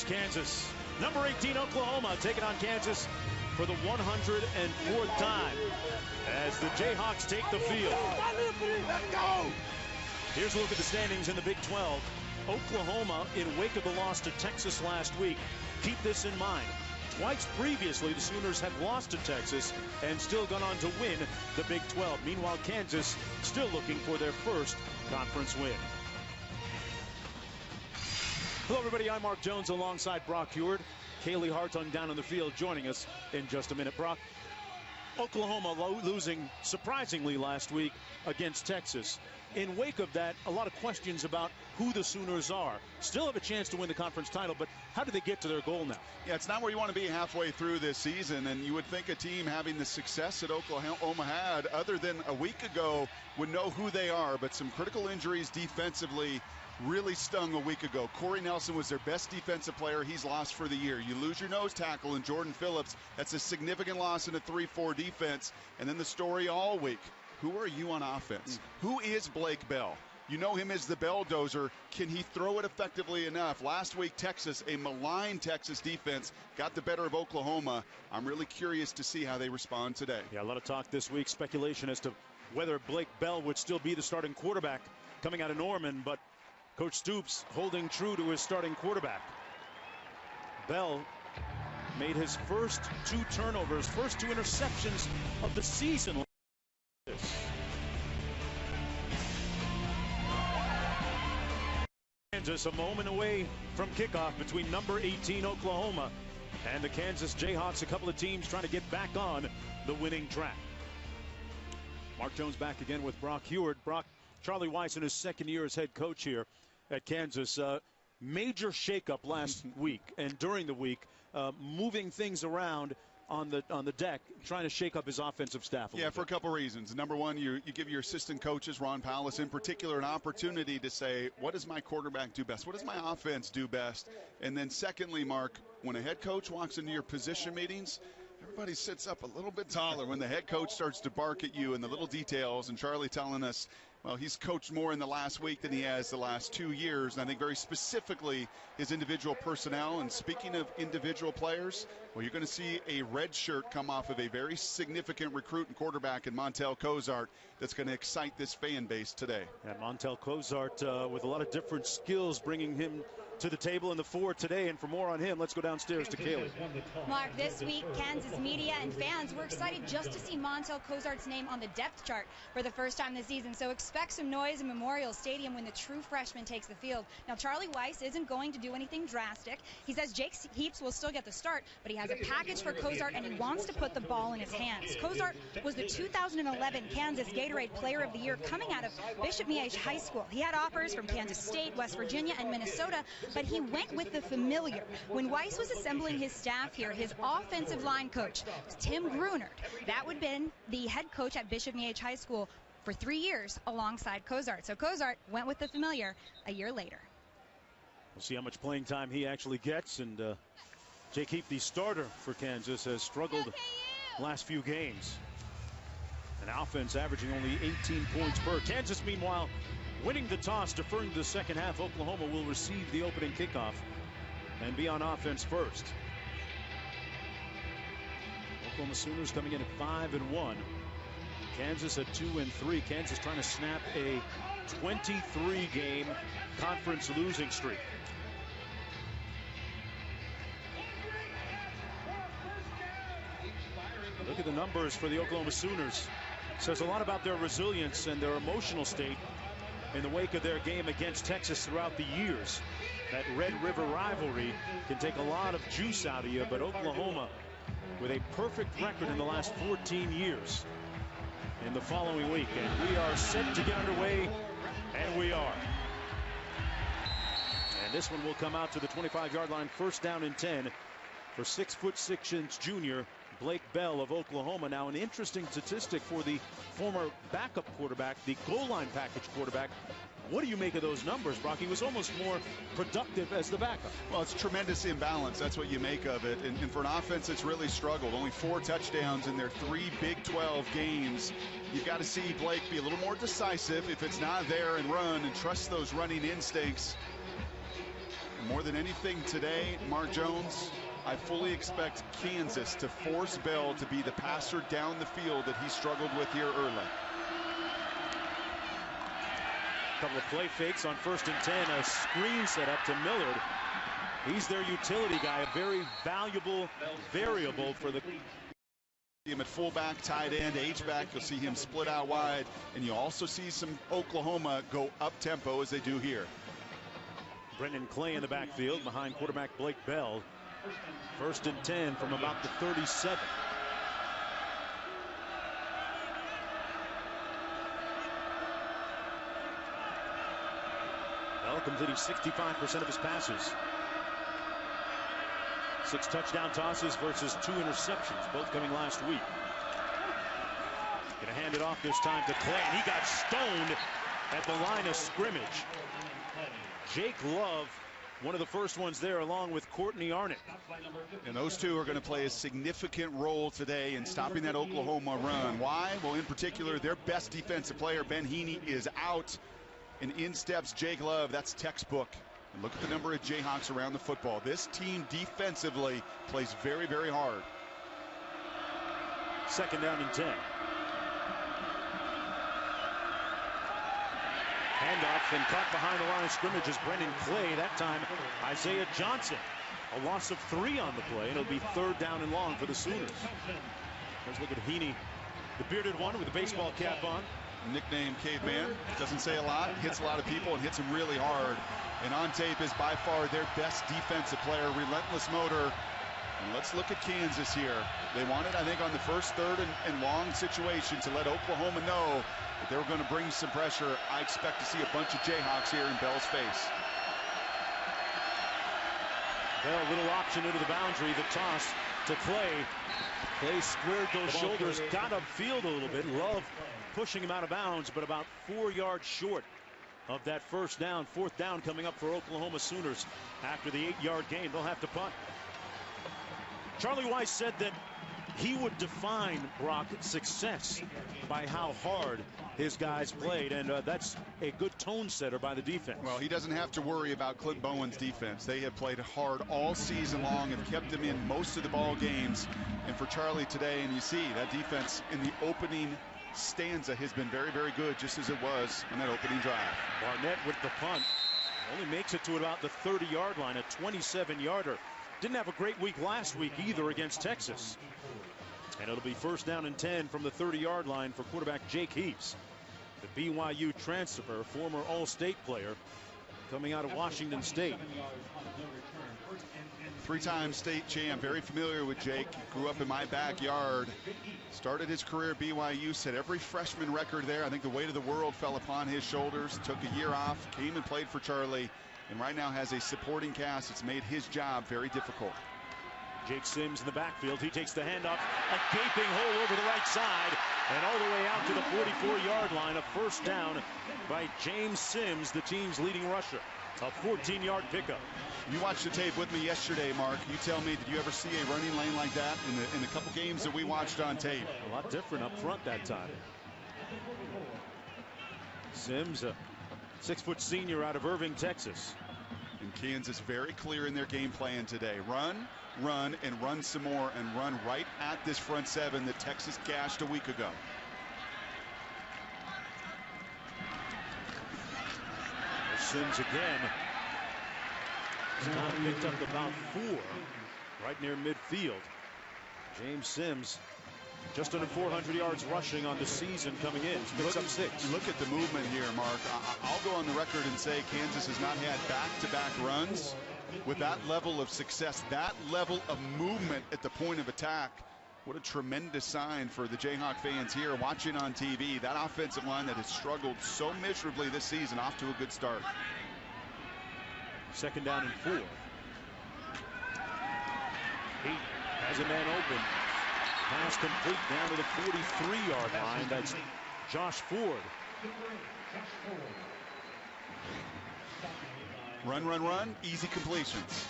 It's Kansas. Number 18, Oklahoma, taking on Kansas for the 104th time as the Jayhawks take the field. Let's go! Here's a look at the standings in the Big 12. Oklahoma, in wake of the loss to Texas last week. Keep this in mind. Twice previously, the Sooners have lost to Texas and still gone on to win the Big 12. Meanwhile, Kansas still looking for their first conference win. Hello, everybody. I'm Mark Jones alongside Brock Heward. Kaylee Hartung down on the field joining us in just a minute. Brock, Oklahoma losing surprisingly last week against Texas. In wake of that, a lot of questions about who the Sooners are. Still have a chance to win the conference title, but how do they get to their goal now? Yeah, it's not where you want to be halfway through this season, and you would think a team having the success that Oklahoma had, other than a week ago, would know who they are, but some critical injuries defensively really stung a week ago. Corey Nelson was their best defensive player. He's lost for the year. You lose your nose tackle in Jordan Phillips. That's a significant loss in a 3-4 defense. And then the story all week. Who are you on offense? Who is Blake Bell? You know him as the Belldozer. Can he throw it effectively enough? Last week, Texas, a maligned Texas defense, got the better of Oklahoma. I'm really curious to see how they respond today. Yeah, a lot of talk this week, speculation as to whether Blake Bell would still be the starting quarterback coming out of Norman, but Coach Stoops holding true to his starting quarterback. Bell made his first 2 turnovers, first 2 interceptions of the season. Kansas a moment away from kickoff between number 18 Oklahoma and the Kansas Jayhawks. A couple of teams trying to get back on the winning track. Mark Jones back again with Brock Heward. Brock, Charlie Weis in his second year as head coach here at Kansas. Major shakeup last week and during the week, moving things around on the deck, trying to shake up his offensive staff a little bit. For a couple reasons. Number one, you give your assistant coaches, Ron Powlus in particular, an opportunity to say, what does my quarterback do best? What does my offense do best? And then secondly, Mark, when a head coach walks into your position meetings, everybody sits up a little bit taller when the head coach starts to bark at you and the little details. And Charlie telling us, well, he's coached more in the last week than he has the last 2 years. And I think very specifically his individual personnel. And speaking of individual players, well, you're going to see a red shirt come off of a very significant recruit and quarterback in Montel Cozart that's going to excite this fan base today. And Montel Cozart with a lot of different skills, bringing him to the table in the 4 today. And for more on him, let's go downstairs to Kaylee. Mark, this week, Kansas media and fans were excited just to see Montel Cozart's name on the depth chart for the first time this season. So expect some noise in Memorial Stadium when the true freshman takes the field. Now, Charlie Weis isn't going to do anything drastic. He says Jake Heaps will still get the start, but he has a package for Cozart, and he wants to put the ball in his hands. Cozart was the 2011 Kansas Gatorade Player of the Year coming out of Bishop Miege High School. He had offers from Kansas State, West Virginia, and Minnesota, but he went with the familiar. When Weis was assembling his staff here, his offensive line coach, Tim Grunert, that would have been the head coach at Bishop Miege High School for 3 years alongside Cozart. So Cozart went with the familiar a year later. We'll see how much playing time he actually gets. And Jake Heap, the starter for Kansas, has struggled last few games. An offense averaging only 18 points per. Kansas, meanwhile, winning the toss, deferring to the second half. Oklahoma will receive the opening kickoff and be on offense first. Oklahoma Sooners coming in at 5-1. Kansas at 2-3. Kansas trying to snap a 23-game conference losing streak. Look at the numbers for the Oklahoma Sooners. Says a lot about their resilience and their emotional state in the wake of their game against Texas throughout the years. That Red River rivalry can take a lot of juice out of you, but Oklahoma with a perfect record in the last 14 years in the following week. And we are set to get underway, and we are. And this one will come out to the 25-yard line, first down and 10 for 6'6" junior Blake Bell of Oklahoma. Now, an interesting statistic for the former backup quarterback, the goal line package quarterback. What do you make of those numbers, Brock? He was almost more productive as the backup. Well, it's tremendous imbalance. That's what you make of it. And for an offense that's really struggled, only 4 touchdowns in their 3 Big 12 games. You've got to see Blake be a little more decisive if it's not there and run and trust those running instincts. More than anything today, Mark Jones, I fully expect Kansas to force Bell to be the passer down the field that he struggled with here early. Couple of play fakes on 1st and 10. A screen set up to Millard. He's their utility guy, a very valuable variable for the him at fullback, tight end, H-back. You'll see him split out wide, and you also see some Oklahoma go up tempo as they do here. Brendan Clay in the backfield behind quarterback Blake Bell. 1st and 10 from about the 37. Bell completing 65% of his passes. 6 touchdown tosses versus 2 interceptions, both coming last week. Gonna hand it off this time to Clay, and he got stoned at the line of scrimmage. Jake Love, one of the first ones there, along with Courtney Arnett. And those two are going to play a significant role today in stopping that Oklahoma run. Why? Well, in particular, their best defensive player, Ben Heaney, is out. And in steps Jake Love. That's textbook. And look at the number of Jayhawks around the football. This team defensively plays very, very hard. 2nd down and 10. Handoff and caught behind the line of scrimmage is Brendan Clay. That time Isaiah Johnson. A loss of 3 on the play, and it'll be 3rd down and long for the Sooners. Let's look at Heaney, the bearded one with the baseball cap on. Nickname Caveman. Doesn't say a lot, hits a lot of people, and hits them really hard. And on tape is by far their best defensive player. Relentless motor. And let's look at Kansas here. They wanted, I think, on the 1st, 3rd, and long situation to let Oklahoma know that they were going to bring some pressure. I expect to see a bunch of Jayhawks here in Bell's face. Bell, little option into the boundary. The toss to Clay. Clay squared those shoulders, got upfield a little bit. Love pushing him out of bounds, but about 4 yards short of that 1st down. 4th down coming up for Oklahoma Sooners after the 8-yard gain. They'll have to punt. Charlie Weiss said that he would define, Brock, success by how hard his guys played, and that's a good tone setter by the defense. Well, he doesn't have to worry about Clint Bowen's defense. They have played hard all season long and kept him in most of the ball games. And for Charlie today, and you see that defense in the opening stanza has been very, very good, just as it was in that opening drive. Barnett with the punt. Only makes it to about the 30-yard line, a 27-yarder. Didn't have a great week last week either against Texas. And it'll be 1st down and 10 from the 30-yard line for quarterback Jake Heaps, the BYU transfer, former All-State player coming out of Washington State. 3-time state champ, very familiar with Jake. Grew up in my backyard. Started his career at BYU, set every freshman record there. I think the weight of the world fell upon his shoulders. Took a year off, came and played for Charlie, and right now has a supporting cast that's made his job very difficult. Jake Sims in the backfield. He takes the handoff. A gaping hole over the right side, and all the way out to the 44-yard line. A 1st down by James Sims, the team's leading rusher. A 14-yard pickup. You watched the tape with me yesterday, Mark. You tell me, did you ever see a running lane like that in the couple games that we watched on tape? A lot different up front that time. Sims, a 6-foot senior out of Irving, Texas. And Kansas very clear in their game plan today. Run, run, and run some more, and run right at this front 7 that Texas gashed a week ago. Sims again. Scott picked up about 4 right near midfield. James Sims just under 400 yards rushing on the season coming in. Picks up 6. Look at the movement here, Mark. I'll go on the record and say Kansas has not had back-to-back runs with that level of success, that level of movement at the point of attack. What a tremendous sign for the Jayhawk fans here watching on TV. That offensive line that has struggled so miserably this season, off to a good start. 2nd down and 4. He has a man open. Pass complete down to the 43-yard line. That's Josh Ford. Run, run, run. Easy completions.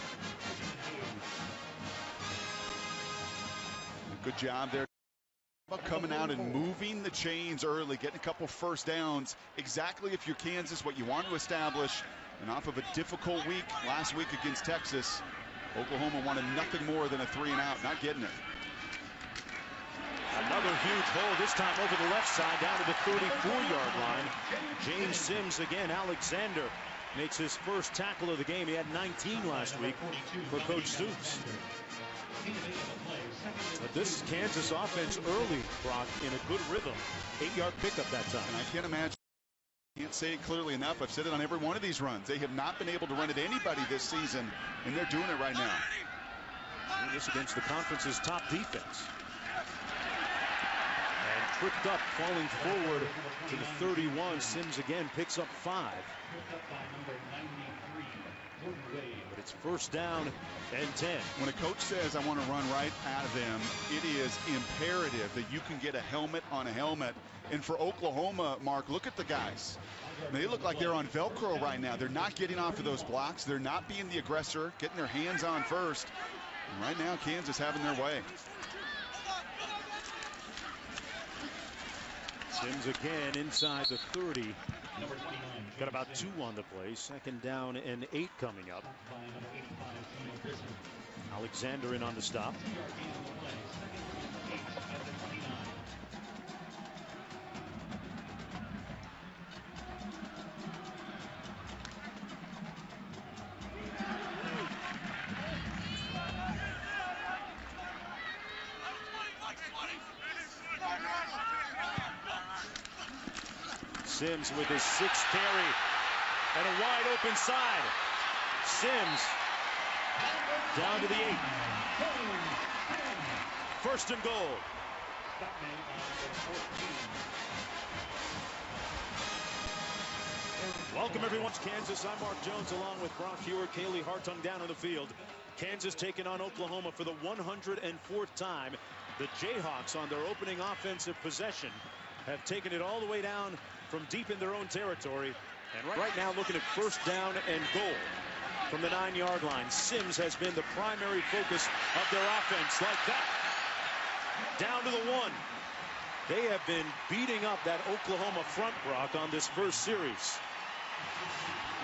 Good job there. Coming out and moving the chains early, getting a couple 1st downs. Exactly, if you're Kansas, what you want to establish And off of a difficult week last week against Texas, Oklahoma wanted nothing more than a 3-and-out, not getting it. Another huge hole, this time over the left side, down to the 34-yard line. James Sims again. Alexander makes his first tackle of the game. He had 19 last week for Coach Stoops. But this Kansas offense early, Brock, in a good rhythm. 8-yard pickup that time. And I can't imagine, can't say it clearly enough. I've said it on every one of these runs. They have not been able to run at anybody this season, and they're doing it right now. And this against the conference's top defense. And tripped up, falling forward to the 31. Sims again picks up 5. But it's first down and 10. When a coach says, I want to run right at them, it is imperative that you can get a helmet on a helmet. And for Oklahoma, Mark, look at the guys. They look like they're on Velcro right now. They're not getting off of those blocks. They're not being the aggressor, getting their hands on first. And right now, Kansas having their way. Sims again inside the 30. Got about 2 on the play. Second down and 8 coming up. Alexander in on the stop. Sims with his 6th carry and a wide open side. Sims down to the 8. First and goal. Welcome everyone to Kansas. I'm Mark Jones along with Brock Hewitt, Kaylee Hartung down on the field. Kansas taking on Oklahoma for the 104th time. The Jayhawks on their opening offensive possession have taken it all the way down from deep in their own territory, and right now looking at first down and goal from the 9-yard line. Sims has been the primary focus of their offense, like that. Down to the 1. They have been beating up that Oklahoma front, Brock, on this first series.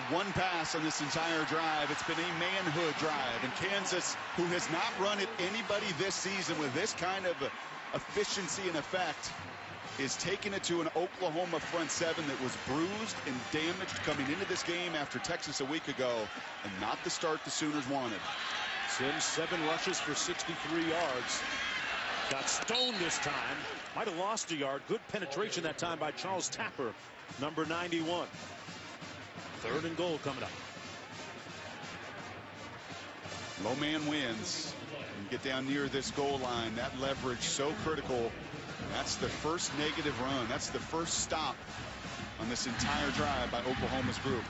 One pass on this entire drive. It's been a manhood drive, and Kansas, who has not run at anybody this season with this kind of efficiency and effect, is taking it to an Oklahoma front 7 that was bruised and damaged coming into this game after Texas a week ago, and not the start the Sooners wanted. Sims 7 rushes for 63 yards. Got stoned this time. Might have lost a yard. Good penetration that time by Charles Tapper, number 91. Third and goal coming up. Low man wins. And get down near this goal line. That leverage so critical. That's the first negative run. That's the first stop on this entire drive by Oklahoma's group.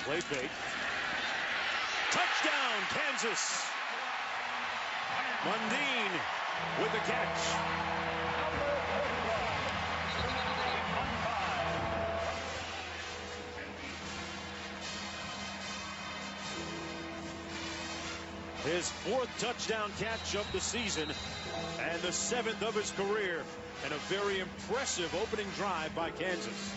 Play fake. Touchdown, Kansas. Mundine with the catch. His 4th touchdown catch of the season and the 7th of his career, and a very impressive opening drive by Kansas.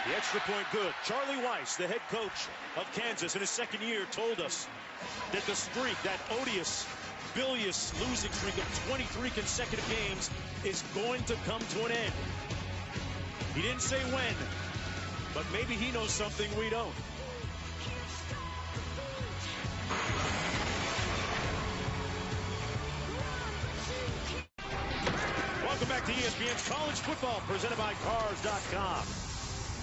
The extra point good. Charlie Weiss, the head coach of Kansas in his 2nd year, told us that the streak, that odious, bilious losing streak of 23 consecutive games, is going to come to an end. He didn't say when, but maybe he knows something we don't. Welcome back to ESPN's College Football, presented by Cars.com.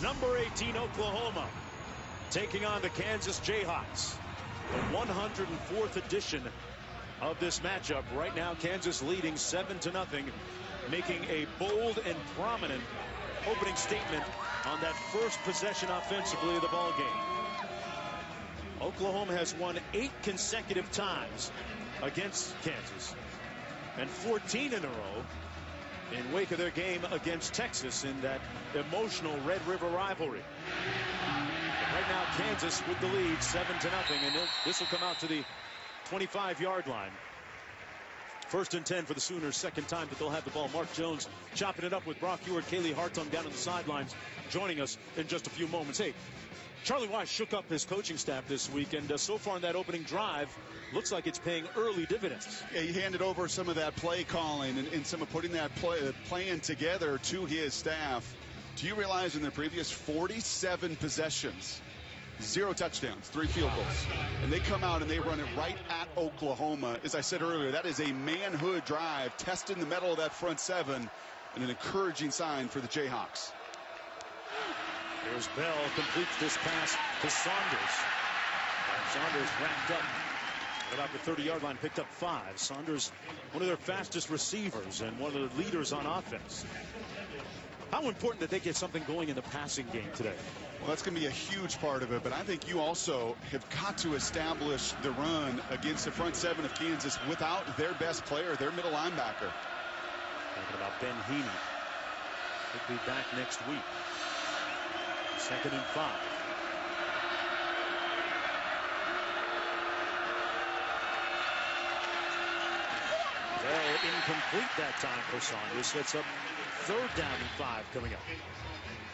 Number 18, Oklahoma, taking on the Kansas Jayhawks. The 104th edition of this matchup. Right now, Kansas leading 7-0, making a bold and prominent opening statement on that first possession offensively of the ball game. Oklahoma has won 8 consecutive times against Kansas, and 14 in a row in wake of their game against Texas in that emotional Red River rivalry. But right now, Kansas with the lead, 7-0, and this will come out to the 25-yard line. 1st and 10 for the Sooners, second time that they'll have the ball. Mark Jones chopping it up with Brock Ewart, Kaylee Hartung down on the sidelines, joining us in just a few moments. Hey, Charlie Weiss shook up his coaching staff this week, and so far in that opening drive, looks like it's paying early dividends. Yeah, he handed over some of that play calling and some of putting that plan together to his staff. Do you realize in their previous 47 possessions, 0 touchdowns, 3 field goals, and they come out and they run it right at Oklahoma? As I said earlier, that is a manhood drive, testing the metal of that front seven, and an encouraging sign for the Jayhawks. Here's Bell, completes this pass to Saunders. And Saunders wrapped up at about the 30-yard line, picked up 5. Saunders, one of their fastest receivers and one of the leaders on offense. How important that they get something going in the passing game today? Well, that's going to be a huge part of it, but I think you also have got to establish the run against the front seven of Kansas without their best player, their middle linebacker. Talking about Ben Heaney. He'll be back next week. 2nd and 5. Bell incomplete that time for Saunders. Sets up 3rd down and 5 coming up.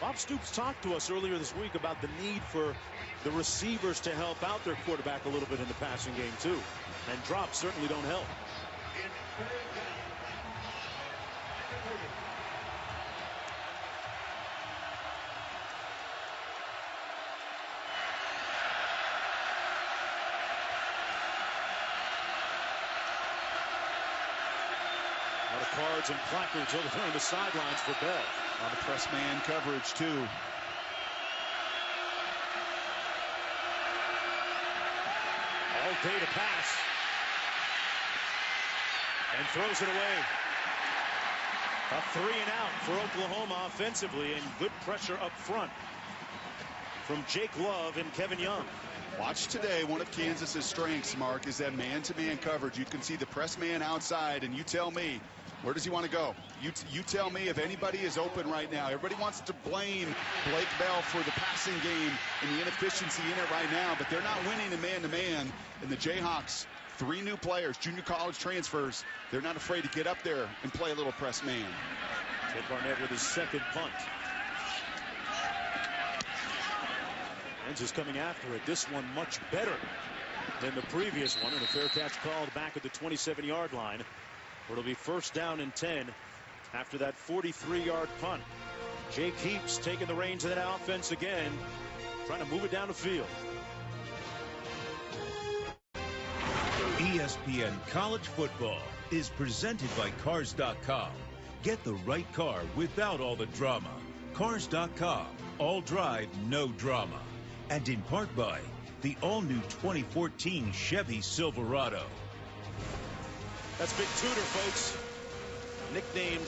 Bob Stoops talked to us earlier this week about the need for the receivers to help out their quarterback a little bit in the passing game too. And drops certainly don't help. Cards and placards over there on the sidelines for Bell. On the press man coverage too. All day to pass. And throws it away. A 3 and out for Oklahoma offensively, and good pressure up front from Jake Love and Kevin Young. Watch today, one of Kansas's strengths, Mark, is that man-to-man coverage. You can see the press man outside, and you tell me, where does he want to go? You tell me if anybody is open right now. Everybody wants to blame Blake Bell for the passing game and the inefficiency in it right now, but they're not winning in man-to-man. And the Jayhawks, 3 new players, junior college transfers, they're not afraid to get up there and play a little press man. Ted Barnett with his 2nd punt. Kansas coming after it. This one much better than the previous one, and a fair catch called back at the 27-yard line. It'll be 1st down and 10 after that 43-yard punt. Jake Heaps taking the reins of that offense again, trying to move it down the field. ESPN College Football is presented by Cars.com. Get the right car without all the drama. Cars.com. All drive, no drama. And in part by the all-new 2014 Chevy Silverado. That's Big Tudor, folks. Nicknamed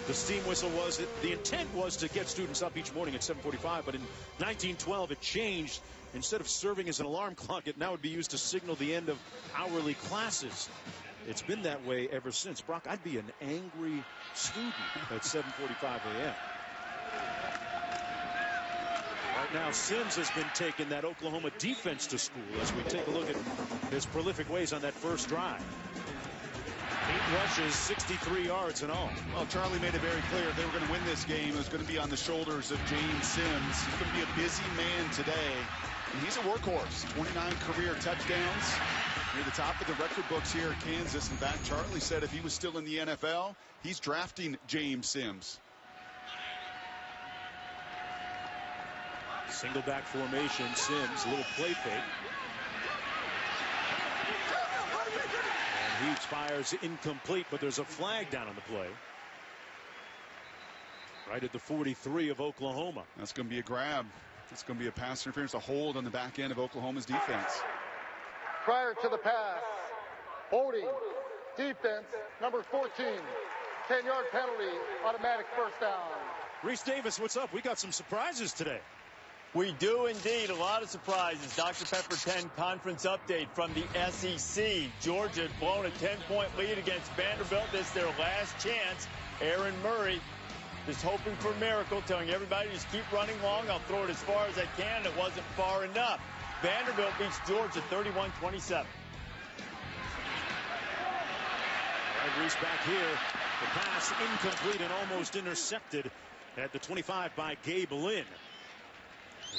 the steam whistle was that the intent was to get students up each morning at 7:45, but in 1912 it changed. Instead of serving as an alarm clock, it now would be used to signal the end of hourly classes. It's been that way ever since. Brock, I'd be an angry student at 7:45 a.m. Right now, Sims has been taking that Oklahoma defense to school as we take a look at his prolific ways on that first drive. 8 rushes, 63 yards in all. Well, Charlie made it very clear if they were going to win this game, it was going to be on the shoulders of James Sims. He's going to be a busy man today, and he's a workhorse. 29 career touchdowns. Near the top of the record books here at Kansas. In fact, Charlie said if he was still in the NFL, he's drafting James Sims. Single back formation, Sims, a little play fake. And Heaps fires incomplete, but there's a flag down on the play. Right at the 43 of Oklahoma. That's going to be a grab. It's going to be a pass interference, a hold on the back end of Oklahoma's defense. Prior to the pass, holding, defense, number 14, 10-yard penalty, automatic 1st down. Reese Davis, what's up? We got some surprises today. We do indeed. A lot of surprises. Dr. Pepper 10 conference update from the SEC. Georgia had blown a 10-point lead against Vanderbilt. This is their last chance. Aaron Murray just hoping for a miracle, telling everybody just keep running long. I'll throw it as far as I can. It wasn't far enough. Vanderbilt beats Georgia 31-27. Reese back here. The pass incomplete and almost intercepted at the 25 by Gabe Lynn.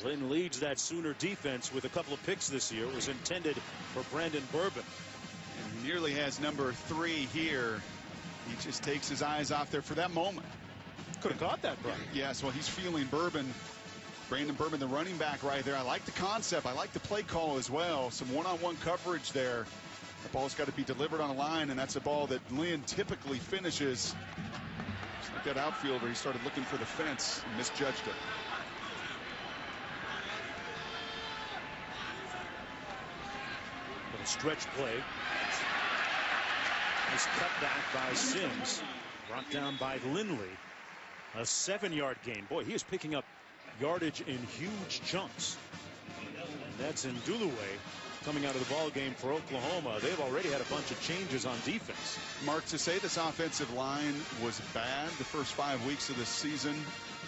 Lynn leads that Sooner defense with a couple of picks this year. It was intended for Brandon Bourbon. And he nearly has number 3 here. He just takes his eyes off there for that moment. Could have caught that, Brian. Yes, well, he's feeling Bourbon. Brandon Bourbon, the running back right there. I like the concept. I like the play call as well. Some one-on-one coverage there. The ball's got to be delivered on a line, and that's a ball that Lynn typically finishes. Just like that outfielder, he started looking for the fence and misjudged it. Little stretch play. Nice cutback by Sims. Brought down by Lindley. A 7-yard gain. Boy, he is picking up yardage in huge chunks. And that's Ndulue coming out of the ball game for Oklahoma. They've already had a bunch of changes on defense. Mark, to say this offensive line was bad the first 5 weeks of the season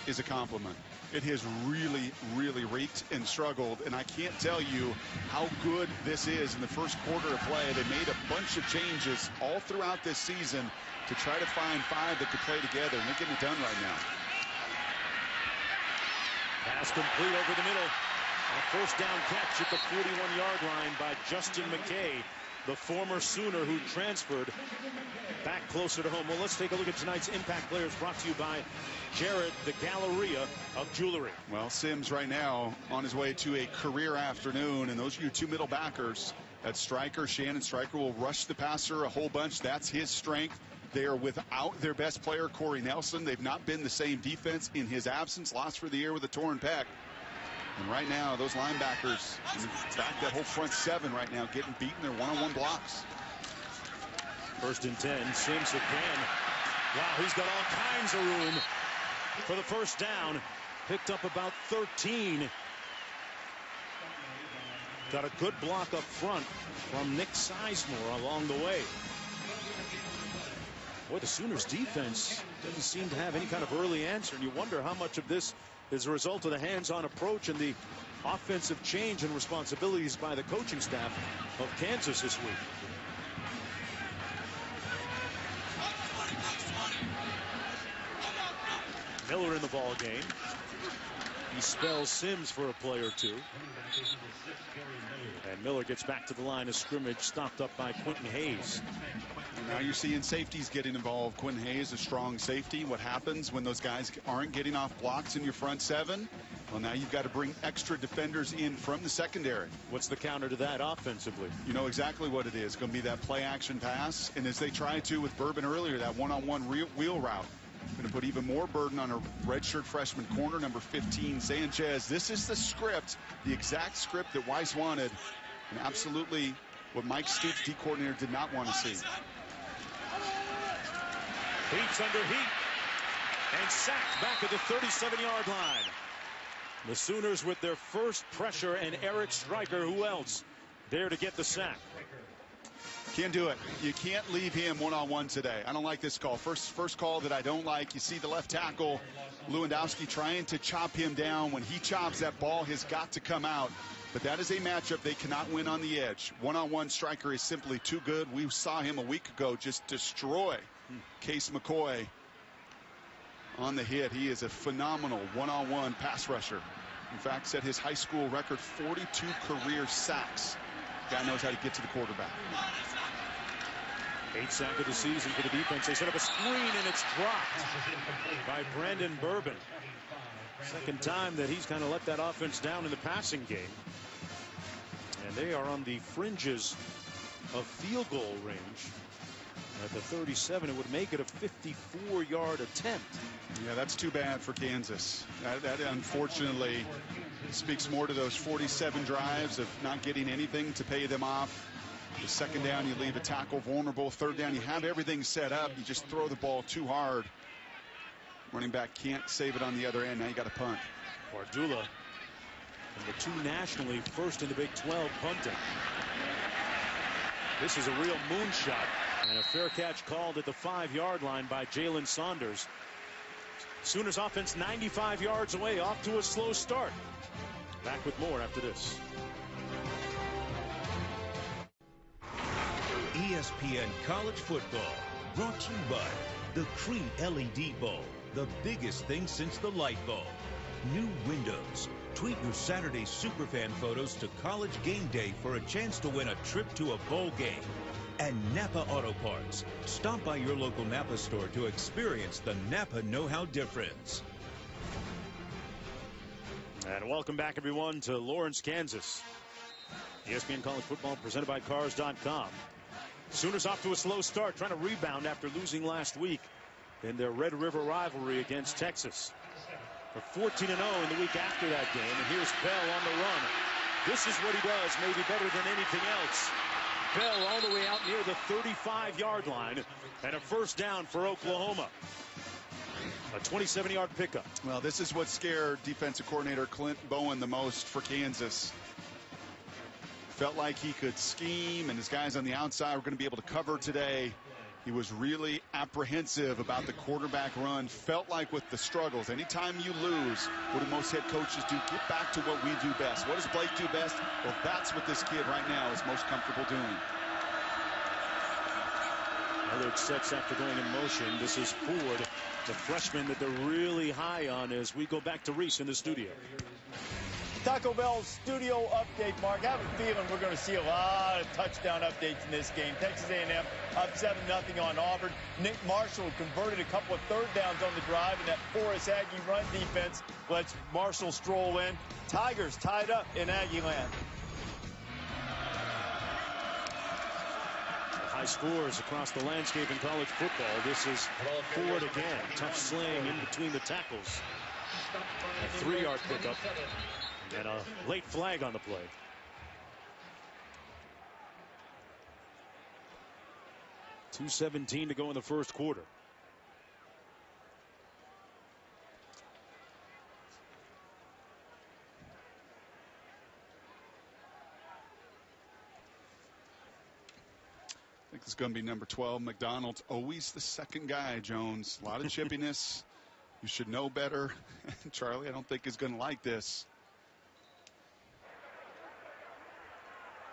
is a compliment. It has really, really reeked and struggled, and I can't tell you how good this is in the first quarter of play. They made a bunch of changes all throughout this season to try to find 5 that could play together, and they're getting it done right now. Pass complete over the middle. A first down catch at the 41-yard line by Justin McKay, the former Sooner who transferred back closer to home. Well, let's take a look at tonight's impact players, brought to you by Jared, the Galleria of Jewelry. Well, Sims right now on his way to a career afternoon, and those are your 2 middle backers. That's Stryker. Shannon Stryker will rush the passer a whole bunch. That's his strength. They are without their best player, Corey Nelson. They've not been the same defense in his absence. Lost for the year with a torn pec. And right now, those linebackers, in fact, that whole front 7 right now, getting beaten. Their one-on-one blocks. 1st and 10. Sims again. Wow, he's got all kinds of room for the first down. Picked up about 13. Got a good block up front from Nick Sizemore along the way. Boy, the Sooners defense doesn't seem to have any kind of early answer, and you wonder how much of this is a result of the hands-on approach and the offensive change and responsibilities by the coaching staff of Kansas this week. Miller in the ball game. He spells Sims for a play or 2. And Miller gets back to the line of scrimmage, stopped up by Quentin Hayes. And now you're seeing safeties getting involved. Quentin Hayes, a strong safety. What happens when those guys aren't getting off blocks in your front 7? Well, now you've got to bring extra defenders in from the secondary. What's the counter to that offensively? You know exactly what it is. It's going to be that play action pass. And as they tried to with Bourbon earlier, that one-on-one wheel route. Going to put even more burden on a redshirt freshman corner, number 15, Sanchez. This is the script, the exact script that Weiss wanted, and absolutely what Mike Stoops, D coordinator, did not want to see. Heat's under heat and sacked back at the 37-yard line. The Sooners with their first pressure, and Eric Stryker, who else, there to get the sack. Can't do it. You can't leave him one-on-one today. I don't like this call. First call that I don't like. You see the left tackle, Lewandowski, trying to chop him down. When he chops, that ball has got to come out. But that is a matchup they cannot win on the edge. One-on-one Stryker is simply too good. We saw him a week ago just destroy Case McCoy on the hit. He is a phenomenal one-on-one pass rusher. In fact, set his high school record, 42 career sacks. Guy knows how to get to the quarterback. 8th sack of the season for the defense. They set up a screen, and it's dropped by Brandon Bourbon. Second time that he's kind of let that offense down in the passing game. And they are on the fringes of field goal range. At the 37, it would make it a 54-yard attempt. Yeah, that's too bad for Kansas. That unfortunately speaks more to those 47 drives of not getting anything to pay them off. The second down, you leave a tackle vulnerable. Third down, you have everything set up. You just throw the ball too hard. Running back can't save it on the other end. Now you got to punt. Bardula And the two nationally first in the Big 12 punting. This is a real moonshot. And a fair catch called at the 5-yard line by Jalen Saunders. Sooners offense 95 yards away, off to a slow start. Back with more after this. ESPN College Football, brought to you by the Cree LED Bowl, the biggest thing since the light bulb. New windows. Tweet your Saturday Superfan photos to College Game Day for a chance to win a trip to a bowl game. And Napa Auto Parts. Stop by your local Napa store to experience the Napa know-how difference. And welcome back, everyone, to Lawrence, Kansas. ESPN College Football presented by Cars.com. Sooners off to a slow start, trying to rebound after losing last week in their Red River rivalry against Texas. They're 14-0 in the week after that game, and here's Bell on the run. This is what he does, maybe better than anything else. Bell all the way out near the 35-yard line, and a first down for Oklahoma. A 27-yard pickup. Well, this is what scared defensive coordinator Clint Bowen the most for Kansas. Felt like he could scheme, and his guys on the outside were going to be able to cover today. He was really apprehensive about the quarterback run. Felt like with the struggles, anytime you lose, what do most head coaches do? Get back to what we do best. What does Blake do best? Well, that's what this kid right now is most comfortable doing. Another sets after going in motion. This is Ford, the freshman that they're really high on, as we go back to Reese in the studio. Taco Bell studio update, Mark. I have a feeling we're going to see a lot of touchdown updates in this game. Texas A&M up 7-0 on Auburn. Nick Marshall converted a couple of third downs on the drive, and that Forrest Aggie run defense lets Marshall stroll in. Tigers tied up in Aggie land. High scores across the landscape in college football. This is Ford again. Tough sling in between the tackles. A 3-yard pickup. And a late flag on the play. .217 to go in the first quarter. I think it's going to be number 12, McDonald's. Always the second guy, Jones. A lot of chippiness. You should know better. Charlie, I don't think is going to like this.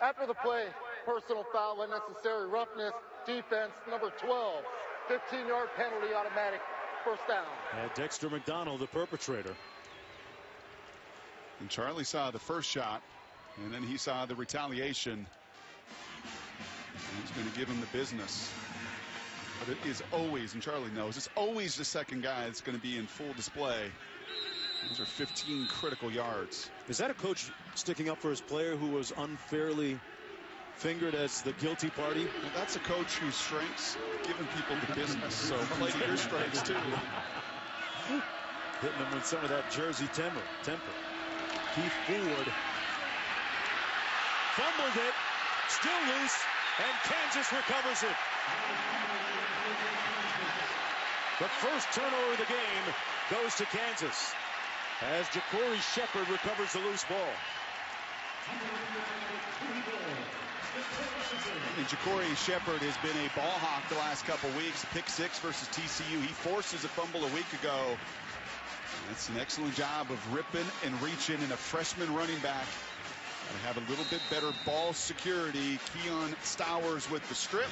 After the play, personal foul, unnecessary roughness, defense, number 12, 15-yard penalty, automatic, first down. And Dexter McDonald, the perpetrator. And Charlie saw the first shot, and then he saw the retaliation. And he's going to give him the business. But it is always, and Charlie knows, it's always the second guy that's going to be in full display. Those are 15 critical yards. Is that a coach sticking up for his player who was unfairly fingered as the guilty party? Well, that's a coach whose strengths giving people the business. So play to your strengths too. Hitting them with some of that Jersey temper. Keith Ford fumbled it, still loose, and Kansas recovers it. The first turnover of the game goes to Kansas as Ja'Cory Shepard recovers the loose ball. And Ja'Cory Shepard has been a ball hawk the last couple weeks. Pick 6 versus TCU. He forces a fumble a week ago. That's an excellent job of ripping and reaching, and a freshman running back. Gotta have a little bit better ball security. Keon Stowers with the strip.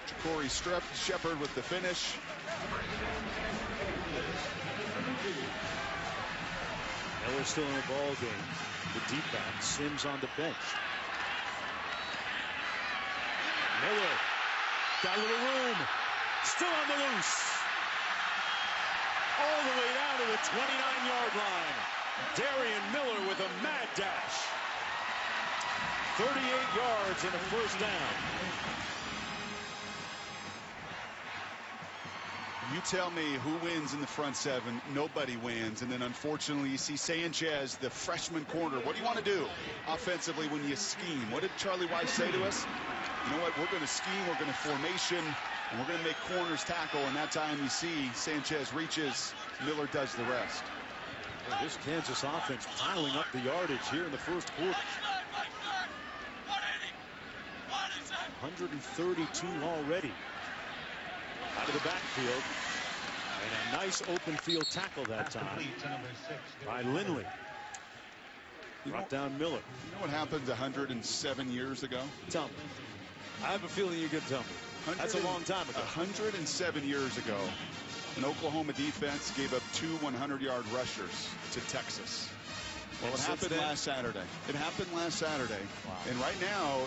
Ja'Cory Shepard with the finish. Miller still in the ball game. The deep back. Sims on the bench. Miller got a little room. Still on the loose. All the way down to the 29-yard line. Darian Miller with a mad dash. 38 yards and a first down. You tell me who wins in the front seven. Nobody wins. And then unfortunately you see Sanchez, the freshman corner. What do you want to do offensively when you scheme? What did Charlie Weiss say to us? You know what? We're going to scheme. We're going to formation. And we're going to make corners tackle. And that time you see Sanchez reaches. Miller does the rest. Well, this Kansas offense piling up the yardage here in the first quarter. 132 already. Out of the backfield. And a nice open field tackle that time by Lindley. Brought down Miller. You know what happened 107 years ago? Tell me. I have a feeling you're going to tell me. That's a long time ago. 107 years ago, an Oklahoma defense gave up 2 100-yard rushers to Texas. Well, it happened last Saturday. It happened last Saturday. Wow. And right now,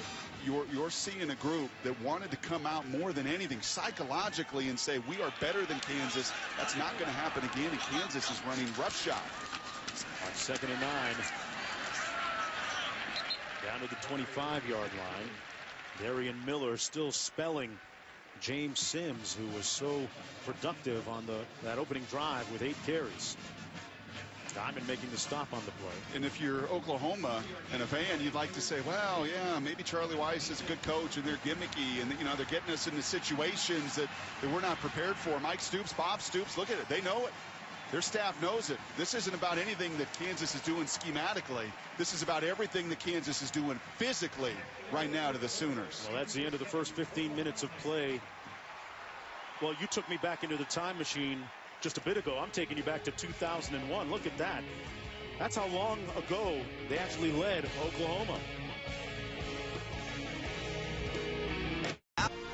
you're seeing a group that wanted to come out more than anything psychologically and say, we are better than Kansas. That's not going to happen again, and Kansas is running roughshod. On 2nd and 9. Down to the 25-yard line. Darian Miller still spelling James Sims, who was so productive on that opening drive with 8 carries. Diamond making the stop on the play. And if you're Oklahoma and a fan, you'd like to say, well, yeah, maybe Charlie Weiss is a good coach and they're gimmicky and, they're getting us into situations that we're not prepared for. Mike Stoops, Bob Stoops, look at it. They know it. Their staff knows it. This isn't about anything that Kansas is doing schematically. This is about everything that Kansas is doing physically right now to the Sooners. Well, that's the end of the first 15 minutes of play. Well, you took me back into the time machine just a bit ago. I'm taking you back to 2001. Look at that. That's how long ago they actually led Oklahoma.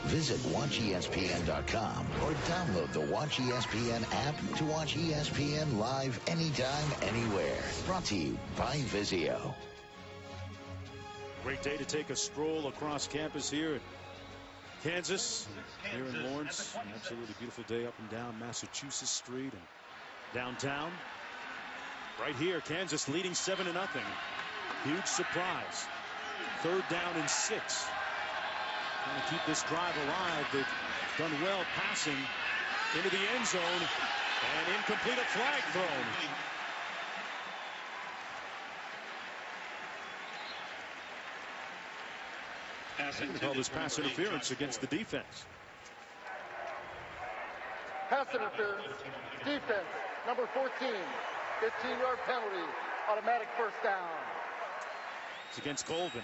Visit WatchESPN.com or download the Watch ESPN app to watch ESPN live anytime, anywhere. Brought to you by Vizio. Great day to take a stroll across campus here at Kansas, here in Lawrence. An absolutely beautiful day up and down Massachusetts Street and downtown. Right here, Kansas leading 7-0. Huge surprise. 3rd down and 6. Trying to keep this drive alive. They've done well passing into the end zone, and incomplete, a flag thrown. I'm going to call this pass interference against the defense. Pass interference, defense, number 14, 15-yard penalty, automatic first down. It's against Colvin.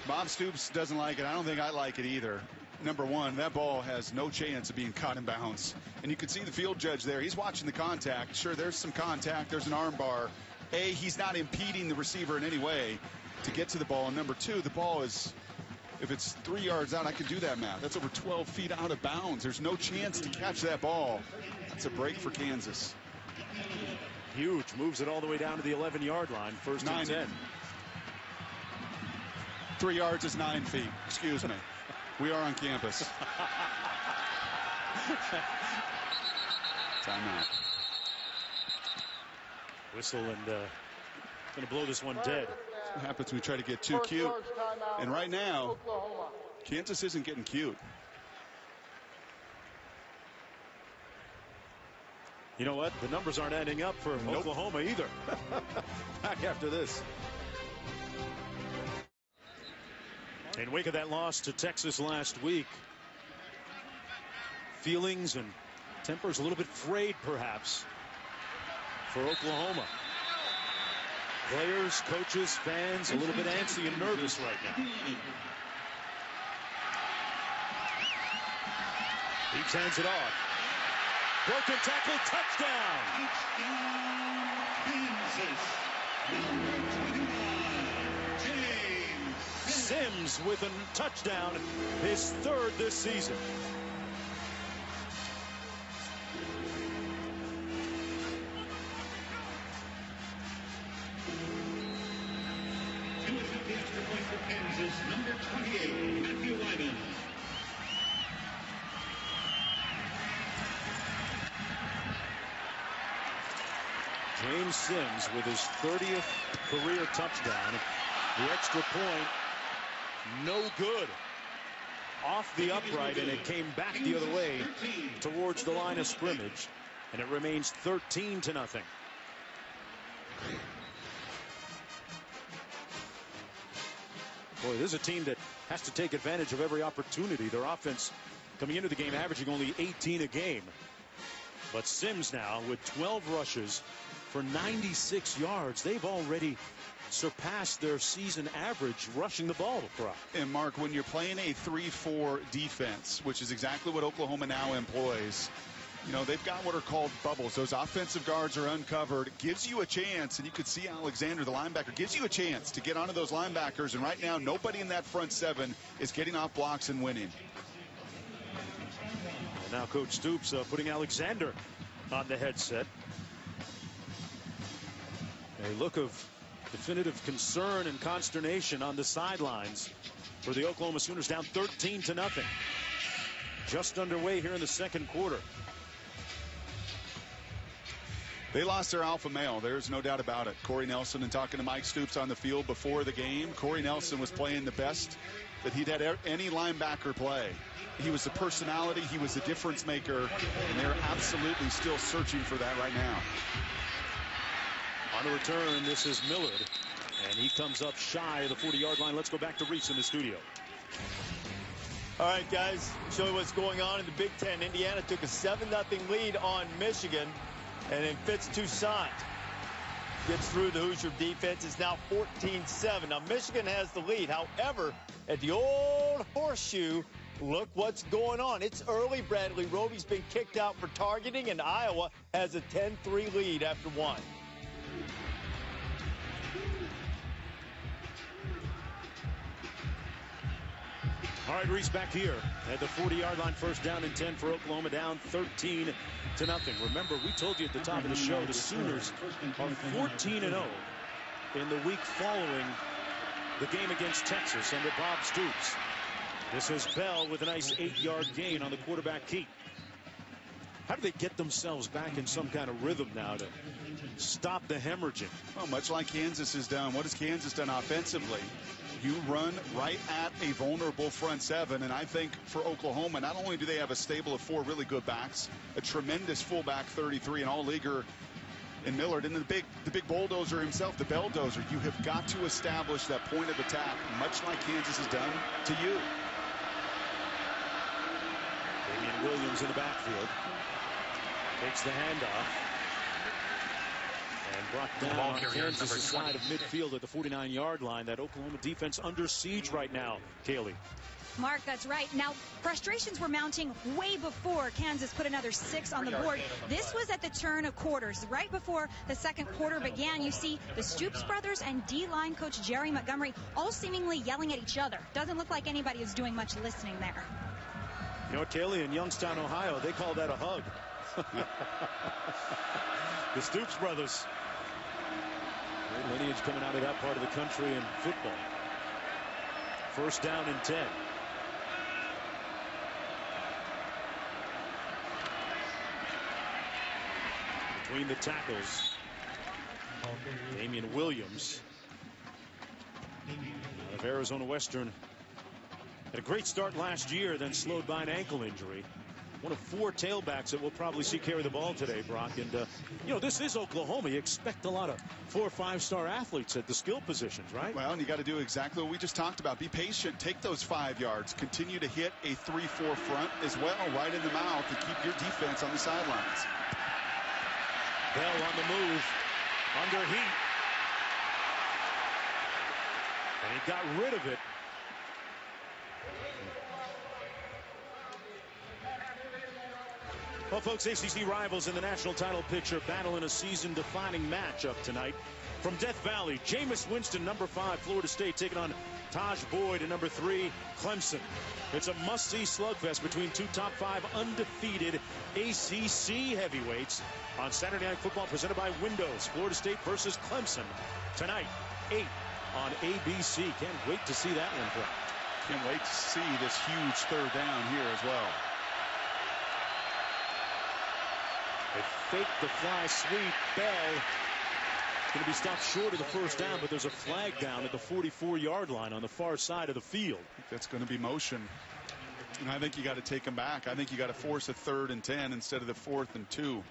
Bob Stoops doesn't like it. I don't think I like it either. Number one, that ball has no chance of being caught in bounds. And you can see the field judge there. He's watching the contact. Sure, there's some contact. There's an arm bar. A, he's not impeding the receiver in any way to get to the ball. And number two, the ball is, if it's 3 yards out, I can do that math. That's over 12 feet out of bounds. There's no chance to catch that ball. That's a break for Kansas. Huge. Moves it all the way down to the 11-yard line. 1st and 10. 3 yards is 9 feet. Excuse me. We are on campus. Timeout. Whistle, and going to blow this one dead. What happens when we try to get too cute? And right now, Kansas isn't getting cute. You know what? The numbers aren't adding up for Oklahoma either. Back after this. In wake of that loss to Texas last week, feelings and tempers a little bit frayed, perhaps, for Oklahoma. Players, coaches, fans, a little bit antsy and nervous right now. He hands it off. Broken tackle, touchdown! Sims with a touchdown, his 3rd this season. Kansas, number 28, Matthew Wyman. James Sims with his 30th career touchdown. The extra point, no good. Off the upright, and it came back the other way towards the line of scrimmage, and it remains 13-0. Boy, this is a team that has to take advantage of every opportunity. Their offense coming into the game averaging only 18 a game. But Sims now with 12 rushes, for 96 yards. They've already surpassed their season average rushing the ball, Brock. And Mark, when you're playing a 3-4 defense, which is exactly what Oklahoma now employs, you know, they've got what are called bubbles. Those offensive guards are uncovered. It gives you a chance, and you could see Alexander, the linebacker, gives you a chance to get onto those linebackers. And right now, nobody in that front seven is getting off blocks and winning. And now Coach Stoops putting Alexander on the headset. A look of definitive concern and consternation on the sidelines for the Oklahoma Sooners, down 13-0. Just underway here in the second quarter. They lost their alpha male. There's no doubt about it. Corey Nelson, and talking to Mike Stoops on the field before the game, Corey Nelson was playing the best that he'd had any linebacker play. He was the personality. He was the difference maker. And they're absolutely still searching for that right now. On the return, this is Millard. And he comes up shy of the 40-yard line. Let's go back to Reese in the studio. All right, guys, show you what's going on in the Big Ten. Indiana took a 7-0 lead on Michigan. And then Fitz Toussaint gets through the Hoosier defense. It's now 14-7. Now, Michigan has the lead. However, at the old horseshoe, look what's going on. It's early. Bradley Roby's been kicked out for targeting, and Iowa has a 10-3 lead after one. All right, Reese back here at the 40-yard line. First down and 10 for Oklahoma, down 13-0. Remember, we told you at the top of the show, the Sooners are 14-0 in the week following the game against Texas under Bob Stoops. This is Bell with a nice 8-yard gain on the quarterback keep. How do they get themselves back in some kind of rhythm now to stop the hemorrhaging? Well, much like Kansas has done. What has Kansas done offensively? You run right at a vulnerable front seven, and I think for Oklahoma, not only do they have a stable of 4 really good backs, a tremendous fullback 33, an all-leaguer in Millard, and the big bulldozer himself, the Belldozer. You have got to establish that point of attack, much like Kansas has done to you. Damian Williams in the backfield takes the handoff. And brought down on Kansas' side of midfield at the 49-yard line. That Oklahoma defense under siege right now, Kaylee. Mark, that's right. Now, frustrations were mounting way before Kansas put another 6 on the board. This was at the turn of quarters. Right before the second quarter began, you see the Stoops brothers and D-line coach Jerry Montgomery all seemingly yelling at each other. Doesn't look like anybody is doing much listening there. You know what, Kaylee, in Youngstown, Ohio, they call that a hug. The Stoops brothers. Great lineage coming out of that part of the country in football. First down and 10. Between the tackles, Damian Williams out of Arizona Western. Had a great start last year, then slowed by an ankle injury. One of 4 tailbacks that we'll probably see carry the ball today, Brock. And, you know, this is Oklahoma. You expect a lot of 4- or 5-star athletes at the skill positions, right? Well, and you got to do exactly what we just talked about. Be patient. Take those 5 yards. Continue to hit a 3-4 front as well, right in the mouth, to keep your defense on the sidelines. Bell on the move, under heat. And he got rid of it. Well, folks, ACC rivals in the national title picture battle in a season-defining matchup tonight. From Death Valley, Jameis Winston, number 5, Florida State, taking on Taj Boyd and number 3, Clemson. It's a must-see slugfest between 2 top 5 undefeated ACC heavyweights on Saturday Night Football, presented by Windows. Florida State versus Clemson tonight, 8 on ABC. Can't wait to see that one, Brock. Can't wait to see this huge third down here as well. They fake the fly sweep. Bell going to be stopped short of the first down, but there's a flag down at the 44-yard line on the far side of the field. I think that's going to be motion. And I think you got to take them back. I think you got to force a 3rd and 10 instead of the 4th and 2.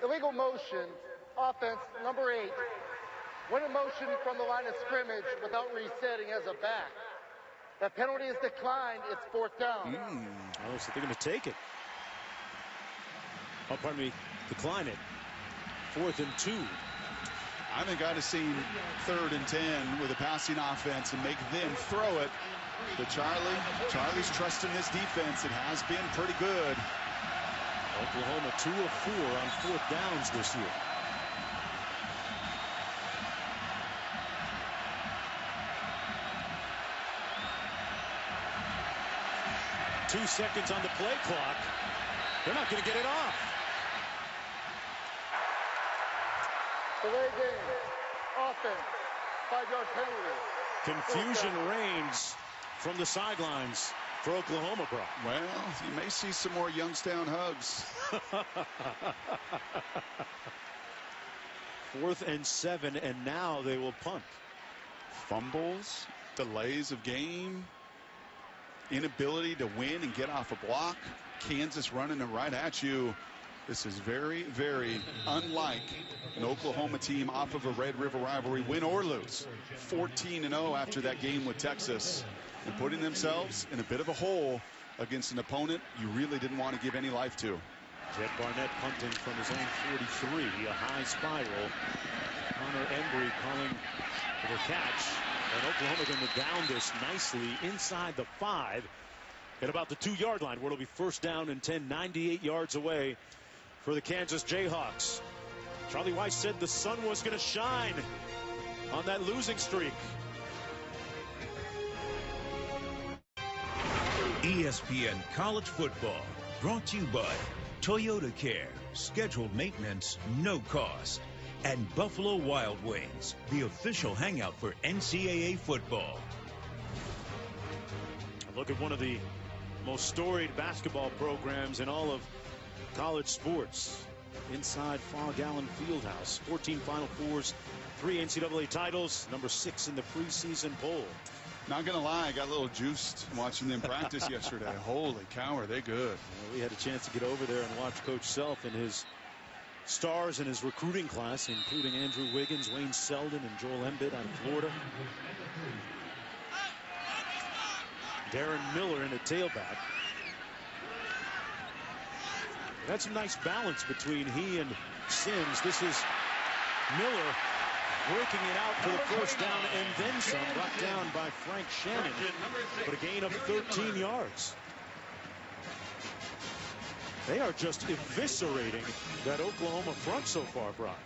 Illegal motion Offense, number 8. When in motion from the line of scrimmage without resetting as a back. That penalty is declined. It's 4th down. Oh, so they're going to take it. Oh, pardon me. Decline it. 4th and 2. I think I'd have seen 3rd and 10 with a passing offense and make them throw it. But Charlie's trusting this defense. It has been pretty good. Oklahoma 2 of 4 on 4th downs this year. Two seconds on the play clock. They're not going to get it off. Delay game. Offense. 5-yard penalty. Confusion reigns from the sidelines for Oklahoma, Brock. Well, you may see some more Youngstown hugs. 4th and 7, and now they will punt. Fumbles, delays of game, inability to win and get off a block. Kansas running them right at you. This is very, very unlike an Oklahoma team off of a Red River rivalry, win or lose. 14-0 after that game with Texas, and putting themselves in a bit of a hole against an opponent you really didn't want to give any life to. Jed Barnett punting from his own 43, a high spiral. Connor Embry calling for the catch, and Oklahoma going to down this nicely inside the 5 at about the 2-yard line, where it'll be 1st down and 10, 98 yards away for the Kansas Jayhawks. Charlie Weiss said the sun was going to shine on that losing streak. ESPN College Football, brought to you by Toyota Care, scheduled maintenance, no cost, and Buffalo Wild Wings, the official hangout for NCAA football. Look at one of the most storied basketball programs in all of college sports. Inside Fog Allen Fieldhouse, 14 Final Fours, 3 NCAA titles, number 6 in the preseason poll. Not gonna lie, I got a little juiced watching them practice yesterday. Holy cow, are they good. Well, we had a chance to get over there and watch Coach Self and his stars in his recruiting class, including Andrew Wiggins, Wayne Selden, and Joel Embiid out of Florida. Darren Miller in a tailback. That's a nice balance between he and Sims. This is Miller breaking it out for the 1st down and then some, brought down by Frank Shannon, but a gain of 13 yards. They are just eviscerating that Oklahoma front so far, Brock.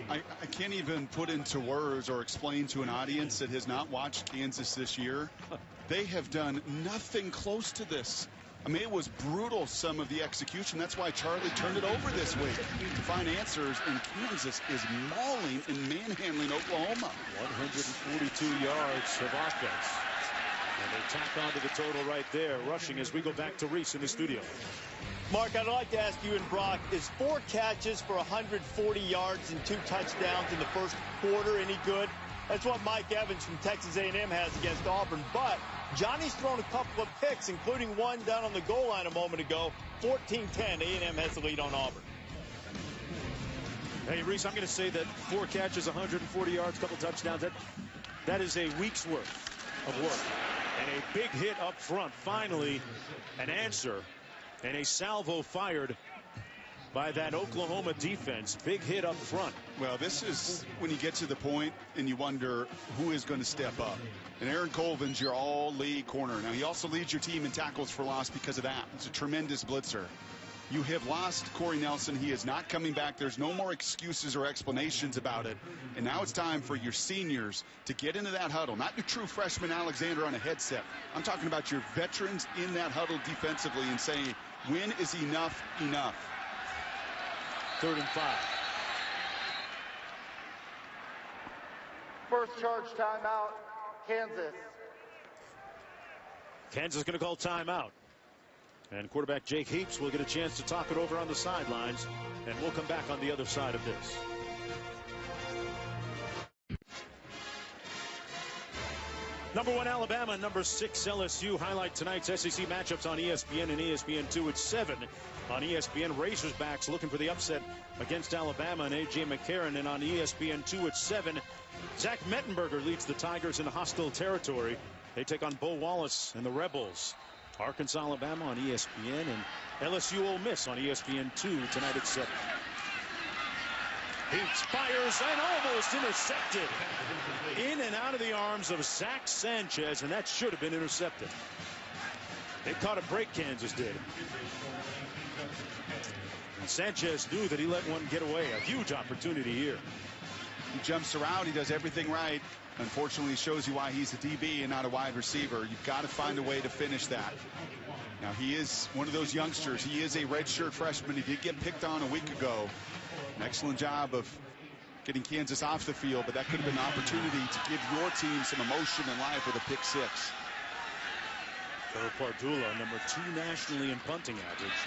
I can't even put into words or explain to an audience that has not watched Kansas this year. They have done nothing close to this. I mean, it was brutal, some of the execution. That's why Charlie turned it over this week to find answers, and Kansas is mauling and manhandling Oklahoma. 142 yards of offense. And they tack onto the total right there, rushing as we go back to Reese in the studio. Mark, I'd like to ask you and Brock, is 4 catches for 140 yards and 2 touchdowns in the first quarter any good? That's what Mike Evans from Texas A&M has against Auburn. But Johnny's thrown a couple of picks, including one down on the goal line a moment ago. 14-10, A&M has the lead on Auburn. Hey, Reese, I'm going to say that 4 catches, 140 yards, couple touchdowns. That is a week's worth of work. And a big hit up front. Finally, an answer. And a salvo fired by that Oklahoma defense. Big hit up front. Well, this is when you get to the point and you wonder who is going to step up. And Aaron Colvin's your all-league corner. Now, he also leads your team in tackles for loss because of that. He's a tremendous blitzer. You have lost Corey Nelson. He is not coming back. There's no more excuses or explanations about it. And now it's time for your seniors to get into that huddle. Not your true freshman Alexander on a headset. I'm talking about your veterans in that huddle defensively and saying, when is enough enough? 3rd and 5. First charge timeout, Kansas. Kansas is going to call timeout. And quarterback Jake Heaps will get a chance to talk it over on the sidelines. And we'll come back on the other side of this. Number 1 Alabama, number 6 LSU. Highlight tonight's SEC matchups on ESPN and ESPN2 at 7. On ESPN, Razorbacks looking for the upset against Alabama and A.J. McCarron. And on ESPN2 at 7, Zach Mettenberger leads the Tigers in hostile territory. They take on Bo Wallace and the Rebels. Arkansas, Alabama on ESPN, and LSU Ole Miss on ESPN2 tonight at 7. He fires and almost intercepted. In and out of the arms of Zach Sanchez, and that should have been intercepted. They caught a break, Kansas did. And Sanchez knew that he let one get away. A huge opportunity here. He jumps around. He does everything right. Unfortunately, shows you why he's a DB and not a wide receiver. You've got to find a way to finish that. Now, he is one of those youngsters. He is a redshirt freshman. He did get picked on a week ago. An excellent job of getting Kansas off the field, but that could have been an opportunity to give your team some emotion and life with a pick 6. Joe Pardula, number 2 nationally in punting average,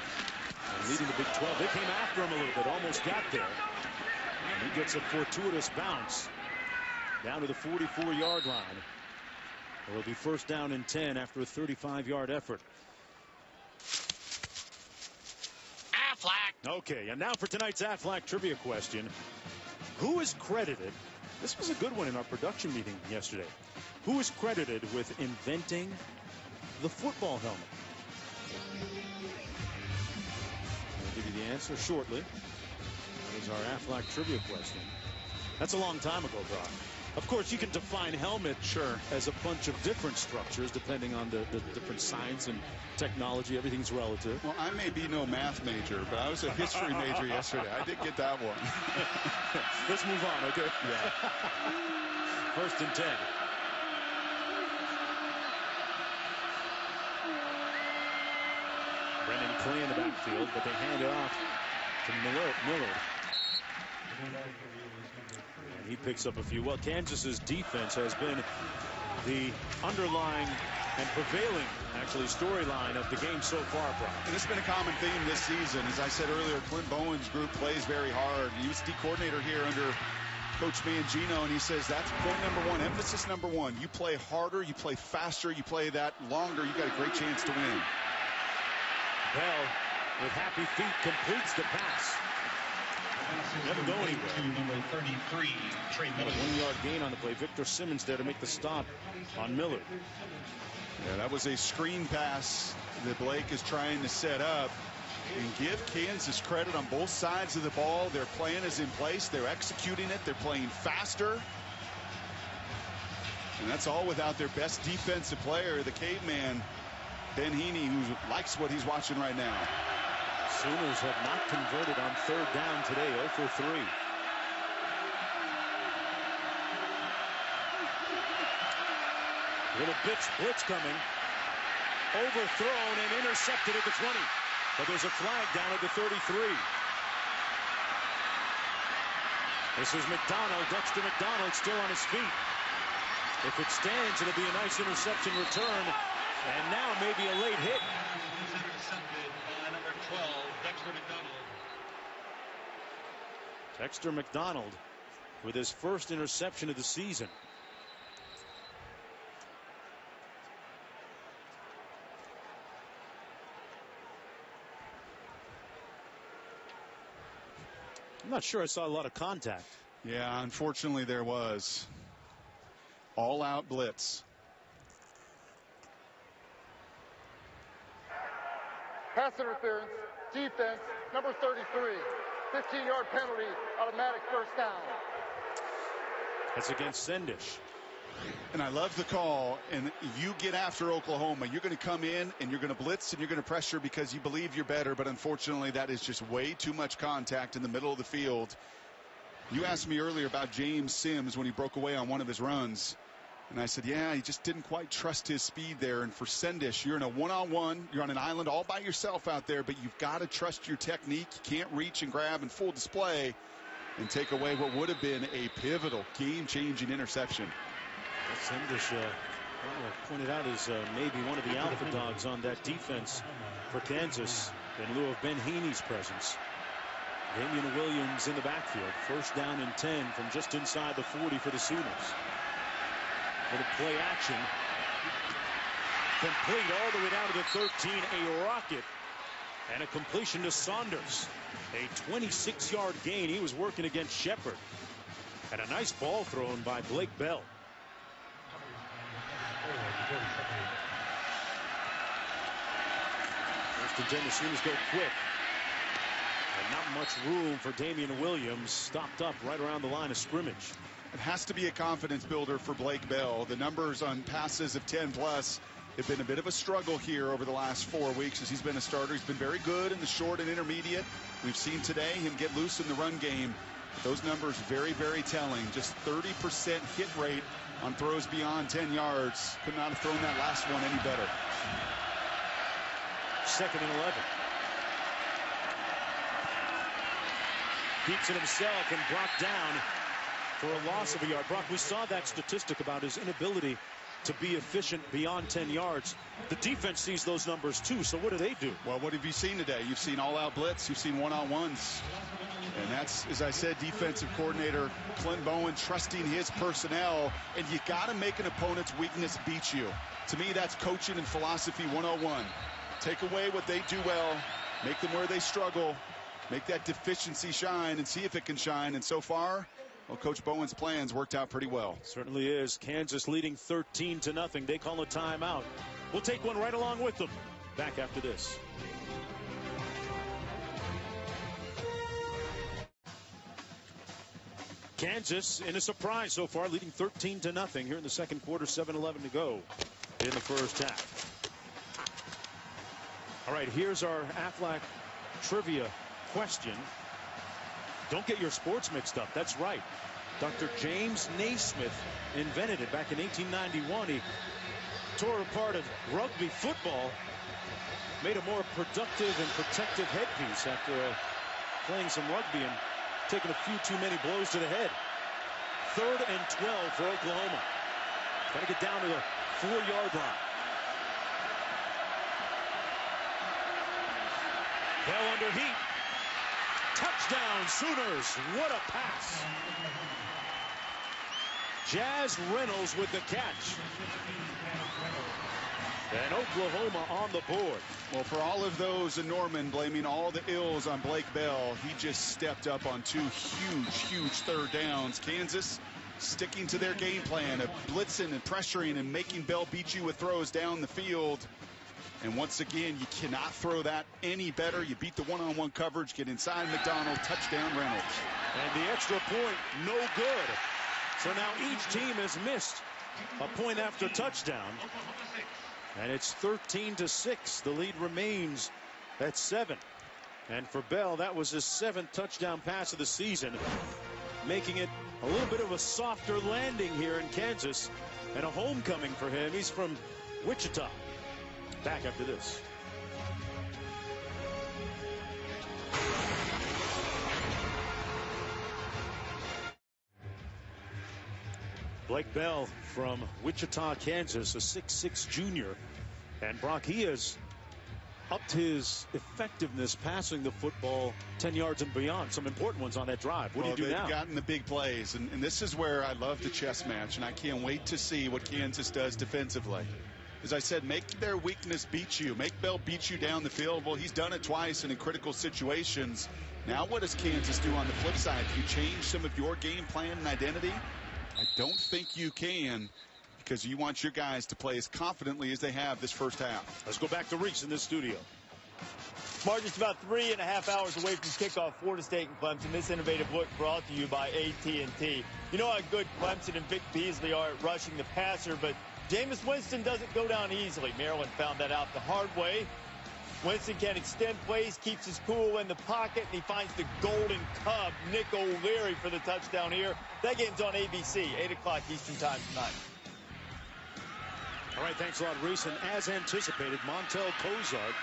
and leading the Big 12. They came after him a little bit, almost got there. And he gets a fortuitous bounce down to the 44-yard line. It'll be first down and 10 after a 35-yard effort. Aflac. Okay, and now for tonight's Aflac trivia question. Who is credited? This was a good one in our production meeting yesterday. Who is credited with inventing the football helmet? I'll give you the answer shortly. That is our Aflac trivia question. That's a long time ago, Brock. Of course, you can define helmet as a bunch of different structures depending on the different science and technology. Everything's relative. Well, I may be no math major, but I was a history major yesterday. I did get that one. Let's move on, okay? Yeah. First and 10. Brennan Clay in the backfield, but they hand it off to Millard. And he picks up a few. Well, Kansas's defense has been the underlying and prevailing, actually, storyline of the game so far, Brock. And this has been a common theme this season. As I said earlier, Clint Bowen's group plays very hard. He was the coordinator here under Coach Mangino, and he says that's point number 1, emphasis number 1. You play harder, you play faster, you play that longer, you got a great chance to win. Bell, with happy feet, completes the pass. Never go anywhere. Number 33, Trey Miller. 1-yard gain on the play. Victor Simmons there to make the stop on Miller. Yeah, that was a screen pass that Blake is trying to set up. And give Kansas credit on both sides of the ball. Their plan is in place. They're executing it. They're playing faster. And that's all without their best defensive player, the caveman, Ben Heaney, who likes what he's watching right now. Sooners have not converted on 3rd down today, 0 for 3. Little blitz coming. Overthrown and intercepted at the 20. But there's a flag down at the 33. This is McDonald, Dexter McDonald, still on his feet. If it stands, it'll be a nice interception return. And now maybe a late hit. Intercepted by number 12, Dexter McDonald. Dexter McDonald with his first interception of the season. I'm not sure I saw a lot of contact. Yeah, unfortunately there was. All-out blitz. Pass interference, defense, number 33. 15-yard penalty, automatic first down. That's against Sendish. And I love the call. And you get after Oklahoma. You're going to come in and you're going to blitz and you're going to pressure because you believe you're better. But unfortunately, that is just way too much contact in the middle of the field. You asked me earlier about James Sims when he broke away on one of his runs. And I said, yeah, he just didn't quite trust his speed there. And for Sendish, you're in a one-on-one. You're on an island all by yourself out there, but you've got to trust your technique. You can't reach and grab in full display and take away what would have been a pivotal, game-changing interception. Sendish, pointed out, is maybe one of the alpha dogs on that defense for Kansas in lieu of Ben Heaney's presence. Damian Williams in the backfield. First down and 10 from just inside the 40 for the Sooners. Little play action. Complete all the way down to the 13. A rocket. And a completion to Saunders. A 26-yard gain. He was working against Shepard. And a nice ball thrown by Blake Bell. First and 10, the Sooners go quick. And not much room for Damian Williams. Stopped up right around the line of scrimmage. It has to be a confidence builder for Blake Bell. The numbers on passes of 10+ have been a bit of a struggle here over the last 4 weeks as he's been a starter. He's been very good in the short and intermediate. We've seen today him get loose in the run game. Those numbers very, very telling. Just 30% hit rate on throws beyond 10 yards. Could not have thrown that last one any better. 2nd and 11. Keeps it himself and brought down for a loss of a yard. Brock, we saw that statistic about his inability to be efficient beyond 10 yards. The defense sees those numbers too, so what do they do? Well, what have you seen today? You've seen all-out blitz. You've seen one-on-ones. And that's, as I said, defensive coordinator Clint Bowen trusting his personnel. And you got to make an opponent's weakness beat you. To me, that's coaching and philosophy 101. Take away what they do well, make them where they struggle, make that deficiency shine and see if it can shine. And so far, well, Coach Bowen's plans worked out pretty well. Certainly is. Kansas leading 13-0. They call a timeout. We'll take one right along with them. Back after this. Kansas in a surprise so far, leading 13-0 here in the second quarter. 7:11 to go in the first half. All right, here's our Aflac trivia question. Don't get your sports mixed up. That's right. Dr. James Naismith invented it back in 1891. He tore apart a rugby football, made a more productive and protective headpiece after playing some rugby and taking a few too many blows to the head. 3rd and 12 for Oklahoma. Got to get down to the 4-yard line. Bell under heat. Touchdown, Sooners. What a pass. Jazz Reynolds with the catch. And Oklahoma on the board. Well, for all of those in Norman blaming all the ills on Blake Bell, he just stepped up on 2 huge 3rd downs. Kansas sticking to their game plan of blitzing and pressuring and making Bell beat you with throws down the field. And once again, you cannot throw that any better. You beat the one-on-one coverage, get inside McDonald, touchdown Reynolds. And the extra point, no good. So now each team has missed a point after touchdown. And it's 13-6. The lead remains at 7. And for Bell, that was his 7th touchdown pass of the season, making it a little bit of a softer landing here in Kansas and a homecoming for him. He's from Wichita. Back after this. Blake Bell from Wichita, Kansas, a 6'6" junior. And Brock, he has upped his effectiveness passing the football 10 yards and beyond. Some important ones on that drive. What do you do now? They've gotten the big plays, and this is where I love the chess match, and I can't wait to see what Kansas does defensively. As I said, make their weakness beat you. Make Bell beat you down the field. Well, he's done it twice and in critical situations. Now what does Kansas do on the flip side? Do you change some of your game plan and identity? I don't think you can, because you want your guys to play as confidently as they have this first half. Let's go back to Reese in this studio. Mark, just about 3.5 hours away from kickoff, Florida State and Clemson. This innovative look brought to you by AT&T. You know how good Clemson and Vic Beasley are at rushing the passer, but Jameis Winston doesn't go down easily. Maryland found that out the hard way. Winston can extend plays, keeps his cool in the pocket, and he finds the golden cub, Nick O'Leary, for the touchdown here. That game's on ABC, 8 o'clock Eastern time tonight. All right, thanks a lot, Reese. And as anticipated, Montel Cozart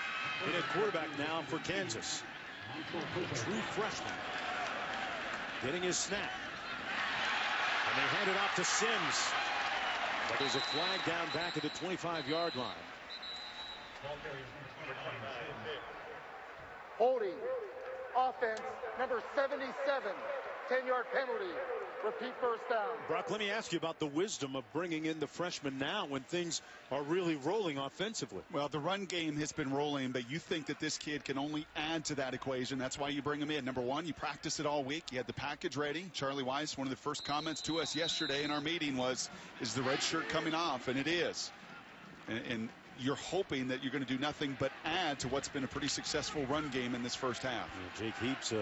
in at quarterback now for Kansas. True freshman. Getting his snap. And they hand it off to Sims. But there's a flag down back at the 25-yard line. Holding. Offense, number 77. 10-yard penalty. Repeat first down. Brock, let me ask you about the wisdom of bringing in the freshman now when things are really rolling offensively. Well, the run game has been rolling, but you think that this kid can only add to that equation. That's why you bring him in. Number one, you practice it all week. You had the package ready. Charlie Weiss, one of the first comments to us yesterday in our meeting was, is the red shirt coming off? And it is. And you're hoping that you're going to do nothing but add to what's been a pretty successful run game in this first half. Yeah, Jake Heaps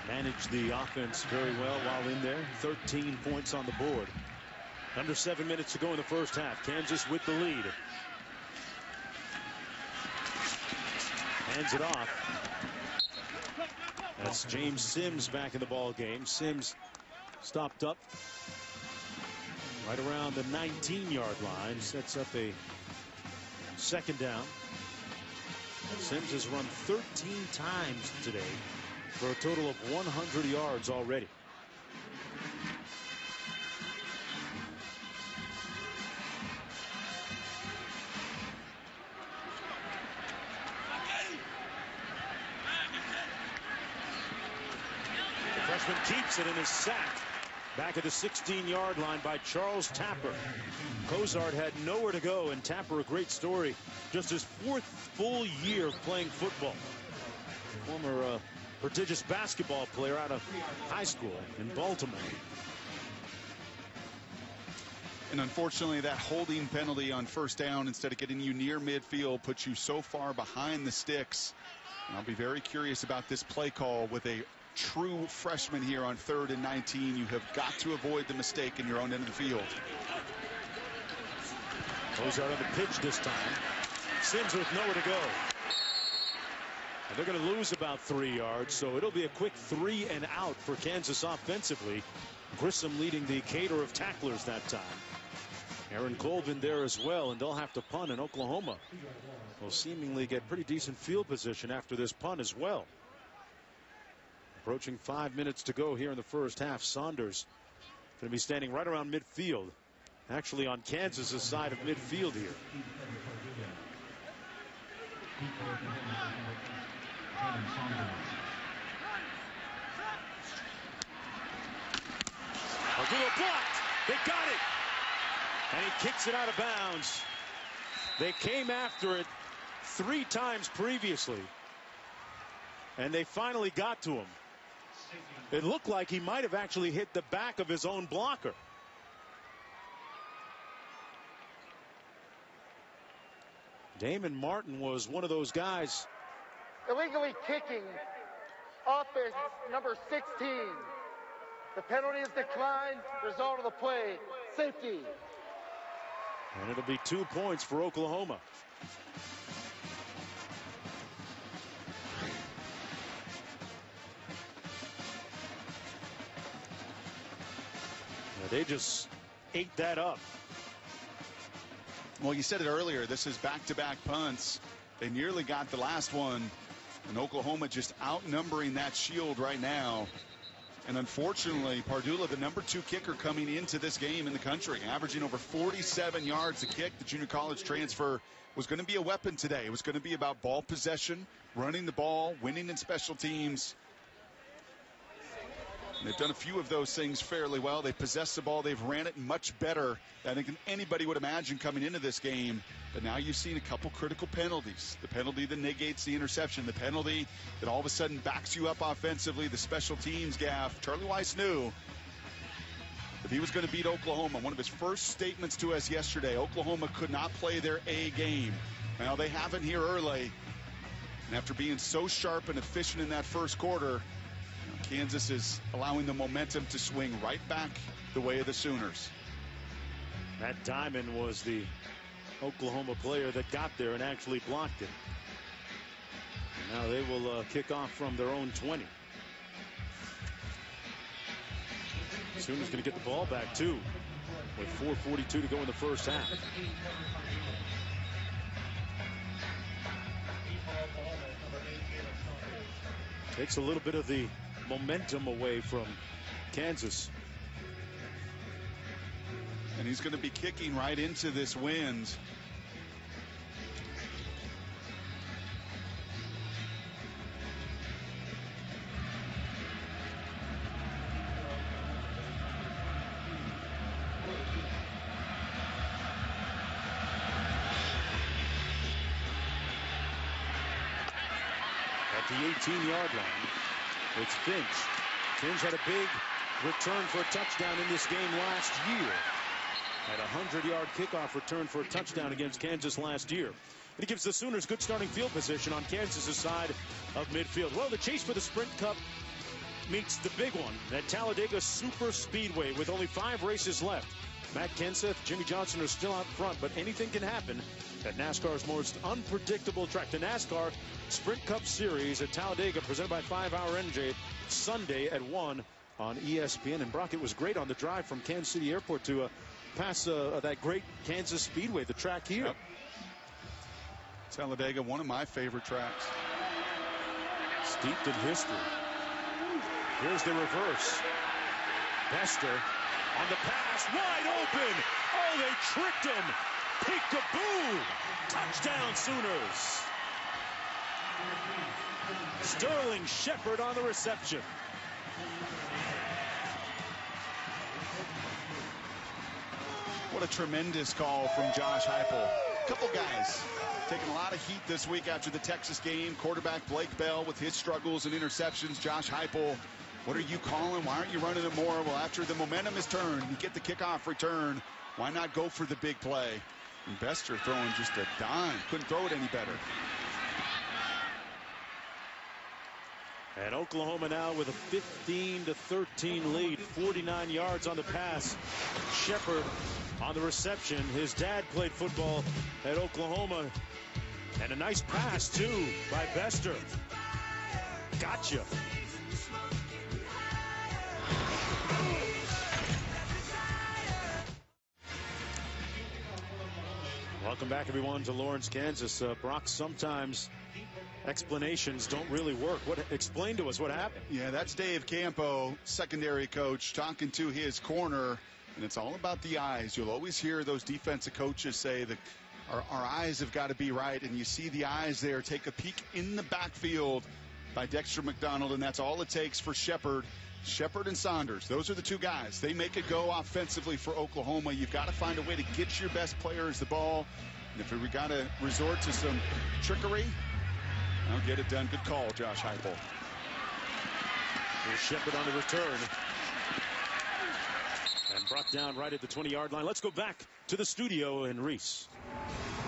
managed the offense very well while in there. 13 points on the board. Under 7 minutes to go in the first half. Kansas with the lead. Hands it off. That's James Sims back in the ball game. Sims stopped up right around the 19-yard line. Sets up a second down. Sims has run 13 times today for a total of 100 yards already. The freshman keeps it and is sacked back at the 16-yard line by Charles Tapper. Cozart had nowhere to go, and Tapper, a great story. Just his 4th full year of playing football. Former prodigious basketball player out of high school in Baltimore. And unfortunately, that holding penalty on first down, instead of getting you near midfield, puts you so far behind the sticks. And I'll be very curious about this play call with a true freshman here on 3rd and 19. You have got to avoid the mistake in your own end of the field. Goes out on the pitch this time. Sims with nowhere to go. And they're going to lose about 3 yards, so it'll be a quick 3 and out for Kansas offensively. Grissom leading the cater of tacklers that time. Aaron Colvin there as well, and they'll have to punt, and Oklahoma will seemingly get pretty decent field position after this punt as well. Approaching 5 minutes to go here in the first half. Saunders going to be standing right around midfield, actually on Kansas's side of midfield here. Argulo blocked. They got it. And he kicks it out of bounds. They came after it 3 times previously, and they finally got to him. It looked like he might have actually hit the back of his own blocker. Damon Martin was one of those guys. Illegally kicking offense number 16. The penalty is declined. Result of the play, safety. And it'll be 2 points for Oklahoma. Now they just ate that up. Well, you said it earlier. This is back-to-back punts. They nearly got the last one. And Oklahoma just outnumbering that shield right now. And unfortunately, Pardula, the number 2 kicker coming into this game in the country, averaging over 47 yards a kick. The junior college transfer was going to be a weapon today. It was going to be about ball possession, running the ball, winning in special teams. And they've done a few of those things fairly well. They possessed the ball. They've ran it much better than anybody would imagine coming into this game. But now you've seen a couple critical penalties. The penalty that negates the interception. The penalty that all of a sudden backs you up offensively. The special teams gaff. Charlie Weiss knew if he was going to beat Oklahoma. One of his first statements to us yesterday, Oklahoma could not play their A game. Now they haven't here early. And after being so sharp and efficient in that first quarter, Kansas is allowing the momentum to swing right back the way of the Sooners. Matt Diamond was the Oklahoma player that got there and actually blocked it. And now they will kick off from their own 20. Sooners going to get the ball back too with 4:42 to go in the first half. Takes a little bit of the momentum away from Kansas. And he's going to be kicking right into this wind. at the 18-yard line. It's Finch. Finch had a big return for a touchdown in this game last year. Had a 100-yard kickoff return for a touchdown against Kansas last year. And it gives the Sooners good starting field position on Kansas' side of midfield. Well, the chase for the Sprint Cup meets the big one at Talladega Super Speedway with only 5 races left. Matt Kenseth, Jimmy Johnson are still out front, but anything can happen at NASCAR's most unpredictable track. The NASCAR Sprint Cup Series at Talladega, presented by 5 Hour Energy, Sunday at 1 on ESPN. And Brock, it was great on the drive from Kansas City Airport to pass that great Kansas Speedway, the track here. Yep. Talladega, one of my favorite tracks. Steeped in history. Here's the reverse. Bester on the pass, wide open. Oh, they tricked him. Peekaboo. Touchdown, Sooners. Sterling Shepard on the reception. What a tremendous call from Josh Heupel. A couple guys taking a lot of heat this week after the Texas game. Quarterback Blake Bell with his struggles and interceptions. Josh Heupel, what are you calling? Why aren't you running it more? Well, after the momentum is turned, you get the kickoff return. Why not go for the big play? And Bester throwing just a dime. Couldn't throw it any better. And Oklahoma now with a 15-13 lead. 49 yards on the pass. Shepard on the reception. His dad played football at Oklahoma. And a nice pass, too, by Bester. Gotcha. Welcome back, everyone, to Lawrence, Kansas. Brock, sometimes explanations don't really work. Explain to us what happened. Yeah, that's Dave Campo, secondary coach, talking to his corner, and it's all about the eyes. You'll always hear those defensive coaches say that our eyes have got to be right, and you see the eyes there. Take a peek in the backfield by Dexter McDonald, and that's all it takes for Shepard. Shepard and Saunders, those are the two guys. They make it go offensively for Oklahoma. You've got to find a way to get your best players the ball. And if we got to resort to some trickery, I'll get it done. Good call, Josh Heupel. Here's Shepard on the return. And brought down right at the 20-yard line. Let's go back to the studio in Reese.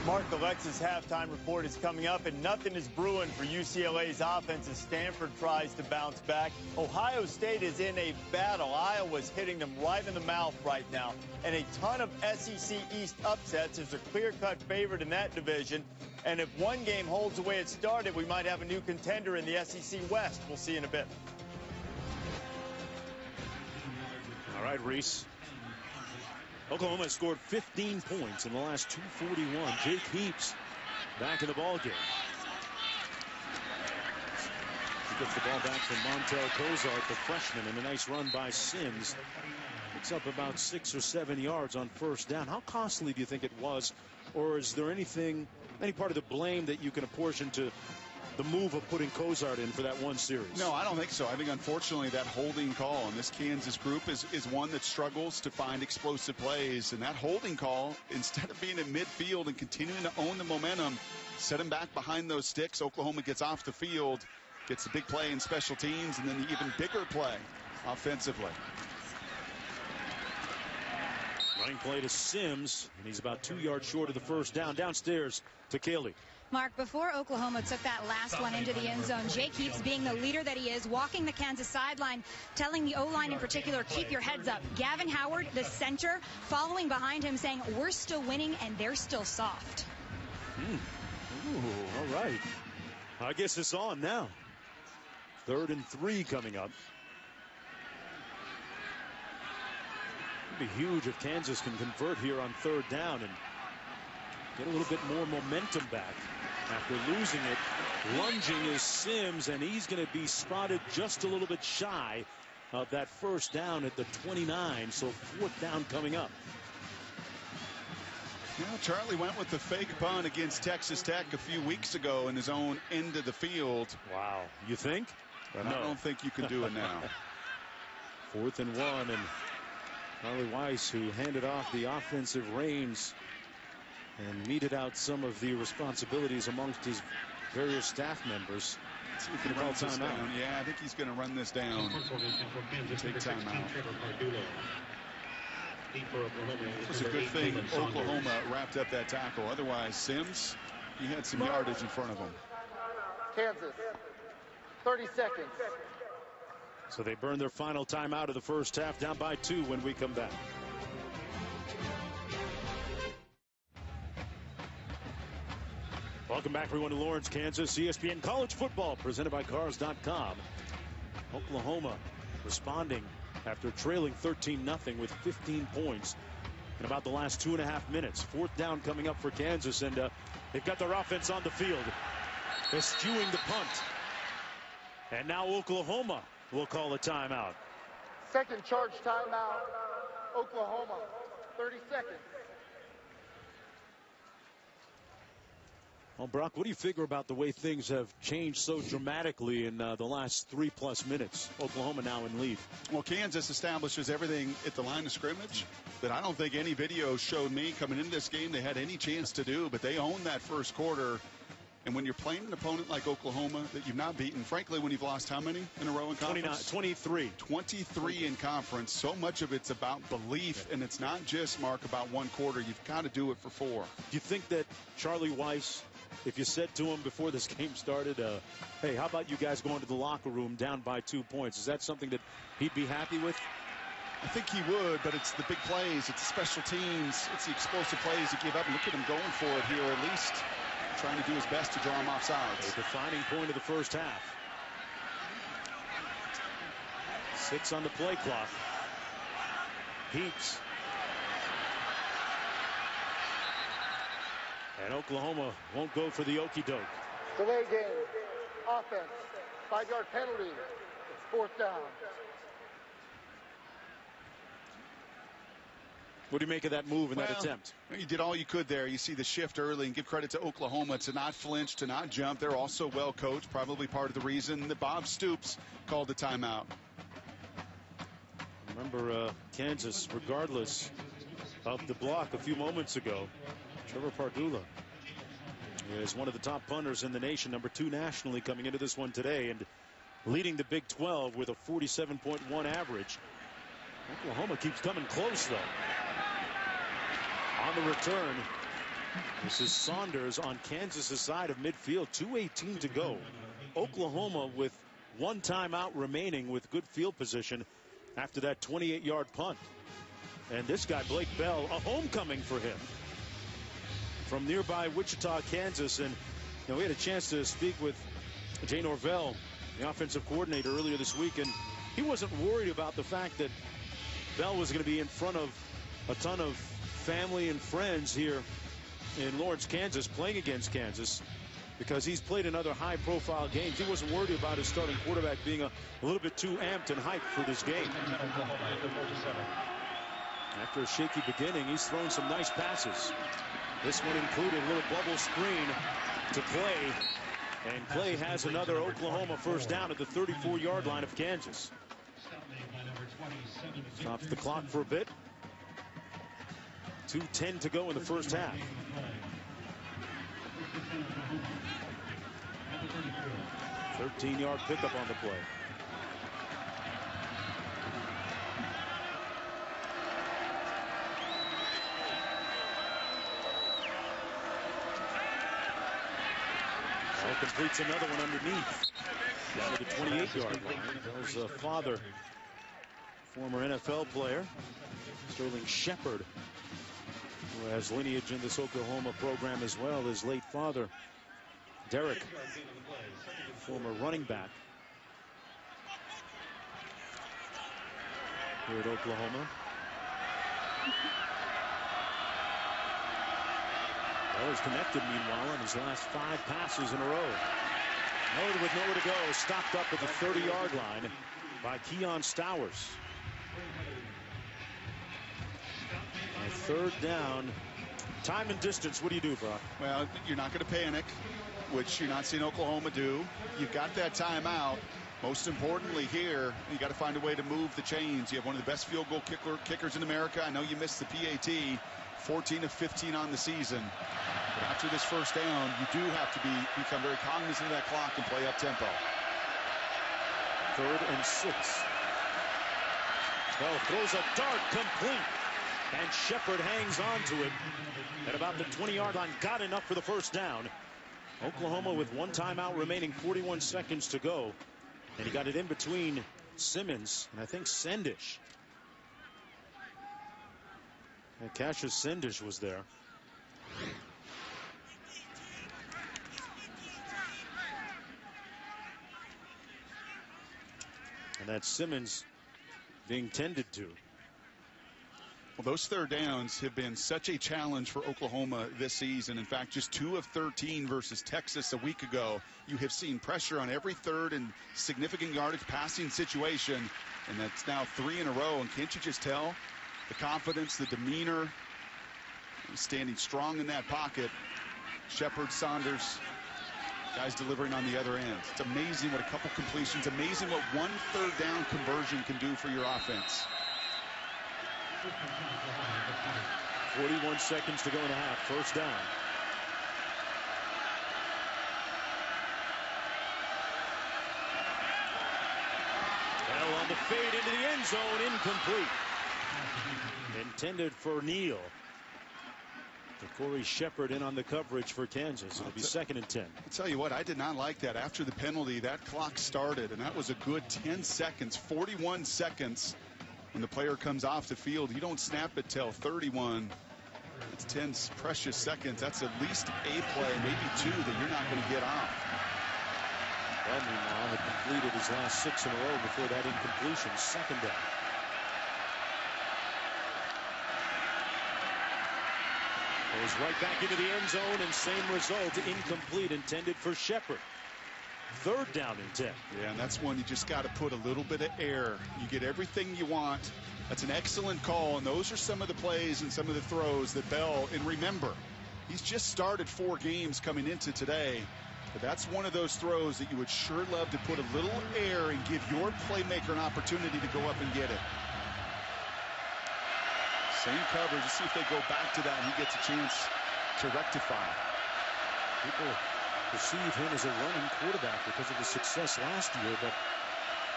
Mark, Alexa's halftime report is coming up, and nothing is brewing for UCLA's offense as Stanford tries to bounce back. Ohio State is in a battle. Iowa's hitting them right in the mouth right now. And a ton of SEC East upsets. There's a clear-cut favorite in that division. And if one game holds the way it started, we might have a new contender in the SEC West. We'll see in a bit. All right, Reese. Oklahoma has scored 15 points in the last 2:41. Jake Heaps back in the ball game. He gets the ball back from Montel Cozart, the freshman, and a nice run by Sims. Picks up about 6 or 7 yards on first down. How costly do you think it was, or is there any part of the blame that you can apportion to the move of putting Cozart in for that one series? No, I don't think so. I think, unfortunately, that holding call on this Kansas group is one that struggles to find explosive plays. And that holding call, instead of being in midfield and continuing to own the momentum, set him back behind those sticks. Oklahoma gets off the field, gets a big play in special teams, and then the even bigger play offensively. Running play to Sims, and he's about 2 yards short of the first down. Downstairs to Caley. Mark, before Oklahoma took that last one into the end zone, Jake Heaps, being the leader that he is, walking the Kansas sideline, telling the O-line in particular, keep your heads up. Gavin Howard, the center, following behind him, saying, we're still winning and they're still soft. Ooh, all right. I guess it's on now. 3rd and 3 coming up. It'd be huge if Kansas can convert here on 3rd down and get a little bit more momentum back after losing it. Lunging is Sims, and he's going to be spotted just a little bit shy of that first down at the 29. So 4th down coming up. You know, Charlie went with the fake punt against Texas Tech a few weeks ago in his own end of the field. Wow. You think? But no. I don't think you can do it now. 4th and 1, and Charlie Weiss, who handed off the offensive reins and meted out some of the responsibilities amongst his various staff members. See if he can run this down. Yeah, I think he's going to run this down. Take timeout. It was a good thing Oklahoma wrapped up that tackle. Otherwise, Sims, he had some yardage in front of him. Kansas, 30 seconds. So they burn their final timeout of the first half, down by 2 when we come back. Welcome back, everyone, to Lawrence, Kansas. ESPN College Football, presented by Cars.com. Oklahoma responding after trailing 13-0 with 15 points in about the last 2.5 minutes. Fourth down coming up for Kansas, and they've got their offense on the field, eschewing the punt. And now Oklahoma will call a timeout. Second charge timeout, Oklahoma, 30 seconds. Well, Brock, what do you figure about the way things have changed so dramatically in the last 3+ minutes? Oklahoma now in lead. Well, Kansas establishes everything at the line of scrimmage that I don't think any video showed me coming into this game they had any chance to do, but they owned that first quarter. And when you're playing an opponent like Oklahoma that you've not beaten, frankly, when you've lost how many in a row in conference? 23. 23 in conference. So much of it's about belief, and it's not just, Mark, about one quarter. You've got to do it for 4. Do you think that Charlie Weiss, if you said to him before this game started, hey, how about you guys going to the locker room down by 2 points? Is that something that he'd be happy with? I think he would, but it's the big plays. It's the special teams. It's the explosive plays you give up. And look at him going for it here, at least trying to do his best to draw him off sides. A defining point of the first half. 6 on the play clock. Heaps. And Oklahoma won't go for the okey-doke. Delay game, offense, 5-yard penalty. It's fourth down. What do you make of that move and that attempt? You did all you could there. You see the shift early, and give credit to Oklahoma to not flinch, to not jump. They're also well coached, probably part of the reason that Bob Stoops called the timeout. Remember Kansas, regardless of the block a few moments ago, Trevor Pardula is one of the top punters in the nation, number 2 nationally coming into this one today, and leading the Big 12 with a 47.1 average. Oklahoma keeps coming close, though. On the return, this is Saunders on Kansas' side of midfield. 2:18 to go. Oklahoma with 1 timeout remaining with good field position after that 28-yard punt. And this guy, Blake Bell, a homecoming for him from nearby Wichita, Kansas. And we had a chance to speak with Jay Norvell, the offensive coordinator, earlier this week, and he wasn't worried about the fact that Bell was going to be in front of a ton of family and friends here in Lawrence, Kansas, playing against Kansas, because he's played in other high-profile games. He wasn't worried about his starting quarterback being a little bit too amped and hyped for this game. After a shaky beginning, he's thrown some nice passes. This one included a little bubble screen to Clay, and Clay has another Oklahoma first down at the 34-yard line of Kansas. Stops the clock for a bit. 2:10 to go in the first half. A 13-yard pickup on the play. So completes another one underneath. Down to the 28-yard line. There's a father, former NFL player, Sterling Shepard, who has lineage in this Oklahoma program as well. His late father, Derek, former running back here at Oklahoma. Bell's connected, meanwhile, on his last 5 passes in a row. Miller with nowhere to go, stopped up at the 30-yard line by Keon Stowers. A third down. Time and distance, what do you do, Brock? Well, you're not going to panic, which you're not seeing Oklahoma do. You've got that timeout. Most importantly here, you got to find a way to move the chains. You have one of the best field goal kickers in America. I know you missed the PAT, 14 of 15 on the season. But after this first down, you do have to become very cognizant of that clock and play up tempo. 3rd and 6. Bell throws a dart complete, and Shepard hangs on to it at about the 20-yard line. Got enough for the first down. Oklahoma with 1 timeout remaining, 41 seconds to go, and he got it in between Simmons and I think Sendish. And Cassius Sendish was there. And that's Simmons being tended to. Well, those 3rd downs have been such a challenge for Oklahoma this season. In fact, just 2 of 13 versus Texas a week ago. You have seen pressure on every 3rd and significant yardage passing situation, and that's now 3 in a row. And can't you just tell the confidence, the demeanor, standing strong in that pocket? Shepard, Saunders, guys delivering on the other end. It's amazing what a couple completions, amazing what 1 3rd down conversion can do for your offense. 41 seconds to go in the half. First down. Bell on the fade into the end zone. Incomplete. Intended for Neal. Corey Shepard in on the coverage for Kansas. It'll be 2nd and 10. I'll tell you what, I did not like that. After the penalty, that clock started, and that was a good 10 seconds, 41 seconds. When the player comes off the field, you don't snap it till 31. It's 10 precious seconds. That's at least a play, maybe 2, that you're not going to get off. Well, meanwhile, had completed his last 6 in a row before that incompletion. 2nd down. Goes right back into the end zone, and same result, incomplete, intended for Shepard. 3rd down and 10. Yeah, and that's one you just got to put a little bit of air. You get everything you want. That's an excellent call, and those are some of the plays and some of the throws that Bell, and remember, he's just started 4 games coming into today, but that's one of those throws that you would sure love to put a little air and give your playmaker an opportunity to go up and get it. Same coverage. Let's see if they go back to that and he gets a chance to rectify. People perceive him as a running quarterback because of his success last year, but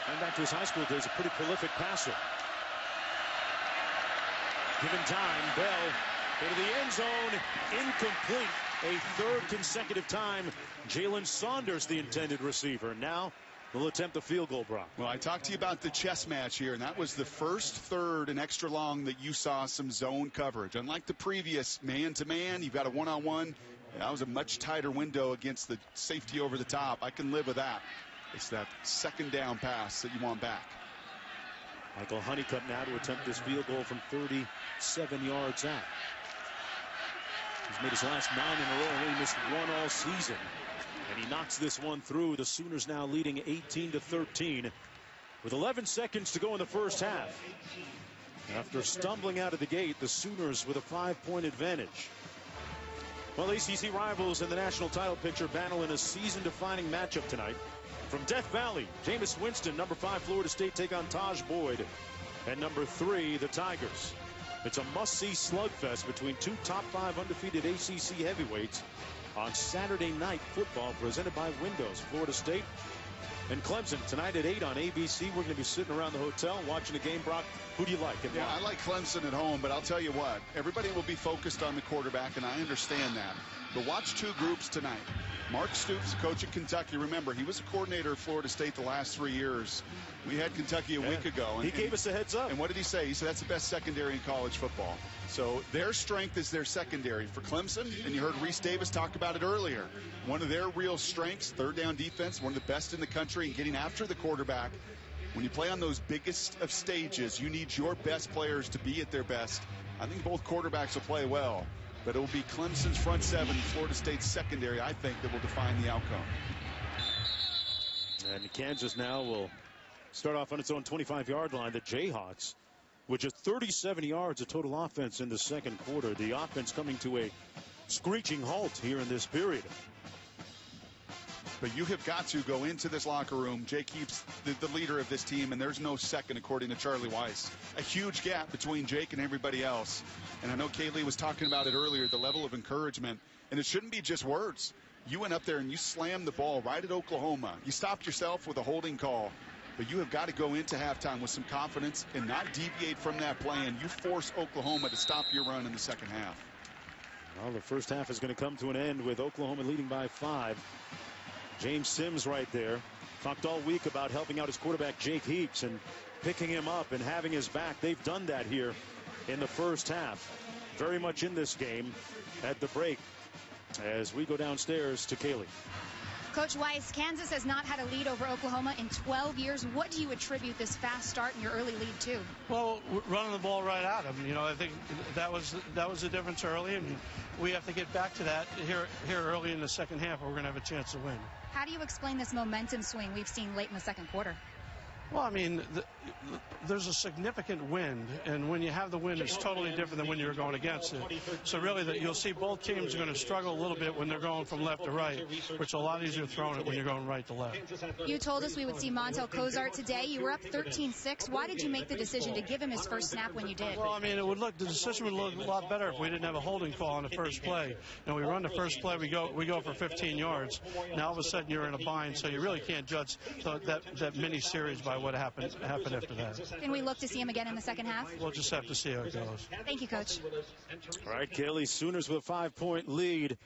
going back to his high school days, a pretty prolific passer. Given time, Bell into the end zone, incomplete. A 3rd consecutive time. Jalen Saunders, the intended receiver. Now will attempt the field goal, Brock. Well, I talked to you about the chess match here, and that was the first 3rd and extra long that you saw some zone coverage. Unlike the previous man-to-man, you've got a one-on-one. That was a much tighter window against the safety over the top. I can live with that. It's that 2nd down pass that you want back. Michael Honeycutt now to attempt this field goal from 37 yards out. He's made his last 9 in a row and only missed 1 all season. And he knocks this one through. The Sooners now leading 18-13 with 11 seconds to go in the first half. After stumbling out of the gate, the Sooners with a 5-point advantage. Well, ACC rivals in the national title picture battle in a season-defining matchup tonight. From Death Valley, Jameis Winston, number 5 Florida State, take on Taj Boyd, and number 3 the Tigers. It's a must-see slugfest between 2 top 5 undefeated ACC heavyweights on Saturday Night Football, presented by Windows. Florida State and Clemson tonight at 8 on ABC. We're going to be sitting around the hotel watching the game. Brock, who do you like? Yeah, I like Clemson at home, but I'll tell you what, everybody will be focused on the quarterback, and I understand that. But watch 2 groups tonight. Mark Stoops, coach at Kentucky. Remember, he was a coordinator of Florida State the last 3 years. We had Kentucky a week ago. And he gave us a heads up. And what did he say? He said that's the best secondary in college football. So their strength is their secondary. For Clemson, and you heard Reese Davis talk about it earlier, one of their real strengths, 3rd down defense, one of the best in the country, and getting after the quarterback. When you play on those biggest of stages, you need your best players to be at their best. I think both quarterbacks will play well, but it will be Clemson's front 7, Florida State's secondary, I think, that will define the outcome. And Kansas now will start off on its own 25-yard line. The Jayhawks with just 37 yards of total offense in the second quarter. The offense coming to a screeching halt here in this period. But you have got to go into this locker room. Jake Heap's the leader of this team, and there's no second, according to Charlie Weiss. A huge gap between Jake and everybody else. And I know Kaylee was talking about it earlier, the level of encouragement. And it shouldn't be just words. You went up there and you slammed the ball right at Oklahoma. You stopped yourself with a holding call. But you have got to go into halftime with some confidence and not deviate from that plan. You force Oklahoma to stop your run in the second half. Well, the first half is going to come to an end with Oklahoma leading by 5. James Sims right there. Talked all week about helping out his quarterback Jake Heaps and picking him up and having his back. They've done that here in the first half. Very much in this game at the break as we go downstairs to Kaylee. Coach Weiss, Kansas has not had a lead over Oklahoma in 12 years. What do you attribute this fast start and your early lead to? Well, running the ball right at them. You know, I think that was the difference early, and we have to get back to that here early in the second half, or we're going to have a chance to win. How do you explain this momentum swing we've seen late in the second quarter? Well, I mean, there's a significant wind, and when you have the wind, it's totally different than when you're going against it. So really, you'll see both teams are going to struggle a little bit when they're going from left to right, which is a lot easier throwing it when you're going right to left. You told us we would see Montel Cozart today. You were up 13-6. Why did you make the decision to give him his first snap when you did? Well, I mean, the decision would look a lot better if we didn't have a holding call on the first play. And we run the first play, we go for 15 yards. Now all of a sudden you're in a bind, so you really can't judge that mini series by what happened after that. Can we look to see him again in the second half? We'll just have to see how it goes. Thank you, Coach. All right, Kaylee, Sooners with a 5-point lead.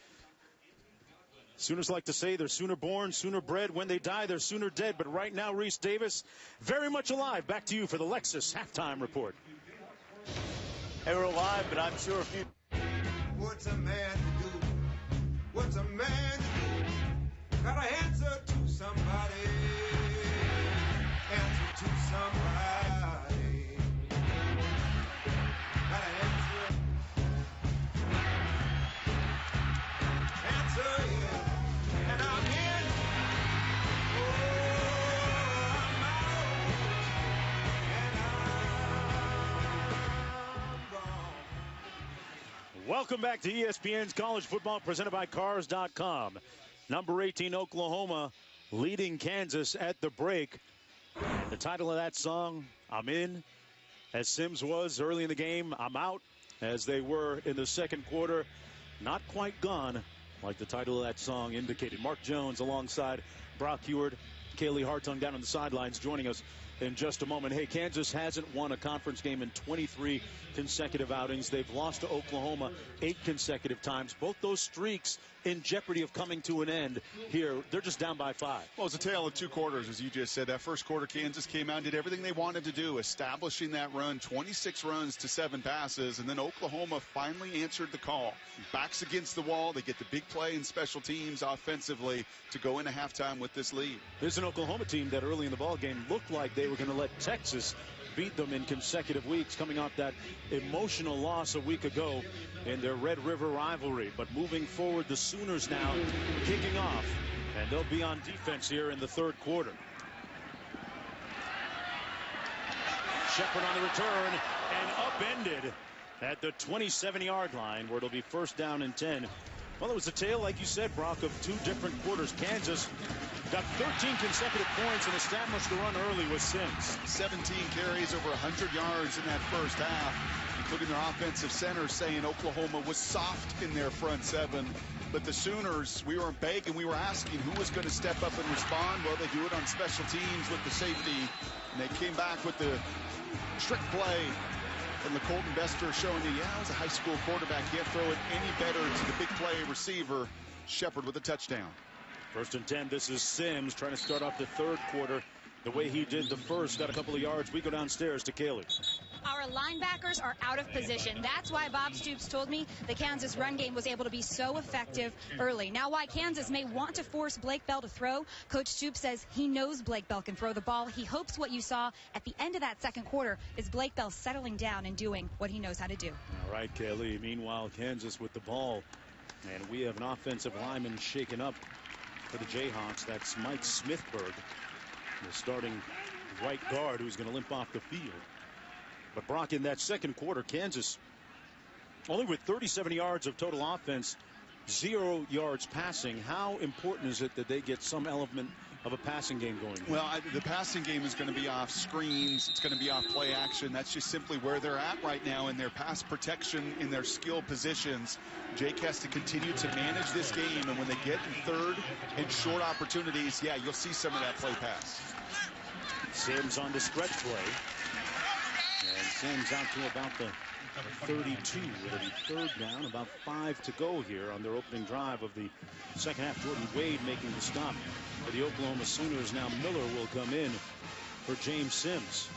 Sooners like to say they're Sooner born, Sooner bred. When they die, they're Sooner dead. But right now, Reese Davis, very much alive. Back to you for the Lexus halftime report. Hey, we're alive, but I'm sure if you... What's a man to do? What's a man to do? Gotta answer to somebody. Answer to somebody. Gotta answer. Answer, yeah. And I'm in. Oh, I'm out. And I'm gone. Welcome back to ESPN's College Football presented by Cars.com. Number 18, Oklahoma, leading Kansas at the break. The title of that song, I'm in, as Sims was early in the game. I'm out, as they were in the second quarter. Not quite gone, like the title of that song indicated. Mark Jones alongside Brock Heward, Kaylee Hartung down on the sidelines joining us in just a moment. Hey, Kansas hasn't won a conference game in 23 consecutive outings. They've lost to Oklahoma 8 consecutive times. Both those streaks in jeopardy of coming to an end here. They're just down by 5. Well, it's a tale of two quarters, as you just said. That first quarter, Kansas came out and did everything they wanted to do, establishing that run, 26 runs to 7 passes, and then Oklahoma finally answered the call. Backs against the wall. They get the big play in special teams offensively to go into halftime with this lead. There's an Oklahoma team that early in the ball game looked like they were going to let Texas beat them in consecutive weeks, coming off that emotional loss a week ago in their Red River rivalry. But moving forward, the Sooners now kicking off, and they'll be on defense here in the third quarter. Shepard on the return and upended at the 27-yard line, where it'll be first down and 10. Well, it was a tale, like you said, Brock, of 2 different quarters. Kansas got 13 consecutive points and established the run early with Sims. 17 carries, over 100 yards in that first half, including their offensive center saying Oklahoma was soft in their front 7. But the Sooners, we were begging, we were asking who was going to step up and respond. Well, they do it on special teams with the safety, and they came back with the trick play. And the Colton Bester showing you, yeah, as a high school quarterback, can't throw it any better to the big play receiver. Shepard with a touchdown. First and 10. This is Sims trying to start off the third quarter the way he did the first. Got a couple of yards. We go downstairs to Kaylee. Our linebackers are out of position. That's why Bob Stoops told me the Kansas run game was able to be so effective early. Now, why Kansas may want to force Blake Bell to throw, Coach Stoops says he knows Blake Bell can throw the ball. He hopes what you saw at the end of that second quarter is Blake Bell settling down and doing what he knows how to do. All right, Kaylee. Meanwhile, Kansas with the ball. And we have an offensive lineman shaken up for the Jayhawks. That's Mike Smithberg, the starting right guard, who's going to limp off the field. But Brock, in that second quarter, Kansas only with 37 yards of total offense, 0 yards passing. How important is it that they get some element of a passing game going? Well, the passing game is going to be off screens. It's going to be off play action. That's just simply where they're at right now in their pass protection, in their skill positions. Jake has to continue to manage this game, and when they get in third and short opportunities, yeah, you'll see some of that play pass. Sims on the stretch play. And Sims out to about the 32. It'll be third down, about 5 to go here on their opening drive of the second half. Jordan Wade making the stop for the Oklahoma Sooners. Now Miller will come in for James Sims.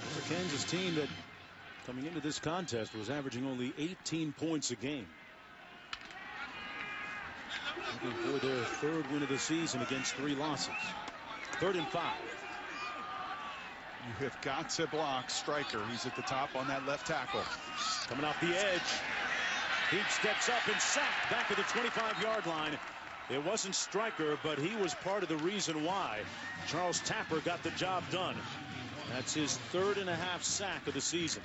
It's a Kansas team that coming into this contest was averaging only 18 points a game. Looking for their third win of the season against 3 losses. 3rd and 5. You have got to block Stryker. He's at the top on that left tackle. Coming off the edge. He steps up and sacked back at the 25-yard line. It wasn't Stryker, but he was part of the reason why Charles Tapper got the job done. That's his 3rd and a half sack of the season.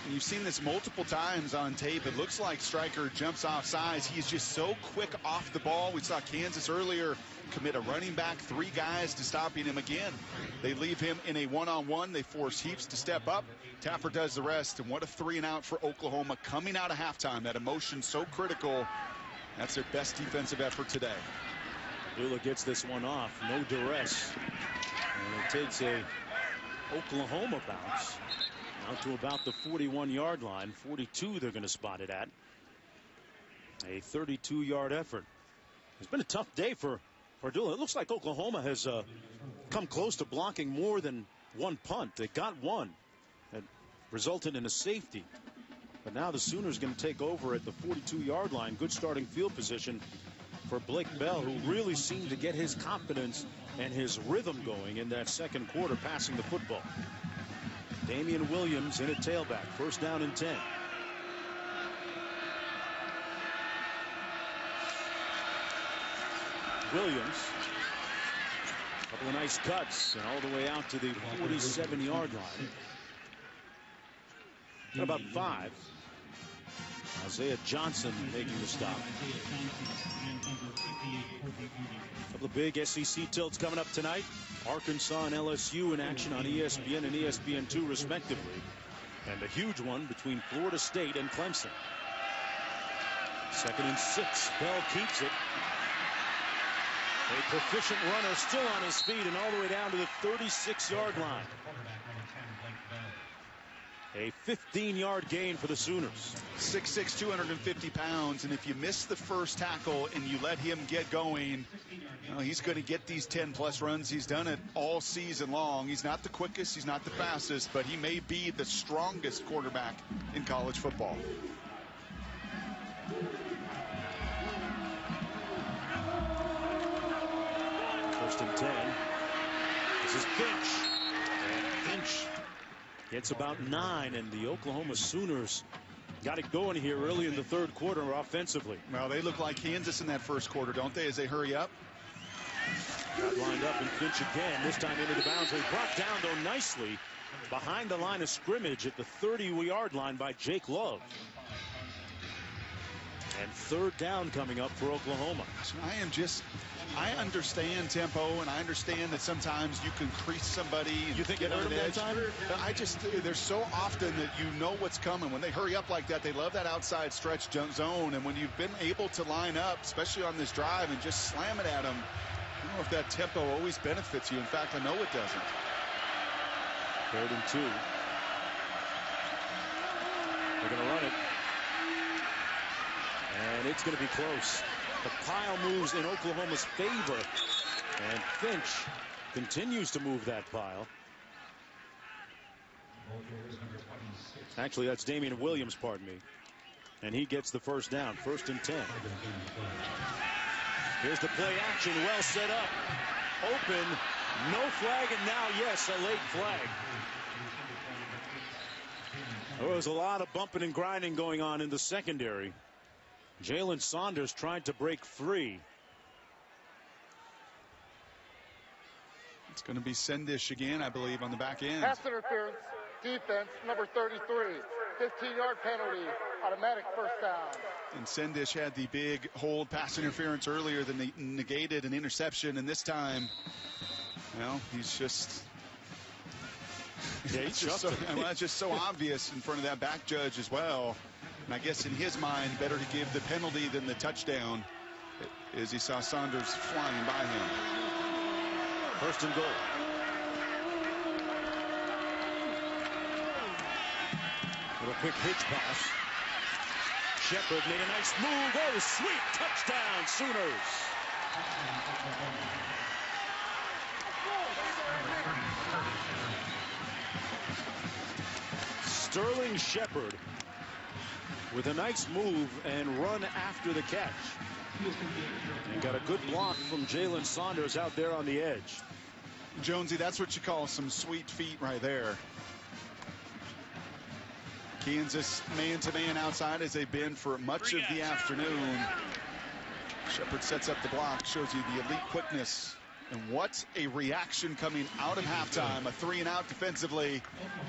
And you've seen this multiple times on tape. It looks like Stryker jumps off sides. He's just so quick off the ball. We saw Kansas earlier commit a running back, 3 guys to stopping him again. They leave him in a one-on-one. They force Heaps to step up. Tapper does the rest. And what a 3-and-out for Oklahoma coming out of halftime. That emotion so critical. That's their best defensive effort today. Lula gets this one off. No duress. And it takes a Oklahoma bounce out to about the 41-yard line. 42 they're going to spot it at. A 32-yard effort. It's been a tough day for Dula. It looks like Oklahoma has come close to blocking more than one punt. They got one that resulted in a safety. But now the Sooners going to take over at the 42-yard line. Good starting field position for Blake Bell, who really seemed to get his confidence and his rhythm going in that second quarter passing the football. Damian Williams in at tailback. 1st down and 10. Williams. A couple of nice cuts and all the way out to the 47-yard line. At about 5. Isaiah Johnson making the stop. A couple of big SEC tilts coming up tonight. Arkansas and LSU in action on ESPN and ESPN2 respectively. And a huge one between Florida State and Clemson. 2nd and 6. Bell keeps it. A proficient runner still on his feet and all the way down to the 36-yard line. A 15-yard gain for the Sooners. 6'6", 250 pounds, and if you miss the first tackle and you let him get going, well, he's going to get these 10-plus runs. He's done it all season long. He's not the quickest, he's not the fastest, but he may be the strongest quarterback in college football. First and 10. This is Finch. And Finch gets about 9, and the Oklahoma Sooners got it going here early in the third quarter offensively. Well, they look like Kansas in that first quarter, don't they, as they hurry up? Got lined up, and Finch again, this time into the boundary. Brought down, though, nicely behind the line of scrimmage at the 30-yard line by Jake Love. And 3rd down coming up for Oklahoma. So I understand tempo, and I understand that sometimes you can crease somebody. And you think it hurt him that time? There's so often that you know what's coming. When they hurry up like that, they love that outside stretch zone. And when you've been able to line up, especially on this drive, and just slam it at them, I don't know if that tempo always benefits you. In fact, I know it doesn't. 3rd and 2. They're going to run it. And it's going to be close. The pile moves in Oklahoma's favor. And Finch continues to move that pile. Actually, that's Damian Williams, pardon me. And he gets the 1st down. 1st and 10. Here's the play action. Well set up. Open. No flag. And now, yes, a late flag. There was a lot of bumping and grinding going on in the secondary. Jalen Saunders tried to break free. It's going to be Sendish again, I believe, on the back end. Pass interference, defense, number 33. 15-yard penalty, automatic first down. And Sendish had the big hold pass interference earlier that negated an interception, and this time, well, he's just... Yeah, it's just so obvious in front of that back judge as well. And I guess in his mind, better to give the penalty than the touchdown, as he saw Saunders flying by him. First and goal. Little quick hitch pass. Shepard made a nice move. Oh, sweet touchdown, Sooners. Sterling Shepard with a nice move and run after the catch. And got a good block from Jalen Saunders out there on the edge. Jonesy, that's what you call some sweet feet right there. Kansas man-to-man outside as they've been for much of the afternoon. Shepard sets up the block, shows you the elite quickness. And what a reaction coming out of halftime. A 3-and-out defensively,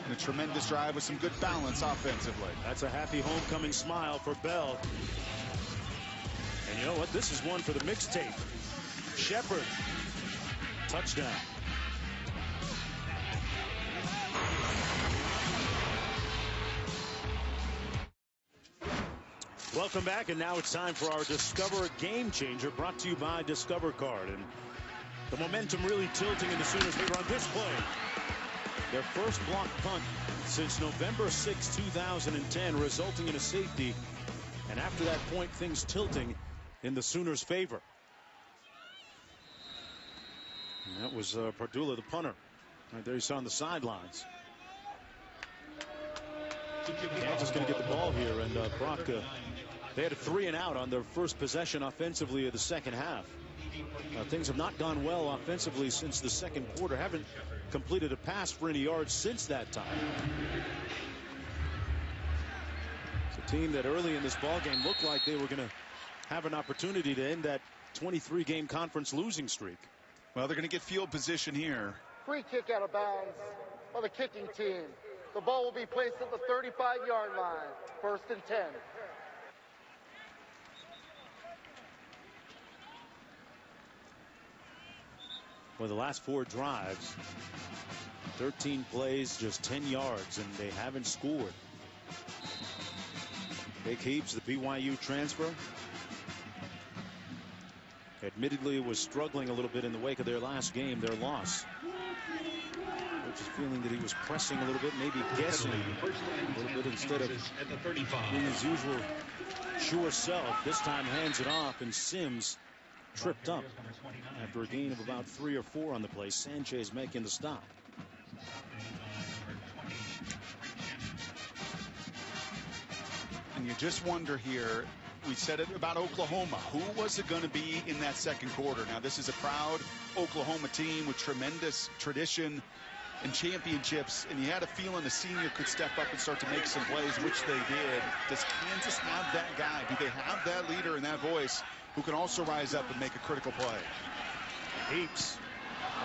and a tremendous drive with some good balance offensively. That's a happy homecoming smile for Bell. And you know what? This is one for the mixtape. Shepard, touchdown. Welcome back, and now it's time for our Discover Game Changer, brought to you by Discover Card. And the momentum really tilting in the Sooners' favor on this play. Their first block punt since November 6, 2010, resulting in a safety. And after that point, things tilting in the Sooners' favor. And that was Pardula, the punter. Right there you saw on the sidelines. Kansas going to get the ball here, and Brock, they had a 3-and-out on their first possession offensively of the second half. Things have not gone well offensively since the second quarter. Haven't completed a pass for any yards since that time. It's a team that early in this ball game looked like they were going to have an opportunity to end that 23-game conference losing streak. Well, they're going to get field position here. Free kick out of bounds by the kicking team. The ball will be placed at the 35-yard line. First and 10. Well, the last 4 drives, 13 plays, just 10 yards, and they haven't scored. Big Heaps, the BYU transfer, admittedly was struggling a little bit in the wake of their last game, their loss. Coach is feeling that he was pressing a little bit, maybe guessing a little bit instead of being his usual sure self. This time hands it off, and Sims tripped up after a gain of about 3 or 4 on the play. Sanchez making the stop. And you just wonder here, we said it about Oklahoma. Who was it going to be in that second quarter? Now, this is a proud Oklahoma team with tremendous tradition and championships, and you had a feeling a senior could step up and start to make some plays, which they did. Does Kansas have that guy? Do they have that leader and that voice who can also rise up and make a critical play? Heaps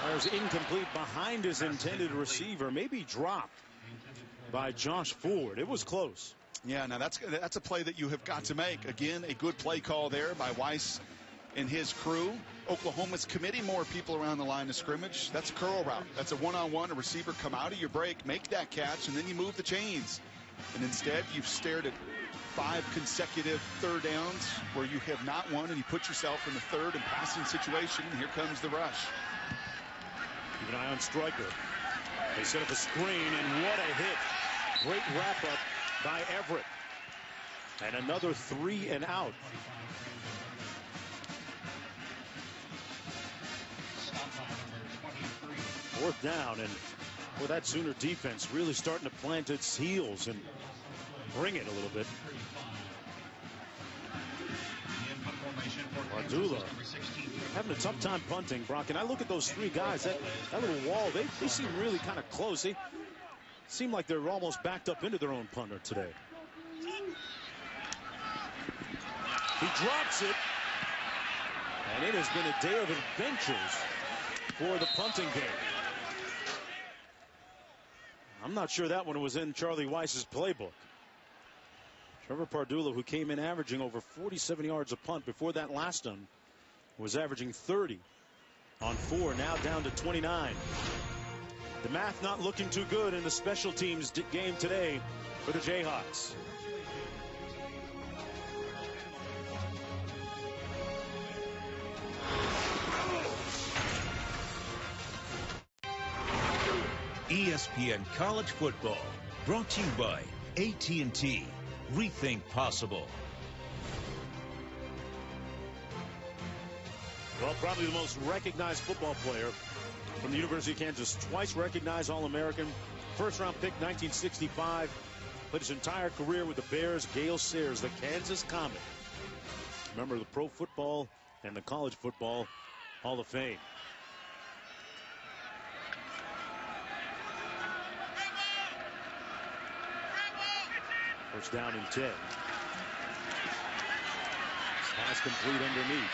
fires incomplete behind his intended receiver, maybe dropped by Josh Ford. It was close. Yeah, now that's a play that you have got to make. Again, a good play call there by Weiss and his crew. Oklahoma's committing more people around the line of scrimmage. That's a curl route. That's a one-on-one. A receiver come out of your break, make that catch, and then you move the chains. And instead, you've stared at 5 consecutive third downs where you have not won, and you put yourself in the third and passing situation, and here comes the rush. Keep an eye on Stryker. They set up a screen, and what a hit. Great wrap-up by Everett. And another 3-and-out. Fourth down, and well, that Sooner defense really starting to plant its heels and bring it a little bit. Ardula having a tough time punting, Brock. And I look at those 3 guys, that little wall, they seem really kind of close. They seem like they're almost backed up into their own punter today. He drops it, and it has been a day of adventures for the punting game. I'm not sure that one was in Charlie Weiss's playbook. Trevor Pardula, who came in averaging over 47 yards a punt before that last one, was averaging 30 on 4, now down to 29. The math not looking too good in the special teams game today for the Jayhawks. ESPN College Football, brought to you by AT&T. Rethink possible. Well, probably the most recognized football player from the University of Kansas. Twice recognized All-American. First-round pick, 1965. Played his entire career with the Bears. Gale Sayers, the Kansas Comet. Member of the Pro Football and the College Football Hall of Fame. First down and 10. Pass complete underneath.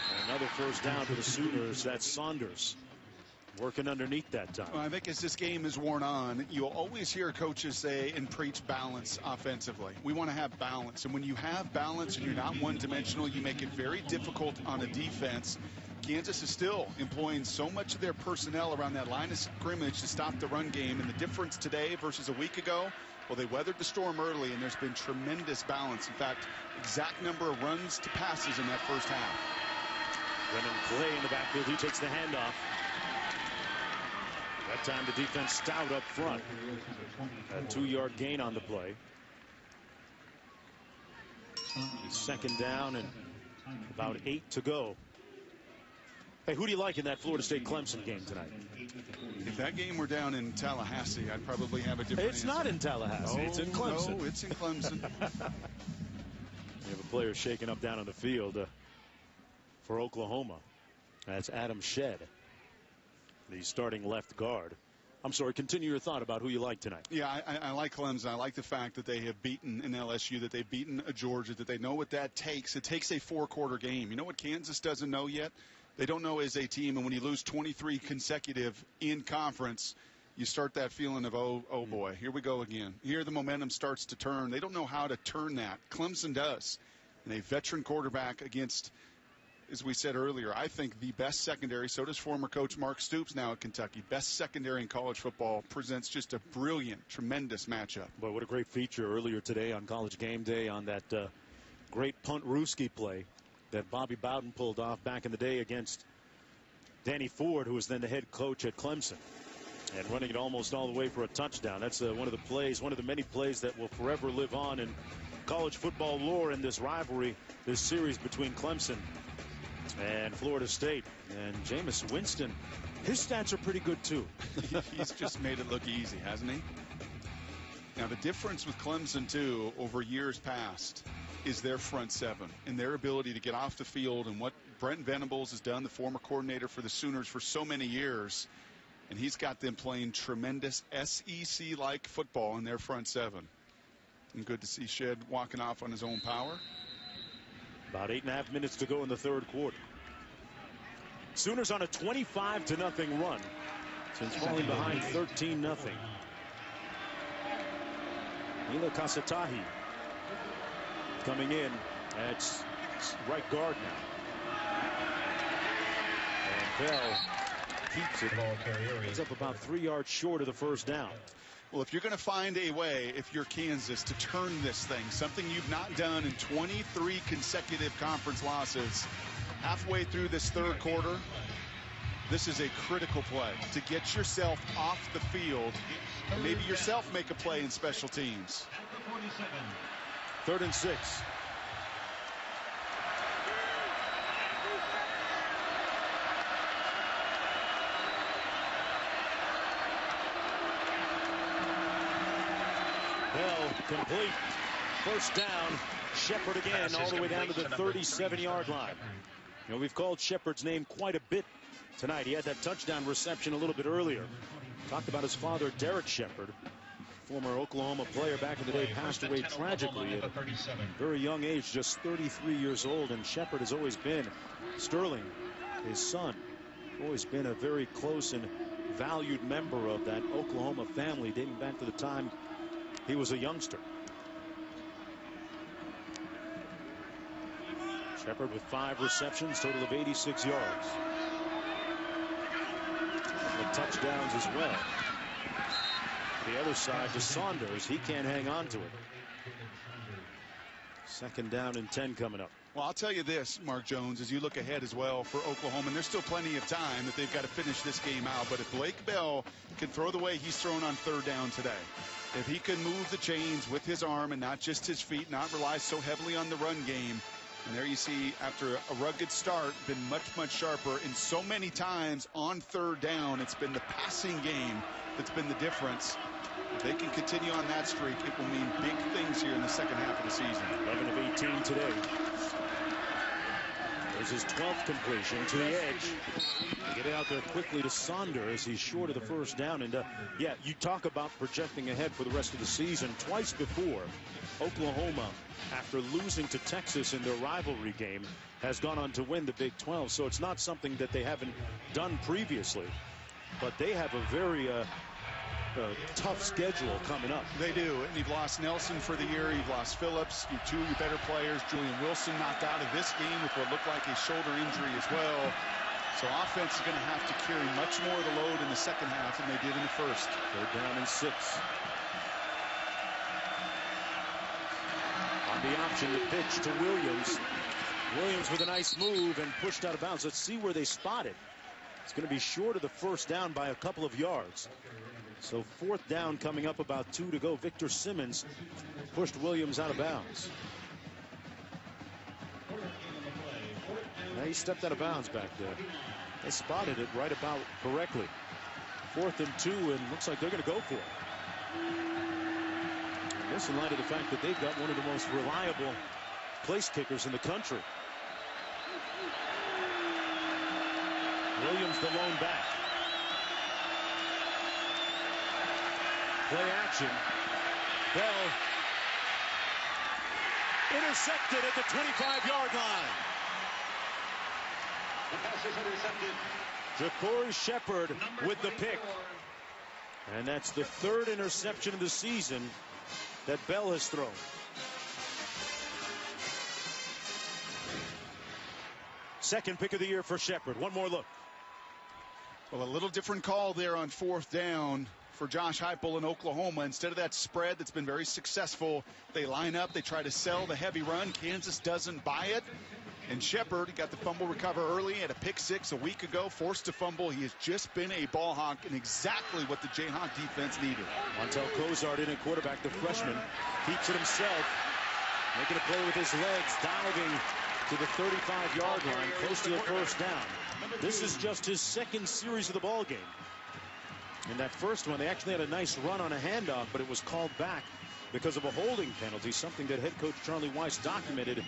And another first down to the Sooners. That's Saunders working underneath that time. Well, I think as this game is worn on, you'll always hear coaches say and preach balance offensively. We want to have balance. And when you have balance and you're not one-dimensional, you make it very difficult on a defense. Kansas is still employing so much of their personnel around that line of scrimmage to stop the run game. And the difference today versus a week ago, well, they weathered the storm early, and there's been tremendous balance. In fact, exact number of runs to passes in that first half. Brennan Clay in the backfield. He takes the handoff. That time the defense stout up front. A 2-yard gain on the play. Second down and about 8 to go. Hey, who do you like in that Florida State-Clemson game tonight? If that game were down in Tallahassee, I'd probably have a different It's answer. not in Tallahassee. It's in Clemson. No, it's in Clemson. We have a player shaking up down on the field for Oklahoma. That's Adam Shedd, the starting left guard. I'm sorry, continue your thought about who you like tonight. Yeah, I like Clemson. I like the fact that they have beaten an LSU, that they've beaten a Georgia, that they know what that takes. It takes a 4-quarter game. You know what Kansas doesn't know yet? They don't know as a team, and when you lose 23 consecutive in conference, you start that feeling of, oh boy, here we go again. Here the momentum starts to turn. They don't know how to turn that. Clemson does. And a veteran quarterback against, as we said earlier, I think the best secondary. So does former coach Mark Stoops now at Kentucky. Best secondary in college football. Presents just a brilliant, tremendous matchup. Boy, what a great feature earlier today on College Game Day on that great punt Ruski play that Bobby Bowden pulled off back in the day against Danny Ford, who was then the head coach at Clemson, and running it almost all the way for a touchdown. That's one of the plays, one of the many plays that will forever live on in college football lore in this rivalry, this series between Clemson and Florida State. And Jameis Winston, his stats are pretty good too. He's just made it look easy, hasn't he? Now the difference with Clemson too over years past is their front seven and their ability to get off the field, and what Brent Venables has done, the former coordinator for the Sooners for so many years, and he's got them playing tremendous SEC-like football in their front seven. And good to see Shedd walking off on his own power. About 8.5 minutes to go in the third quarter. Sooners on a 25-0 run since falling behind 13-0. Mila Kasatahi coming in at right guard now. And Bell keeps it. It's up about 3 yards short of the first down. Well, if you're going to find a way, if you're Kansas, to turn this thing, something you've not done in 23 consecutive conference losses, halfway through this third quarter, this is a critical play to get yourself off the field and maybe yourself make a play in special teams. 3rd and 6. Bell complete. First down. Shepard again all the way down to the 37-yard line. You know, we've called Shepard's name quite a bit tonight. He had that touchdown reception a little bit earlier. Talked about his father, Derek Shepard, former Oklahoma player back in the day, passed away tragically at a very young age, just 33 years old. And Shepard has always been, Sterling, his son, always been a very close and valued member of that Oklahoma family dating back to the time he was a youngster. Shepard with 5 receptions, total of 86 yards. The touchdowns as well. The other side to Saunders. He can't hang on to it. 2nd down and 10 coming up. Well, I'll tell you this, Mark Jones, as you look ahead as well for Oklahoma, and there's still plenty of time that they've got to finish this game out. But if Blake Bell can throw the way he's thrown on 3rd down today, if he can move the chains with his arm and not just his feet, not rely so heavily on the run game, and there you see, after a rugged start, been much, much sharper. And so many times on 3rd down, it's been the passing game that's been the difference. If they can continue on that streak, it will mean big things here in the 2nd half of the season. 11 of 18 today. There's his 12th completion to the edge. They get it out there quickly to Saunders. He's short of the 1st down. And yeah, you talk about projecting ahead for the rest of the season. Twice before, Oklahoma, after losing to Texas in their rivalry game, has gone on to win the Big 12. So it's not something that they haven't done previously. But they have a very tough schedule coming up. They do, and you've lost Nelson for the year. You've lost Phillips. Your 2 of your better players, Julian Wilson, knocked out of this game with what looked like a shoulder injury as well. So offense is going to have to carry much more of the load in the 2nd half than they did in the 1st. 3rd down and 6. On the option, the pitch to Williams. Williams with a nice move and pushed out of bounds. Let's see where they spot it. It's going to be short of the 1st down by a couple of yards. So 4th down coming up, about 2 to go. Victor Simmons pushed Williams out of bounds. Now he stepped out of bounds back there. They spotted it right about correctly. 4th and 2, and looks like they're going to go for it. And this in light of the fact that they've got one of the most reliable place kickers in the country. Williams the lone back. Play action. Bell intercepted at the 25-yard line. The pass is intercepted. Ja'Cory Shepard with the pick. And that's the 3rd interception of the season that Bell has thrown. Second pick of the year for Shepard. One more look. Well, a little different call there on 4th down for Josh Heupel in Oklahoma. Instead of that spread that's been very successful, they line up, they try to sell the heavy run. Kansas doesn't buy it. And Shepard, he got the fumble recover early, had a pick 6 a week ago, forced to fumble. He has just been a ball hawk and exactly what the Jayhawk defense needed. Montel Cozart in at quarterback, the freshman, keeps it himself, making a play with his legs, diving to the 35-yard line, close to the 1st down. This is just his 2nd series of the ball game. In that 1st one, they actually had a nice run on a handoff, but it was called back because of a holding penalty, something that head coach Charlie Weiss documented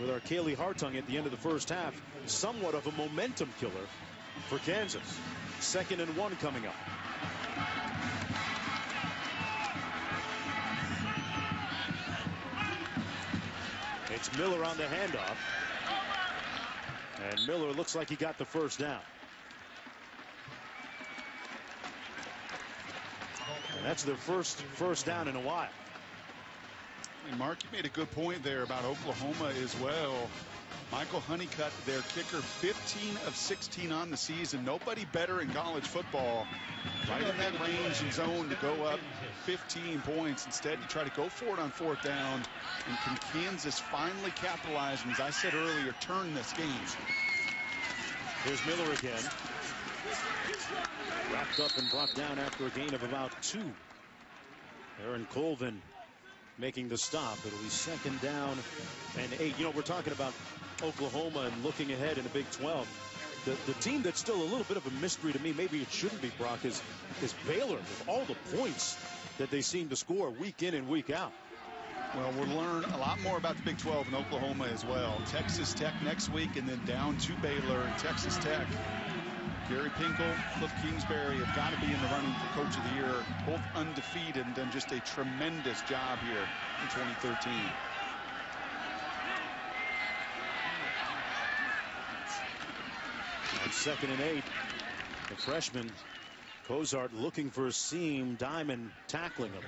with our Kaylee Hartung at the end of the 1st half. Somewhat of a momentum killer for Kansas. 2nd and 1 coming up. It's Miller on the handoff. And Miller looks like he got the 1st down. And that's their first down in a while. And Mark, you made a good point there about Oklahoma as well. Michael Honeycutt, their kicker, 15 of 16 on the season. Nobody better in college football. Right in that range and zone to go up 15 points. Instead, you try to go for it on 4th down. And can Kansas finally capitalize and, as I said earlier, turn this game? Here's Miller again. Wrapped up and brought down after a gain of about 2. Aaron Colvin making the stop. It'll be 2nd down and 8. You know, we're talking about Oklahoma and looking ahead in the Big 12. The team that's still a little bit of a mystery to me, maybe it shouldn't be, Brock, is Baylor, with all the points that they seem to score week in and week out. Well, we'll learn a lot more about the Big 12 in Oklahoma as well. Texas Tech next week, and then down to Baylor and Texas Tech. Gary Pinkel, Cliff Kingsbury have got to be in the running for Coach of the Year, both undefeated and done just a tremendous job here in 2013. On 2nd and 8, the freshman Cozart looking for a seam. Diamond tackling him.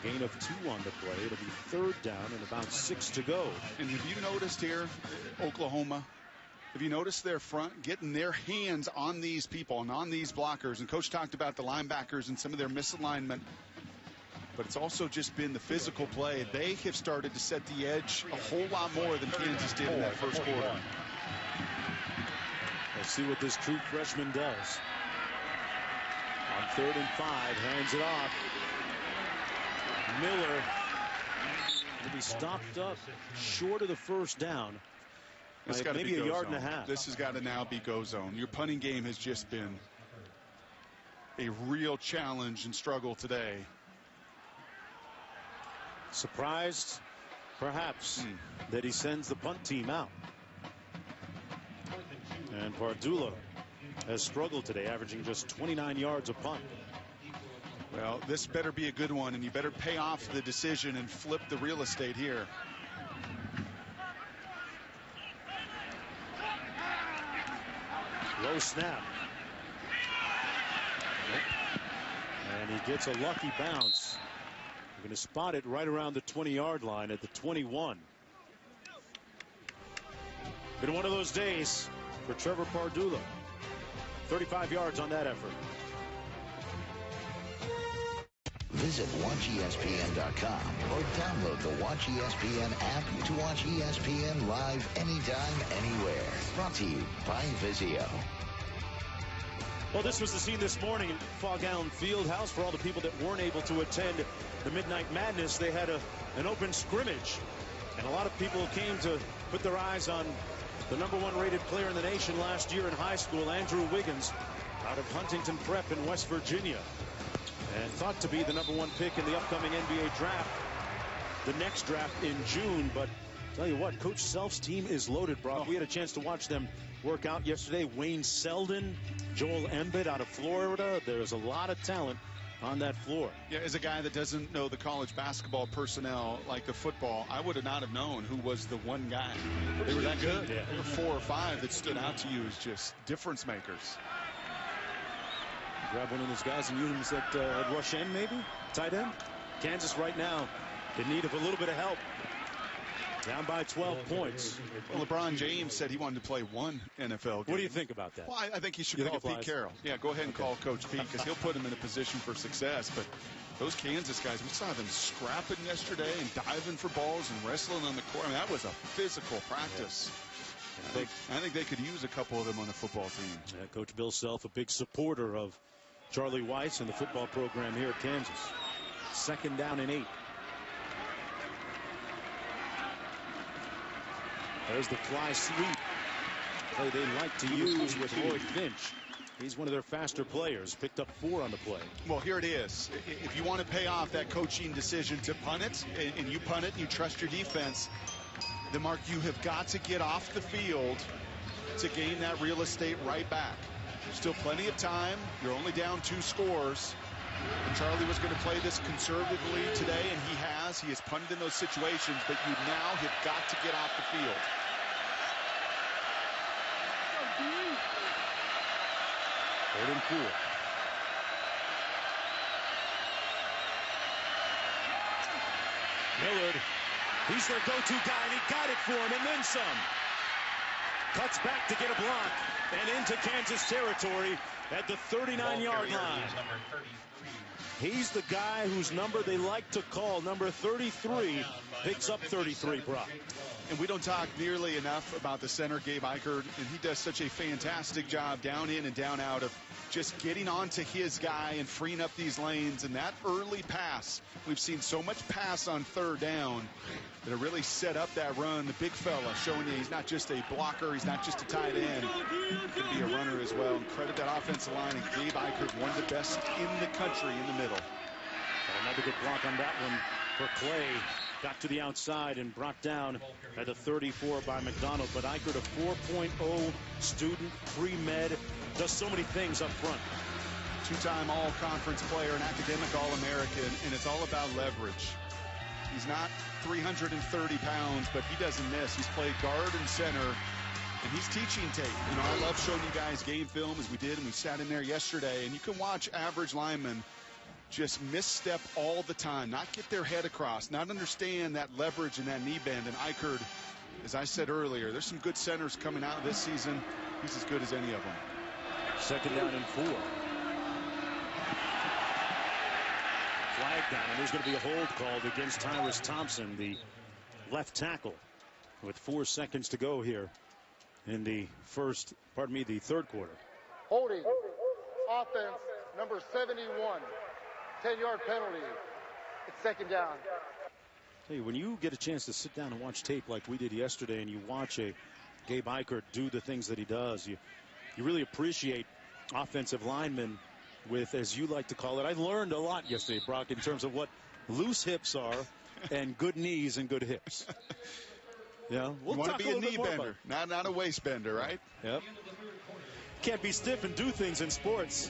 Gain of 2 on the play. It'll be 3rd down and about 6 to go. And have you noticed here, Oklahoma, have you noticed their front getting their hands on these people and on these blockers? And Coach talked about the linebackers and some of their misalignment. But it's also just been the physical play. They have started to set the edge a whole lot more than Kansas did in that first quarter. Let's see what this true freshman does. On 3rd and 5, hands it off. Miller will be stopped up short of the 1st down. It's got to maybe be a yard and a half. This has got to now be go zone. Your punting game has just been a real challenge and struggle today. Surprised, perhaps, that he sends the punt team out. And Pardula has struggled today, averaging just 29 yards a punt. Well, this better be a good one, and you better pay off the decision and flip the real estate here. Low snap. And he gets a lucky bounce. We're going to spot it right around the 20-yard line at the 21. Been one of those days for Trevor Pardula. 35 yards on that effort. Visit WatchESPN.com or download the Watch ESPN app to watch ESPN live anytime, anywhere. Brought to you by Vizio. Well, this was the scene this morning in Fog Allen Fieldhouse for all the people that weren't able to attend the Midnight Madness. They had an open scrimmage, and a lot of people came to put their eyes on the #1 rated player in the nation last year in high school, Andrew Wiggins, out of Huntington Prep in West Virginia, and thought to be the #1 pick in the upcoming NBA draft, the next draft in June. But tell you what, Coach Self's team is loaded, Brock. We had a chance to watch them work out yesterday. Wayne Selden, Joel Embiid out of Florida. There's a lot of talent on that floor. Yeah, as a guy that doesn't know the college basketball personnel like the football, I would have not have known who was the one guy. They were that good. Yeah. There were 4 or 5 that stood out to you as just difference makers. Grab one of those guys and use them at rush end, maybe tight end. Kansas right now in need of a little bit of help. Down by 12 points. Well, LeBron James said he wanted to play 1 NFL game. What do you think about that? Well, I think he should call Pete Carroll. Yeah, go ahead and call Coach Pete, because he'll put him in a position for success. But those Kansas guys, we saw them scrapping yesterday and diving for balls and wrestling on the court. I mean, that was a physical practice. Yeah. I think they could use a couple of them on the football team. Yeah, Coach Bill Self, a big supporter of Charlie Weiss and the football program here at Kansas. 2nd down and 8. There's the fly sweep play they like to use with Lloyd Finch. He's one of their faster players. Picked up 4 on the play. Well, here it is. If you want to pay off that coaching decision to punt it, and you punt it and you trust your defense, then, Mark, you have got to get off the field to gain that real estate right back. Still plenty of time. You're only down 2 scores. And Charlie was going to play this conservatively today, and he has. He has punted in those situations, but you now have got to get off the field. Third and 4. Millard, he's their go-to guy, and he got it for him, and then some. Cuts back to get a block, and into Kansas territory at the 39-yard line. He's the guy whose number they like to call number 33. Picks up 33, Brock. And we don't talk nearly enough about the center, Gabe Eichert, and he does such a fantastic job down in and down out of just getting onto his guy and freeing up these lanes. And that early pass, we've seen so much pass on 3rd down that it really set up that run. The big fella showing you he's not just a blocker, he's not just a tight end, he can be a runner as well. And credit that offensive line, and Gabe Eichert, one of the best in the country in the middle. Got another good block on that one for Clay. Got to the outside and brought down at the 34 by McDonald. But Eichert, a 4.0 student, pre-med, does so many things up front. 2-time all-conference player, an academic All-American, and it's all about leverage. He's not 330 pounds, but he doesn't miss. He's played guard and center And he's teaching tape. You know, I love showing you guys game film as we did, and we sat in there yesterday. And you can watch average linemen just misstep all the time, not get their head across, not understand that leverage and that knee bend. And Eichert, as I said earlier, there's some good centers coming out this season. He's as good as any of them. 2nd down and 4. Flag down, and there's going to be a hold called against Tyrus Thompson, the left tackle, with 4 seconds to go here in the third quarter. Holding. Offense, number 71. 10-yard penalty. It's 2nd down. Tell you, when you get a chance to sit down and watch tape like we did yesterday, and you watch a Gabe Eichert do the things that he does, you really appreciate offensive linemen with, as you like to call it. I learned a lot yesterday, Brock, in terms of what loose hips are and good knees and good hips. Yeah, we'll you want to be a knee bender, not a waist bender, right? Yep. Can't be stiff and do things in sports.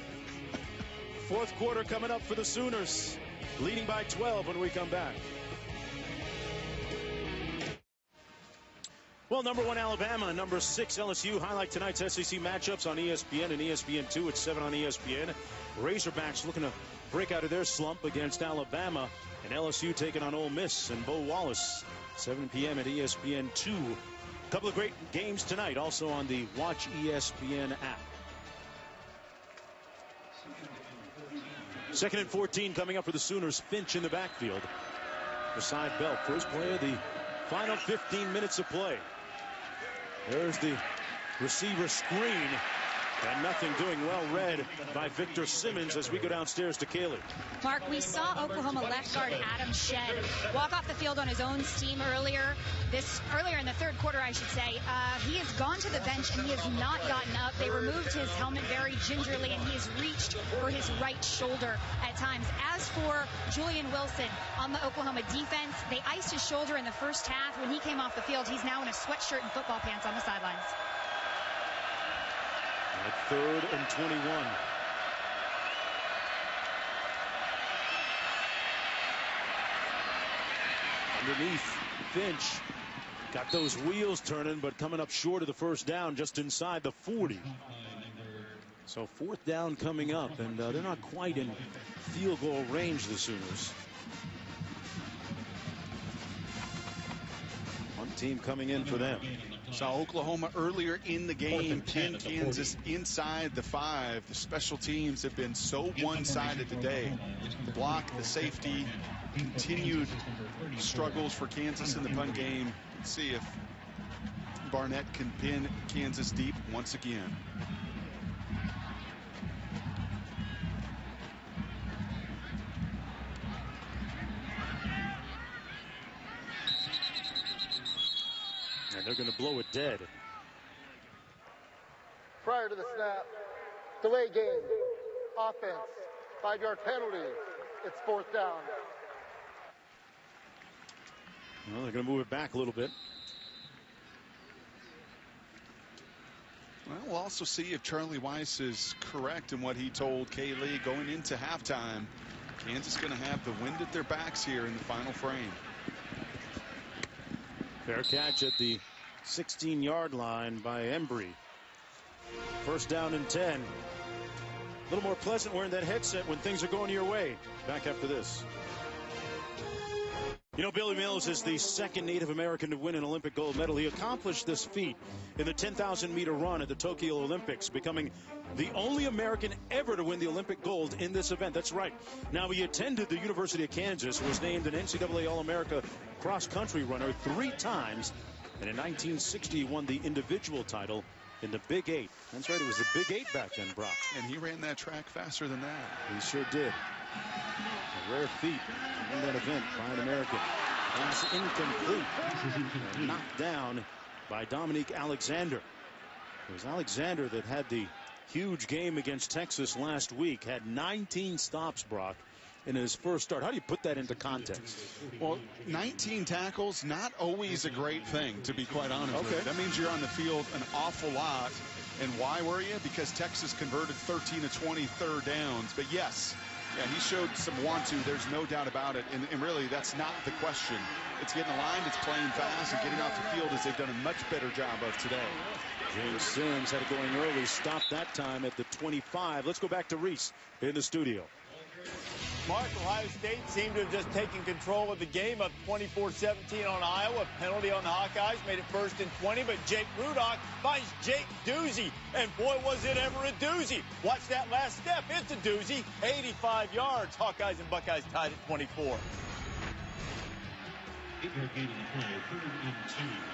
4th quarter coming up for the Sooners, leading by 12 when we come back. Well, number 1 Alabama, number 6 LSU highlight tonight's SEC matchups on ESPN and ESPN2 at 7 on ESPN. Razorbacks looking to break out of their slump against Alabama, and LSU taking on Ole Miss and Bo Wallace, 7 p.m. at ESPN2. A couple of great games tonight, also on the Watch ESPN app. 2nd and 14 coming up for the Sooners. Finch in the backfield beside Bell. First play of the final 15 minutes of play. There's the receiver screen, and nothing doing. Well read by Victor Simmons as we go downstairs to Kaylee. Mark, we saw Oklahoma left guard Adam Shedd walk off the field on his own steam earlier in the 3rd quarter, I should say. He has gone to the bench and he has not gotten up. They removed his helmet very gingerly, and he has reached for his right shoulder at times. As for Julian Wilson on the Oklahoma defense, they iced his shoulder in the first half. When he came off the field, he's now in a sweatshirt and football pants on the sidelines. At 3rd and 21. Underneath, Finch got those wheels turning, but coming up short of the first down, just inside the 40. So 4th down coming up, and they're not quite in field goal range, the Sooners. One team coming in for them. Saw Oklahoma earlier in the game pin Kansas inside the 5. The special teams have been so one-sided today. The block, the safety, continued struggles for Kansas in the punt game. Let's see if Barnett can pin Kansas deep once again. And they're going to blow it dead. Prior to the snap, delay game, offense, 5-yard penalty. It's 4th down. Well, they're going to move it back a little bit. Well, we'll also see if Charlie Weiss is correct in what he told Kaylee going into halftime. Kansas going to have the wind at their backs here in the final frame. Fair catch at the 16-yard line by Embry. 1st down and 10. A little more pleasant wearing that headset when things are going your way. Back after this. You know, Billy Mills is the 2nd Native American to win an Olympic gold medal. He accomplished this feat in the 10,000-meter run at the Tokyo Olympics, becoming the only American ever to win the Olympic gold in this event. That's right. Now, he attended the University of Kansas, was named an NCAA All-America cross-country runner 3 times, and in 1960 won the individual title in the Big 8. That's right, it was the Big 8 back then, Brock. And he ran that track faster than that. He sure did. A rare feat in that event by an American. Pass incomplete. And knocked down by Dominique Alexander. It was Alexander that had the huge game against Texas last week. Had 19 stops, Brock, in his first start. How do you put that into context? Well, 19 tackles, not always a great thing, to be quite honest with you. That means you're on the field an awful lot. And why were you? Because Texas converted 13 of 20 third downs. But yes, Yeah, he showed some want-to. There's no doubt about it. And really, that's not the question. It's getting aligned, it's playing fast, and getting off the field as they've done a much better job of today. James Sims had it going early, stopped that time at the 25. Let's go back to Reese in the studio. Mark, Ohio State seemed to have just taken control of the game, up 24-17 on Iowa. Penalty on the Hawkeyes made it 1st and 20, but Jake Rudock finds Jake Doozy, and boy, was it ever a doozy. Watch that last step. It's a doozy. 85 yards. Hawkeyes and Buckeyes tied at 24.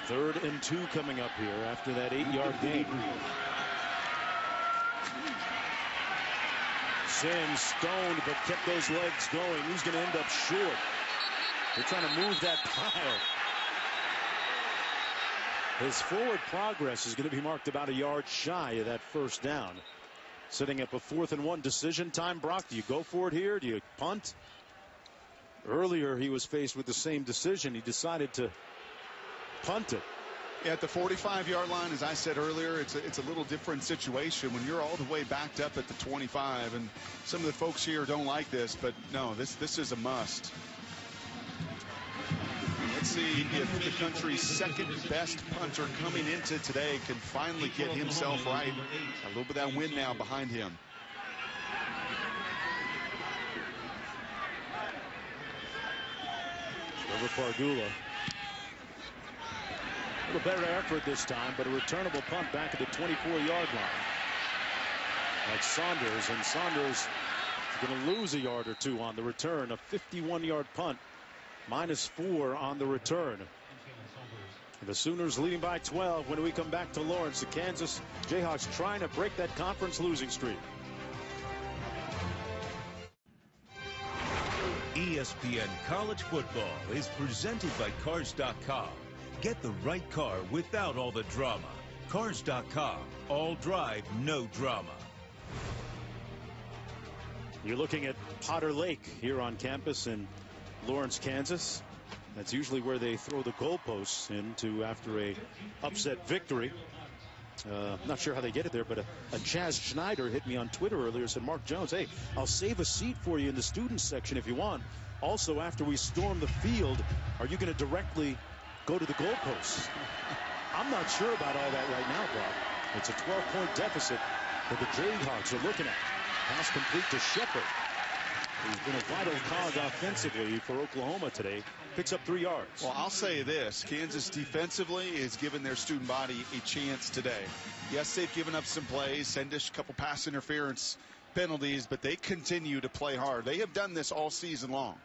3rd and 2 coming up here after that 8-yard gain. Sims stoned but kept those legs going. He's going to end up short. They're trying to move that pile. His forward progress is going to be marked about a yard shy of that 1st down. Sitting up a 4th and 1 decision time. Brock, do you go for it here? Do you punt? Earlier he was faced with the same decision. He decided to punt it. At the 45-yard line, as I said earlier, it's a little different situation when you're all the way backed up at the 25. And some of the folks here don't like this, but no, this is a must. Let's see if the country's 2nd best punter coming into today can finally get himself right. A little bit of that wind now behind him. Trevor Pardula. A little better effort this time, but a returnable punt back at the 24-yard line. That's Saunders, and Saunders is going to lose a yard or 2 on the return. A 51-yard punt, -4 on the return. The Sooners leading by 12 when we come back to Lawrence. The Kansas Jayhawks trying to break that conference losing streak. ESPN College Football is presented by Cars.com. Get the right car without all the drama. Cars.com. All drive, no drama. You're looking at Potter Lake here on campus in Lawrence, Kansas. That's usually where they throw the goalposts into after a upset victory. Not sure how they get it there, but a Chaz Schneider hit me on Twitter earlier, said, Mark Jones, hey, I'll save a seat for you in the students section if you want. Also, after we storm the field, are you going to directly go to the goalposts? I'm not sure about all that right now, Bob. It's a 12-point deficit that the Jayhawks are looking at. Pass complete to Shepard. He's been a vital cog offensively for Oklahoma today. Picks up 3 yards. Well, I'll say this. Kansas defensively is giving their student body a chance today. Yes, they've given up some plays, Sendish, a couple pass interference penalties, but they continue to play hard. They have done this all season long.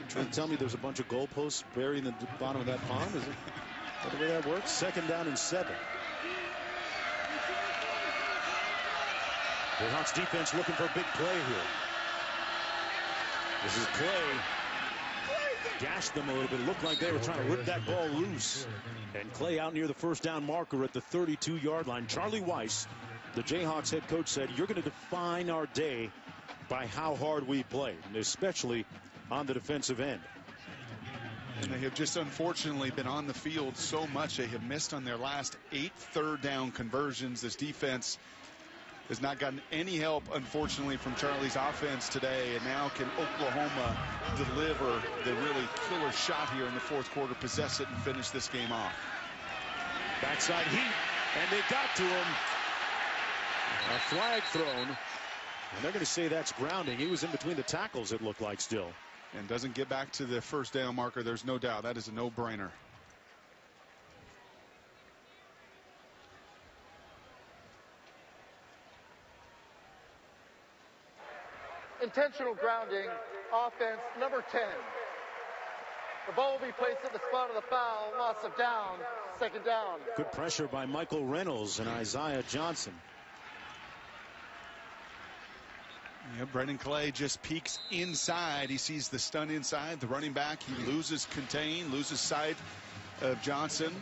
Trying to tell me there's a bunch of goalposts buried in the bottom of that pond? Is it that the way that works? 2nd down and 7. The Hawks defense looking for a big play here. This is Clay. Gashed them a little bit. Looked like they were trying to rip that ball loose. And Clay out near the 1st down marker at the 32-yard line. Charlie Weiss, the Jayhawks head coach, said, you're going to define our day by how hard we play, and especially on the defensive end. And they have just unfortunately been on the field so much. They have missed on their last 8 third down conversions. This defense has not gotten any help, unfortunately, from Charlie's offense today. And now can Oklahoma deliver the really killer shot here in the 4th quarter, possess it, and finish this game off. Backside heat, and they got to him. A flag thrown, and they're going to say that's grounding. He was in between the tackles, it looked like, still. And doesn't get back to the 1st down marker. There's no doubt. That is a no-brainer. Intentional grounding, offense number 10. The ball will be placed at the spot of the foul, loss of down, 2nd down. Good pressure by Michael Reynolds and Isaiah Johnson. Yeah, Brendan Clay just peeks inside. He sees the stun inside. The running back, he loses contain, loses sight of Johnson.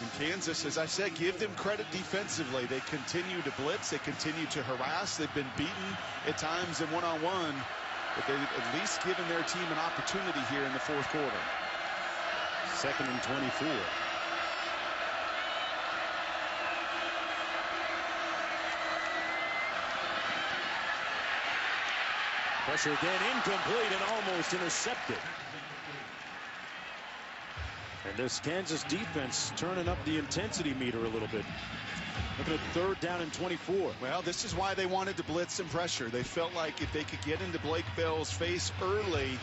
And Kansas, as I said, give them credit defensively. They continue to blitz. They continue to harass. They've been beaten at times in one-on-one, but they've at least given their team an opportunity here in the 4th quarter. 2nd and 24. Pressure again, incomplete and almost intercepted. And this Kansas defense turning up the intensity meter a little bit. Looking at 3rd down and 24. Well, this is why they wanted to blitz and pressure. They felt like if they could get into Blake Bell's face early,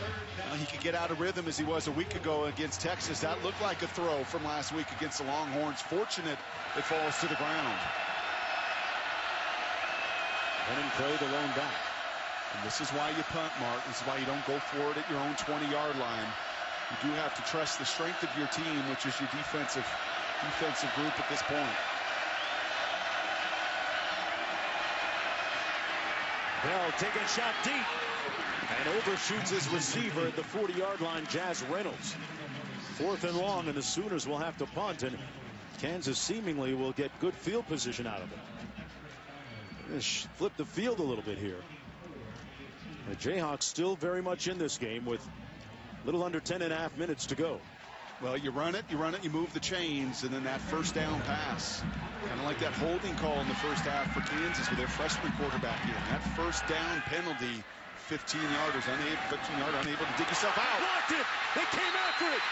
he could get out of rhythm as he was a week ago against Texas. That looked like a throw from last week against the Longhorns. Fortunate it falls to the ground. Henning Clay, the lone back. And this is why you punt, Mark. This is why you don't go for it at your own 20-yard line. You do have to trust the strength of your team, which is your defensive group at this point. Bell taking a shot deep and overshoots his receiver at the 40-yard line, Jazz Reynolds. 4th and long, and the Sooners will have to punt, and Kansas seemingly will get good field position out of it. Flip the field a little bit here. The Jayhawks still very much in this game with a little under 10.5 minutes to go. Well, you run it, you move the chains, and then that first down pass. Kind of like that holding call in the first half for Kansas with their freshman quarterback in. That first down penalty, 15-yarders, unable to dig yourself out. Blocked it! They came after it!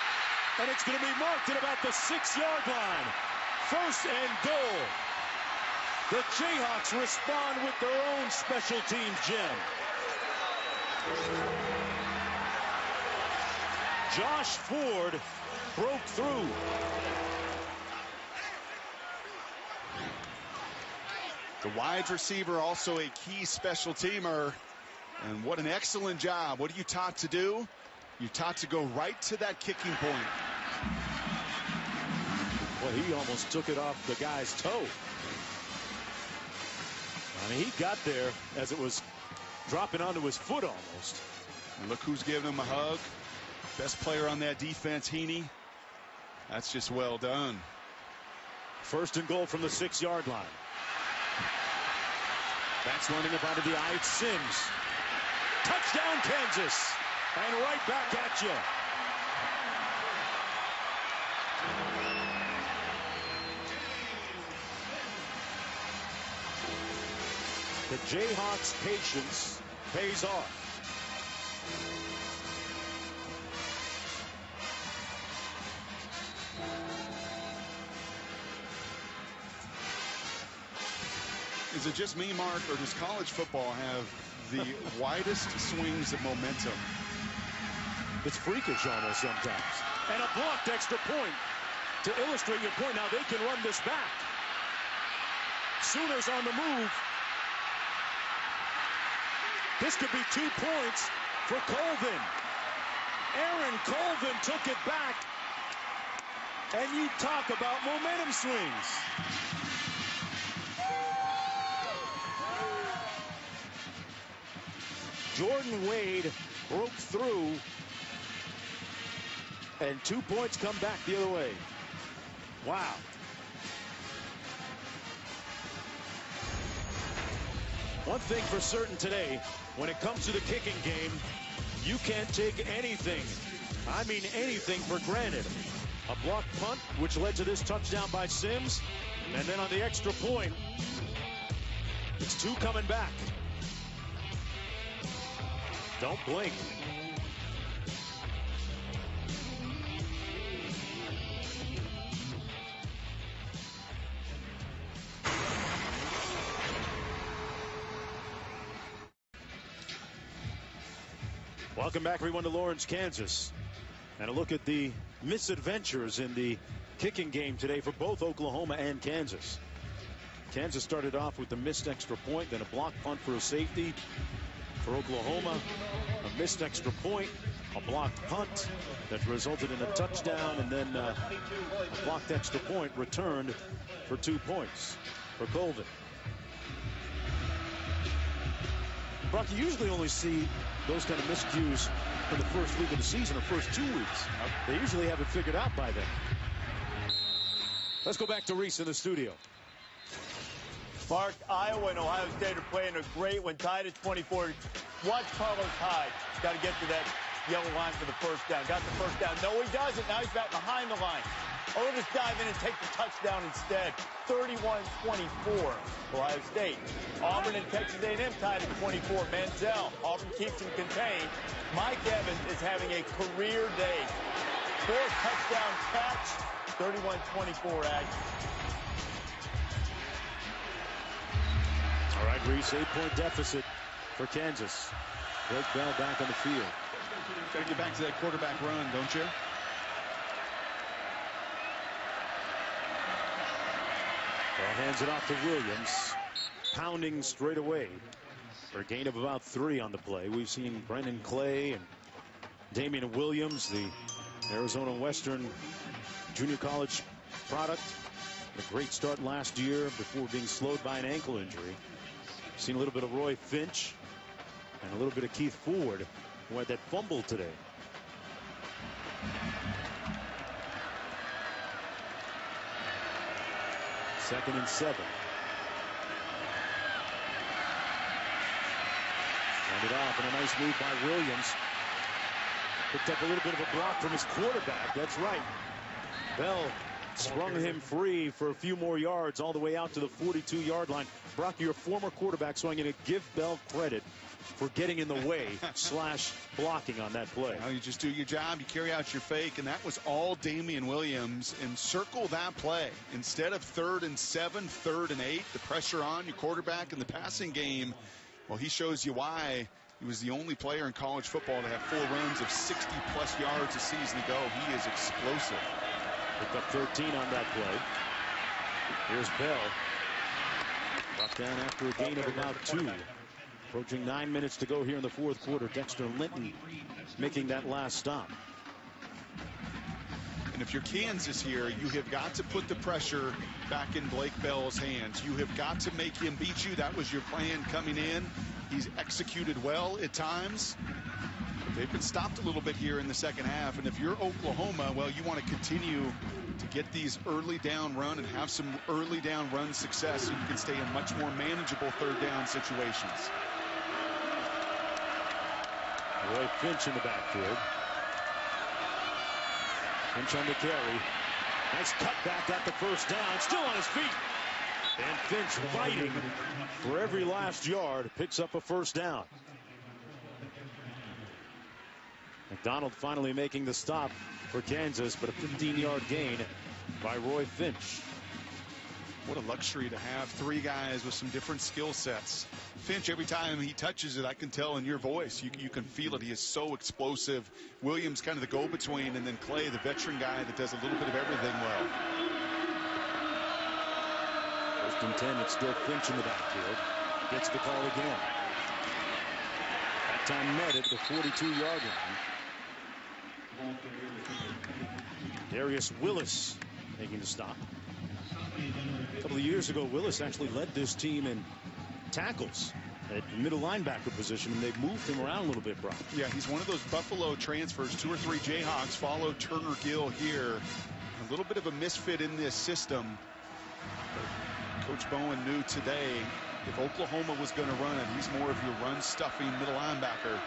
And it's going to be marked at about the 6-yard line. 1st and goal. The Jayhawks respond with their own special teams gem. Josh Ford broke through. The wide receiver, also a key special teamer. And what an excellent job. What are you taught to do? You're taught to go right to that kicking point. Well, he almost took it off the guy's toe. I mean, he got there as it was dropping onto his foot almost. And look who's giving him a hug. Best player on that defense, Heaney. That's just well done. 1st and goal from the 6-yard line. That's running up out of the eye. It's Sims. Touchdown, Kansas. And right back at you. The Jayhawks' patience pays off. Is it just me, Mark, or does college football have the widest swings of momentum? It's freakish almost sometimes. And a blocked extra point to illustrate your point. Now they can run this back. Sooners on the move. This could be 2 points for Colvin. Aaron Colvin took it back. And you talk about momentum swings. Jordan Wade broke through, and 2 points come back the other way. Wow. One thing for certain today, when it comes to the kicking game, you can't take anything, I mean anything, for granted. A blocked punt, which led to this touchdown by Sims, and then on the extra point, it's 2 coming back. Don't blink. Welcome back, everyone, to Lawrence, Kansas. And a look at the misadventures in the kicking game today for both Oklahoma and Kansas. Kansas started off with the missed extra point, then a block punt for a safety. For Oklahoma, a missed extra point, a blocked punt that resulted in a touchdown, and then a blocked extra point returned for 2 points for Colvin. Brock, you usually only see those kind of miscues in the first week of the season or first 2 weeks. They usually have it figured out by then. Let's go back to Reese in the studio. Mark, Iowa and Ohio State are playing a great one, tied at 24. Watch Carlos Hyde. Got to get to that yellow line for the first down. Got the first down. No, he doesn't. Now he's back behind the line. Or we'll just dive in and take the touchdown instead. 31-24, Ohio State. Auburn and Texas A&M tied at 24. Manziel. Auburn keeps him contained. Mike Evans is having a career day. 4th touchdown catch. 31-24, Ag. All right, Reese, 8-point deficit for Kansas. Greg Bell back on the field. Got to get back to that quarterback run, don't you? Bell hands it off to Williams. Pounding straight away for a gain of about 3 on the play. We've seen Brennan Clay and Damian Williams, the Arizona Western junior college product. A great start last year before being slowed by an ankle injury. Seen a little bit of Roy Finch and a little bit of Keith Ford, who had that fumble today. Second and 7. Hand it off, and a nice move by Williams. Picked up a little bit of a block from his quarterback. That's right. Bell sprung him free for a few more yards all the way out to the 42-yard line. Brock, your former quarterback, so I'm going to give Bell credit for getting in the way / blocking on that play. Well, you just do your job, you carry out your fake, and that was all Damian Williams. And circle that play. Instead of 3rd and 7, 3rd and 8, the pressure on your quarterback in the passing game, well, he shows you why he was the only player in college football to have 4 runs of 60-plus yards a season ago. He is explosive. Picked up 13 on that play. Here's Bell. Brought down after a gain of about 2. Approaching 9 minutes to go here in the 4th quarter. Dexter Linton making that last stop. And if you're Kansas here, you have got to put the pressure back in Blake Bell's hands. You have got to make him beat you. That was your plan coming in. He's executed well at times. They've been stopped a little bit here in the second half. And if you're Oklahoma, well, you want to continue to get these early down run and have some early down run success so you can stay in much more manageable 3rd down situations. Roy Finch in the backfield. Finch on the carry. Nice cutback, got the first down. Still on his feet. And Finch fighting for every last yard. Picks up a first down. McDonald finally making the stop for Kansas, but a 15-yard gain by Roy Finch. What a luxury to have 3 guys with some different skill sets. Finch, every time he touches it, I can tell in your voice, you can feel it. He is so explosive. Williams kind of the go-between, and then Clay, the veteran guy that does a little bit of everything well. 1st and 10, it's still Finch in the backfield. Gets the call again. That time met at the 42-yard line. Darius Willis making the stop. A couple of years ago, Willis actually led this team in tackles at middle linebacker position, and they've moved him around a little bit, Brock. Yeah, he's one of those Buffalo transfers. 2 or 3 Jayhawks followed Turner Gill here. A little bit of a misfit in this system. But Coach Bowen knew today if Oklahoma was going to run it, he's more of your run-stuffing middle linebacker.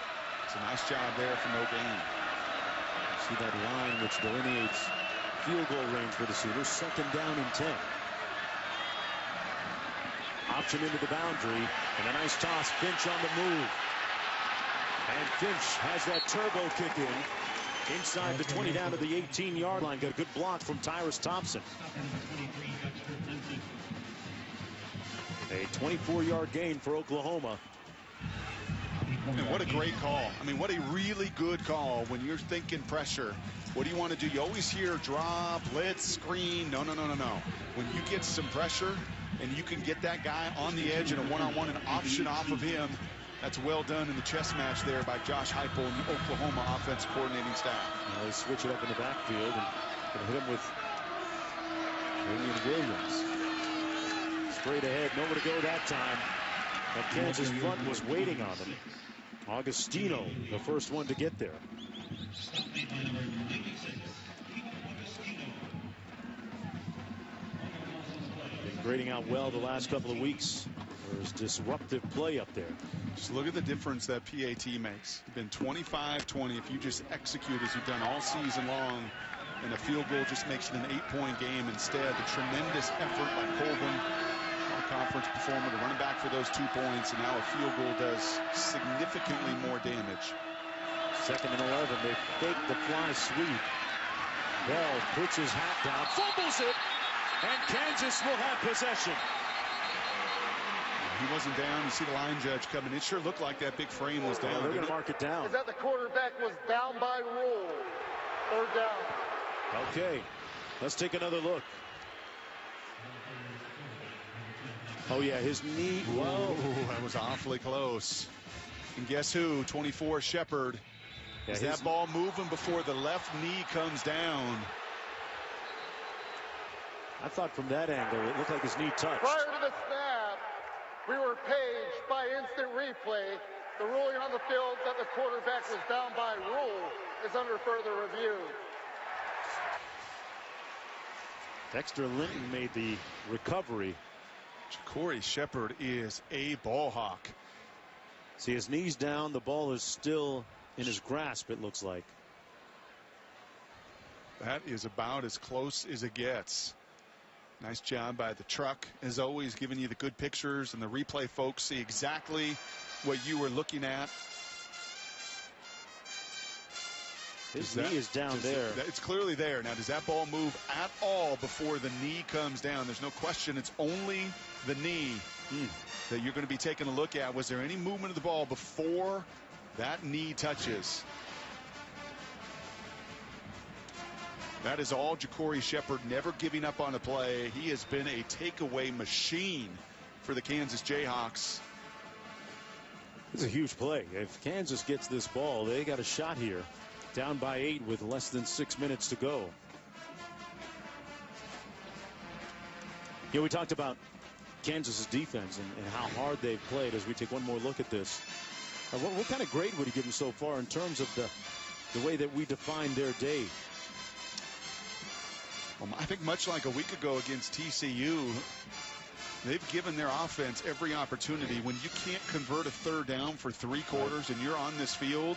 It's a nice job there for no gain. See that line which delineates field goal range for the Sooners. 2nd down and 10. Option into the boundary, and a nice toss. Finch on the move. And Finch has that turbo kick in. Inside the 20 down to the 18-yard line. Got a good block from Tyrus Thompson. A 24-yard gain for Oklahoma. And what a great call. I mean, what a really good call when you're thinking pressure. What do you want to do? You always hear draw, blitz, screen. No. When you get some pressure and you can get that guy on the edge and a one-on-one, an option off of him, that's well done in the chess match there by Josh Heupel and the Oklahoma offense coordinating staff. Well, they switch it up in the backfield and hit him with Damian Williams. Straight ahead, nowhere to go that time. That Kansas front was waiting on them. Augustino, the first one to get there. Been grading out well the last couple of weeks. There's disruptive play up there. Just look at the difference that PAT makes. It's been 25-20. If you just execute as you've done all season long, and a field goal just makes it an 8-point game instead. The tremendous effort by Colvin, our conference performer, to run back for those 2 points, and now a field goal does significantly more damage. 2nd and 11. They fake the fly sweep. Bell puts his hat down, fumbles it, and Kansas will have possession. He wasn't down. You see the line judge coming. It sure looked like that big frame was down. They're going to mark it down. Is that the quarterback was down by rule? 3rd down. Okay, let's take another look. Oh, yeah, his knee. Whoa. That was awfully close. And guess who? 24, Shepard. Yeah, Is that ball moving before the left knee comes down? I thought from that angle, it looked like his knee touched. Prior to the snap, we were paged by instant replay. The ruling on the field that the quarterback was down by rule is under further review. Dexter Linton made the recovery. Ja'Cory Shepard is a ball hawk. See, his knee's down. The ball is still in his grasp, it looks like. That is about as close as it gets. Nice job by the truck, as always, giving you the good pictures, and the replay folks see exactly what you were looking at. His knee is down there. It's clearly there. Now, does that ball move at all before the knee comes down? There's no question. It's only the knee that you're going to be taking a look at. Was there any movement of the ball before that knee touches? That is all Ja'Cory Shepard, never giving up on a play. He has been a takeaway machine for the Kansas Jayhawks. It's a huge play. If Kansas gets this ball, they got a shot here. Down by 8 with less than 6 minutes to go. Yeah, we talked about Kansas's defense and how hard they've played as we take one more look at this. What kind of grade would you give them so far in terms of the way that we define their day? I think much like a week ago against TCU, they've given their offense every opportunity. When you can't convert a 3rd down for 3 quarters and you're on this field,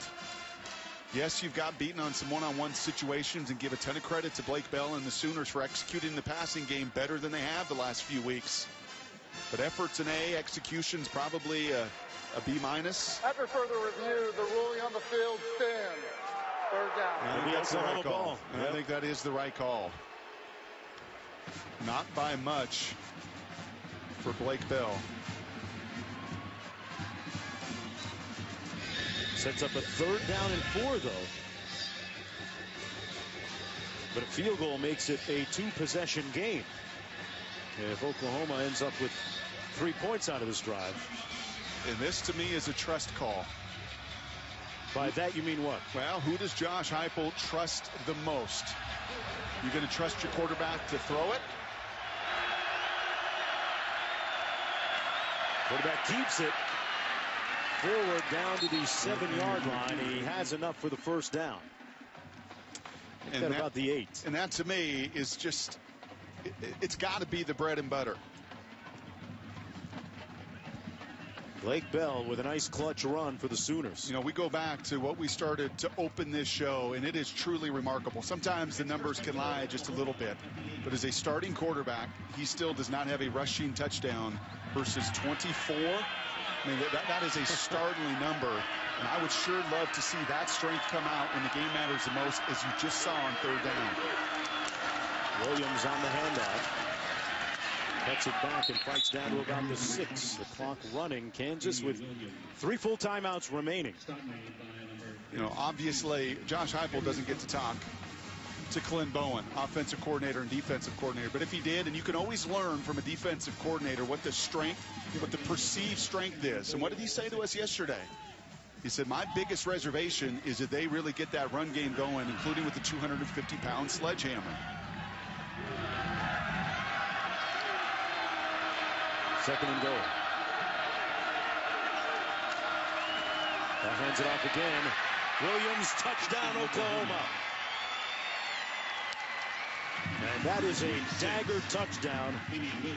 yes, you've got beaten on some one-on-one situations, and give a ton of credit to Blake Bell and the Sooners for executing the passing game better than they have the last few weeks. But effort's an A, execution's probably a B-. After further review, the ruling on the field stands. 3rd down. I think that's the right call. I think that is the right call. Not by much for Blake Bell. Sets up a 3rd down and 4, though. But a field goal makes it a 2-possession game. If Oklahoma ends up with 3 points out of this drive. And this, to me, is a trust call. By that, you mean what? Well, who does Josh Heupel trust the most? You going to trust your quarterback to throw it? Quarterback keeps it. Forward down to the 7-yard line. He has enough for the 1st down. And that about the 8. And that, to me, is just, it's got to be the bread and butter. Blake Bell with a nice clutch run for the Sooners. You know, we go back to what we started to open this show, and it is truly remarkable. Sometimes the numbers can lie just a little bit, but as a starting quarterback, he still does not have a rushing touchdown versus 24. I mean, that is a startling number, and I would sure love to see that strength come out when the game matters the most, as you just saw on 3rd down. Williams on the handoff. Cuts it back and fights down to about the 6. The clock running. Kansas with 3 full timeouts remaining. You know, obviously, Josh Heupel doesn't get to talk to Clint Bowen, offensive coordinator and defensive coordinator. But if he did, and you can always learn from a defensive coordinator what the strength, what the perceived strength is. And what did he say to us yesterday? He said, my biggest reservation is that they really get that run game going, including with the 250-pound sledgehammer. Second and goal. That hands it off again. Williams, touchdown, Oklahoma. And that is a dagger touchdown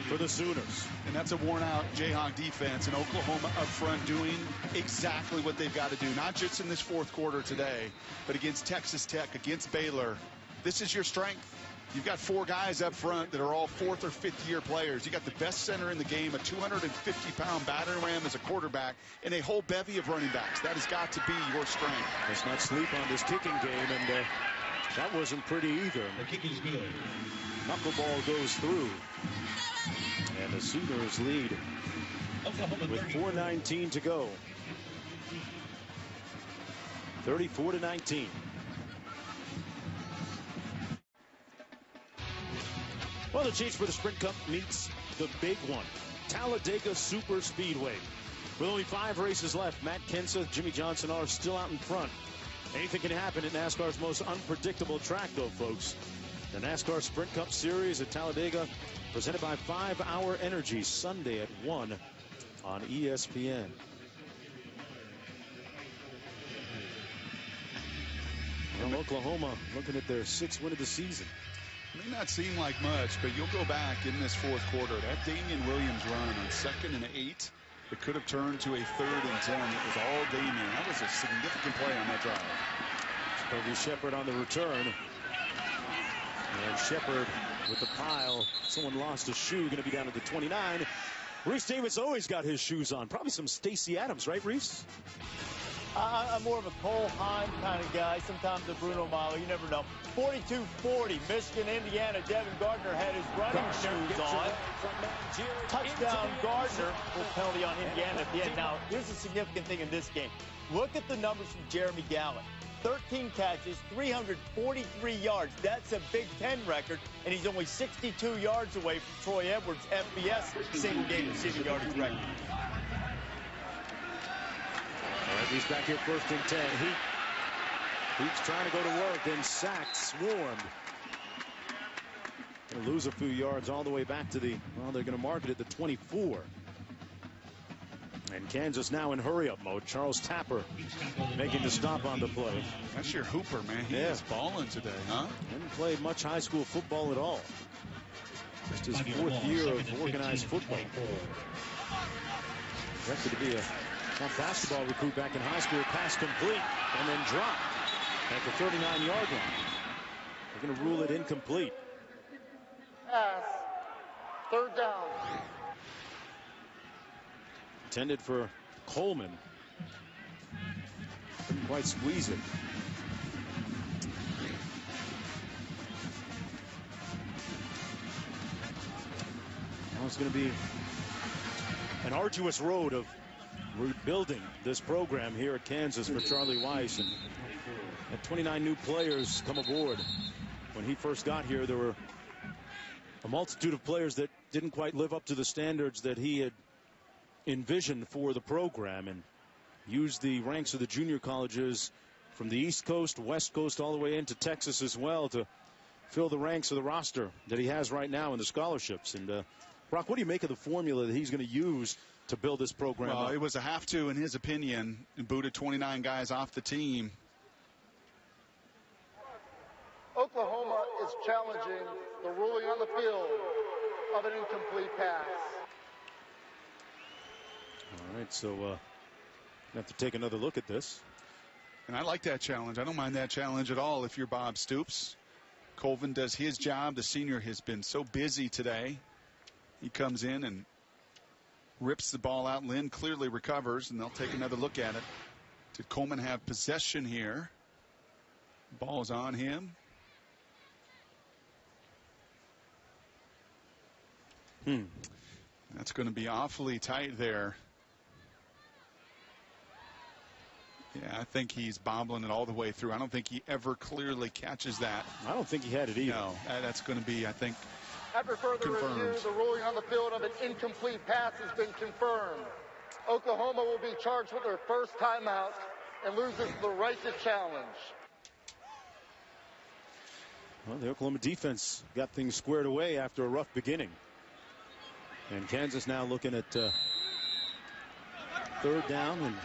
for the Sooners. And that's a worn-out Jayhawk defense, and Oklahoma up front doing exactly what they've got to do, not just in this 4th quarter today, but against Texas Tech, against Baylor. this is your strength. You've got 4 guys up front that are all 4th or 5th year players. You got the best center in the game, a 250-pound battering ram as a quarterback, and a whole bevy of running backs. That has got to be your strength. Let's not sleep on this kicking game, and that wasn't pretty either. The kick is good. Knuckleball goes through, and the Sooners lead with 4:19 to go. 34-19. Well, the chase for the Sprint Cup meets the big one, Talladega Super Speedway. With only 5 races left, Matt Kenseth, Jimmy Johnson are still out in front. Anything can happen at NASCAR's most unpredictable track, though, folks. The NASCAR Sprint Cup Series at Talladega, presented by 5 Hour Energy, Sunday at 1 on ESPN. Well, Oklahoma looking at their 6th win of the season. May not seem like much, but you'll go back in this 4th quarter. That Damian Williams run on 2nd and 8, it could have turned to a 3rd and 10. It was all Damian. That was a significant play on that drive. Toby Shepard on the return. And Shepard with the pile. Someone lost a shoe, going to be down to the 29. Reese Davis always got his shoes on. Probably some Stacey Adams, right, Reese? I'm more of a Cole Heim kind of guy. Sometimes a Bruno Milo. You never know. 42-40, Michigan, Indiana. Devin Gardner had his running shoes on. Touchdown, Gardner. Full penalty on Indiana at the end. Now, here's the significant thing in this game. Look at the numbers from Jeremy Gallant. 13 catches, 343 yards. That's a Big Ten record, and he's only 62 yards away from Troy Edwards' FBS single-game receiving yardage record. All right, he's back here 1st and 10. He's trying to go to work, then sacked, swarmed. Going to lose a few yards all the way back to the, well, they're going to mark it at the 24. And Kansas now in hurry-up mode. Charles Tapper making the stop on the play. That's your hooper, man. He is balling today, huh? Hadn't played much high school football at all. Just his 4th year of organized football. Expected to be a top basketball recruit back in high school. Pass complete and then dropped at the 39-yard line. They're going to rule it incomplete. Pass. 3rd down. Intended for Coleman. Couldn't quite squeeze it. Well, it's going to be an arduous road of rebuilding this program here at Kansas for Charlie Weiss. And 29 new players come aboard. When he first got here, there were a multitude of players that didn't quite live up to the standards that he had envisioned for the program, and used the ranks of the junior colleges from the East Coast, West Coast, all the way into Texas as well to fill the ranks of the roster that he has right now in the scholarships. And Brock, what do you make of the formula that he's going to use to build this program up? It was a have to, in his opinion, and booted 29 guys off the team. Oklahoma is challenging the ruling on the field of an incomplete pass. All right, so we have to take another look at this. And I like that challenge. I don't mind that challenge at all if you're Bob Stoops. Colvin does his job. The senior has been so busy today. He comes in and rips the ball out. Lynn clearly recovers, and they'll take another look at it. Did Coleman have possession here? Ball's on him. That's going to be awfully tight there. Yeah, I think he's bobbling it all the way through. I don't think he ever clearly catches that. I don't think he had it either. No, that's going to be, I think, after further review, the ruling on the field of an incomplete pass has been confirmed. Oklahoma will be charged with their 1st timeout and loses the right to challenge. Well, the Oklahoma defense got things squared away after a rough beginning. And Kansas now looking at 3rd down and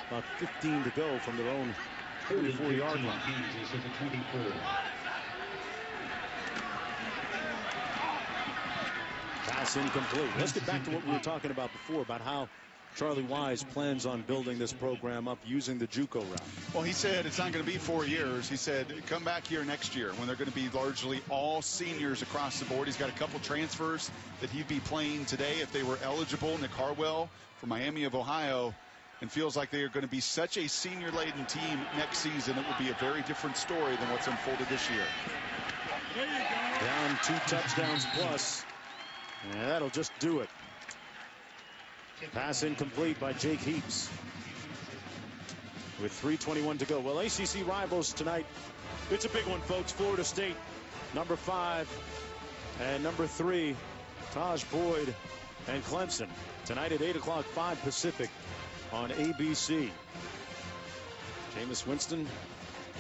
about 15 to go from their own 34-yard line. Pass incomplete. Let's get back to what we were talking about before, about how Charlie Wise plans on building this program up using the JUCO route. Well, he said it's not going to be 4 years. He said come back here next year when they're going to be largely all seniors across the board. He's got a couple transfers that he'd be playing today if they were eligible. Nick Harwell from Miami of Ohio, and feels like they are going to be such a senior-laden team next season. It will be a very different story than what's unfolded this year. Down 2 touchdowns plus. And that'll just do it. Pass incomplete by Jake Heaps. With 3:21 to go. Well, ACC rivals tonight. It's a big one, folks. Florida State, number 5, and number 3, Taj Boyd and Clemson. Tonight at 8 o'clock, 5 Pacific on ABC. Jameis Winston,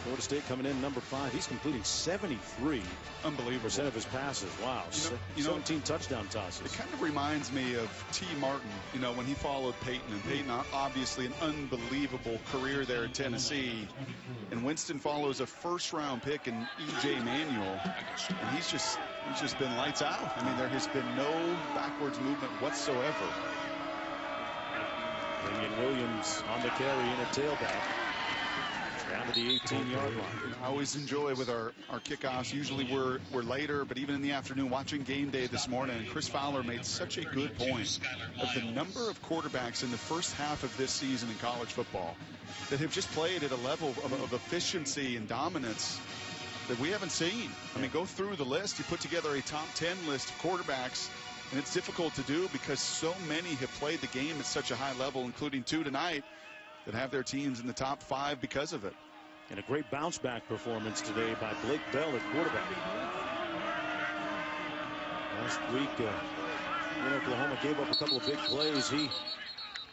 Florida State coming in number 5. He's completing 73% of his passes. Wow. 17 touchdown tosses. It kind of reminds me of T. Martin, when he followed Peyton. And Peyton, obviously an unbelievable career there at Tennessee. And Winston follows a first-round pick in E.J. Manuel. And he's just been lights out. I mean, there has been no backwards movement whatsoever. Damian Williams on the carry in a tailback. Down to the 18-yard line. I always enjoy with our kickoffs. Usually we're later, but even in the afternoon watching game day this morning, Chris Fowler made such a good point of the number of quarterbacks in the first half of this season in college football that have just played at a level of efficiency and dominance that we haven't seen. I mean, go through the list. You put together a top 10 list of quarterbacks, and it's difficult to do because so many have played the game at such a high level, including 2 tonight, that have their teams in the top 5 because of it. And a great bounce-back performance today by Blake Bell at quarterback. Last week, Oklahoma gave up a couple of big plays. He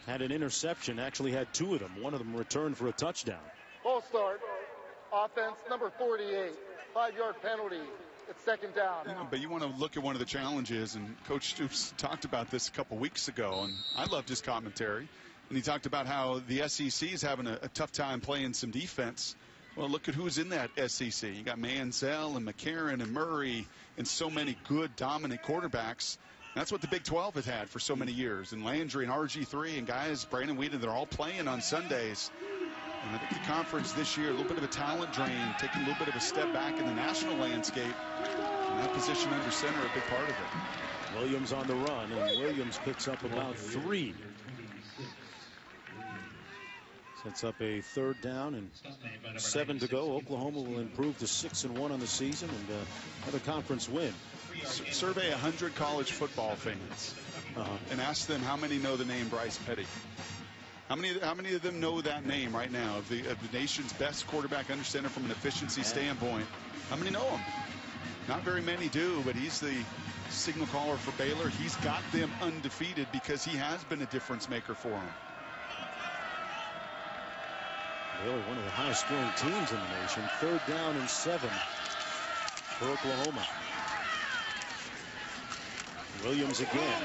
had an interception, actually had 2 of them. One of them returned for a touchdown. Ball start. Offense number 48. 5-yard penalty. It's second down. But you want to look at one of the challenges, and Coach Stoops talked about this a couple weeks ago, and I loved his commentary. And he talked about how the SEC is having a tough time playing some defense. Well, look at who's in that SEC. You got Mansell and McCarron and Murray and so many good, dominant quarterbacks. And that's what the Big 12 has had for so many years. And Landry and RG3 and guys, Brandon Whedon, they're all playing on Sundays. And I think the conference this year, a little bit of a talent drain, taking a little bit of a step back in the national landscape. And that position under center, a big part of it. Williams on the run, and Williams picks up about 3. Sets up a 3rd down and 7 to go. Oklahoma will improve to 6-1 on the season and another conference win. Survey 100 college football fans and ask them how many know the name Bryce Petty. How many of them know that name right now of the nation's best quarterback under center from an efficiency standpoint? How many know him? Not very many do, but he's the signal caller for Baylor. He's got them undefeated because he has been a difference maker for them. Baylor, one of the highest scoring teams in the nation. 3rd down and 7 for Oklahoma. Williams again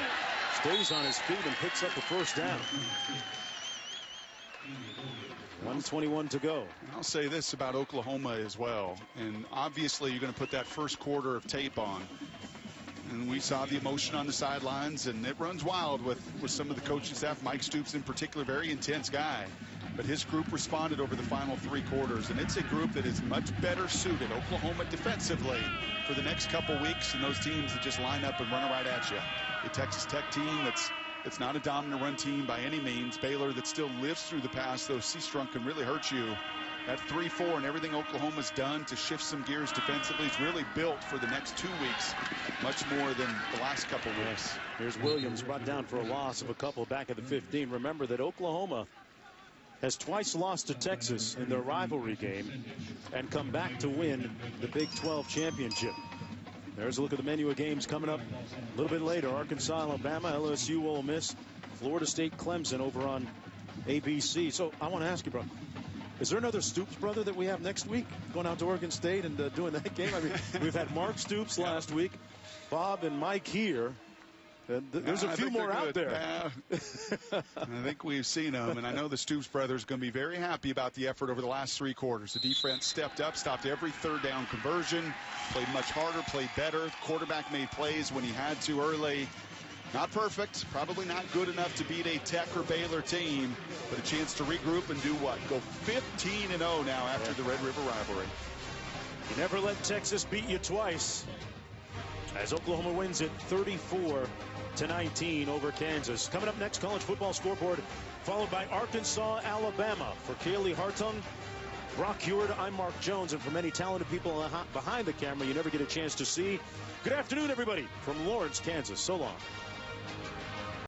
stays on his feet and picks up the 1st down. 1:21 to go. I'll say this about Oklahoma as well, and obviously you're going to put that first quarter of tape on, and we saw the emotion on the sidelines, and it runs wild with some of the coaching staff. Mike Stoops in particular, very intense guy, but his group responded over the final 3 quarters, and it's a group that is much better suited, Oklahoma defensively, for the next couple weeks, and those teams that just line up and run right at you. The Texas Tech team it's not a dominant run team by any means. Baylor that still lives through the pass, though C-Strunk can really hurt you. That 3-4 and everything Oklahoma's done to shift some gears defensively is really built for the next 2 weeks, much more than the last couple weeks. Here's Williams brought down for a loss of a couple back at the 15. Remember that Oklahoma has twice lost to Texas in their rivalry game and come back to win the Big 12 championship. There's a look at the menu of games coming up a little bit later. Arkansas, Alabama, LSU, Ole Miss, Florida State, Clemson over on ABC. So I want to ask you, bro, is there another Stoops brother that we have next week going out to Oregon State and doing that game? I mean, we've had Mark Stoops last week, Bob and Mike here. There's a few more out there. I think we've seen them, and I know the Stoops brothers are going to be very happy about the effort over the last 3 quarters. The defense stepped up, stopped every 3rd down conversion, played much harder, played better. The quarterback made plays when he had to early. Not perfect, probably not good enough to beat a Tech or Baylor team, but a chance to regroup and do what? Go 15-0 now after the Red River rivalry. You never let Texas beat you twice, as Oklahoma wins it 34-19 over Kansas. Coming up next, college football scoreboard, followed by Arkansas, Alabama. For Kaylee Hartung, Brock Heward, I'm Mark Jones, and for many talented people behind the camera you never get a chance to see. Good afternoon, everybody, from Lawrence, Kansas. So long.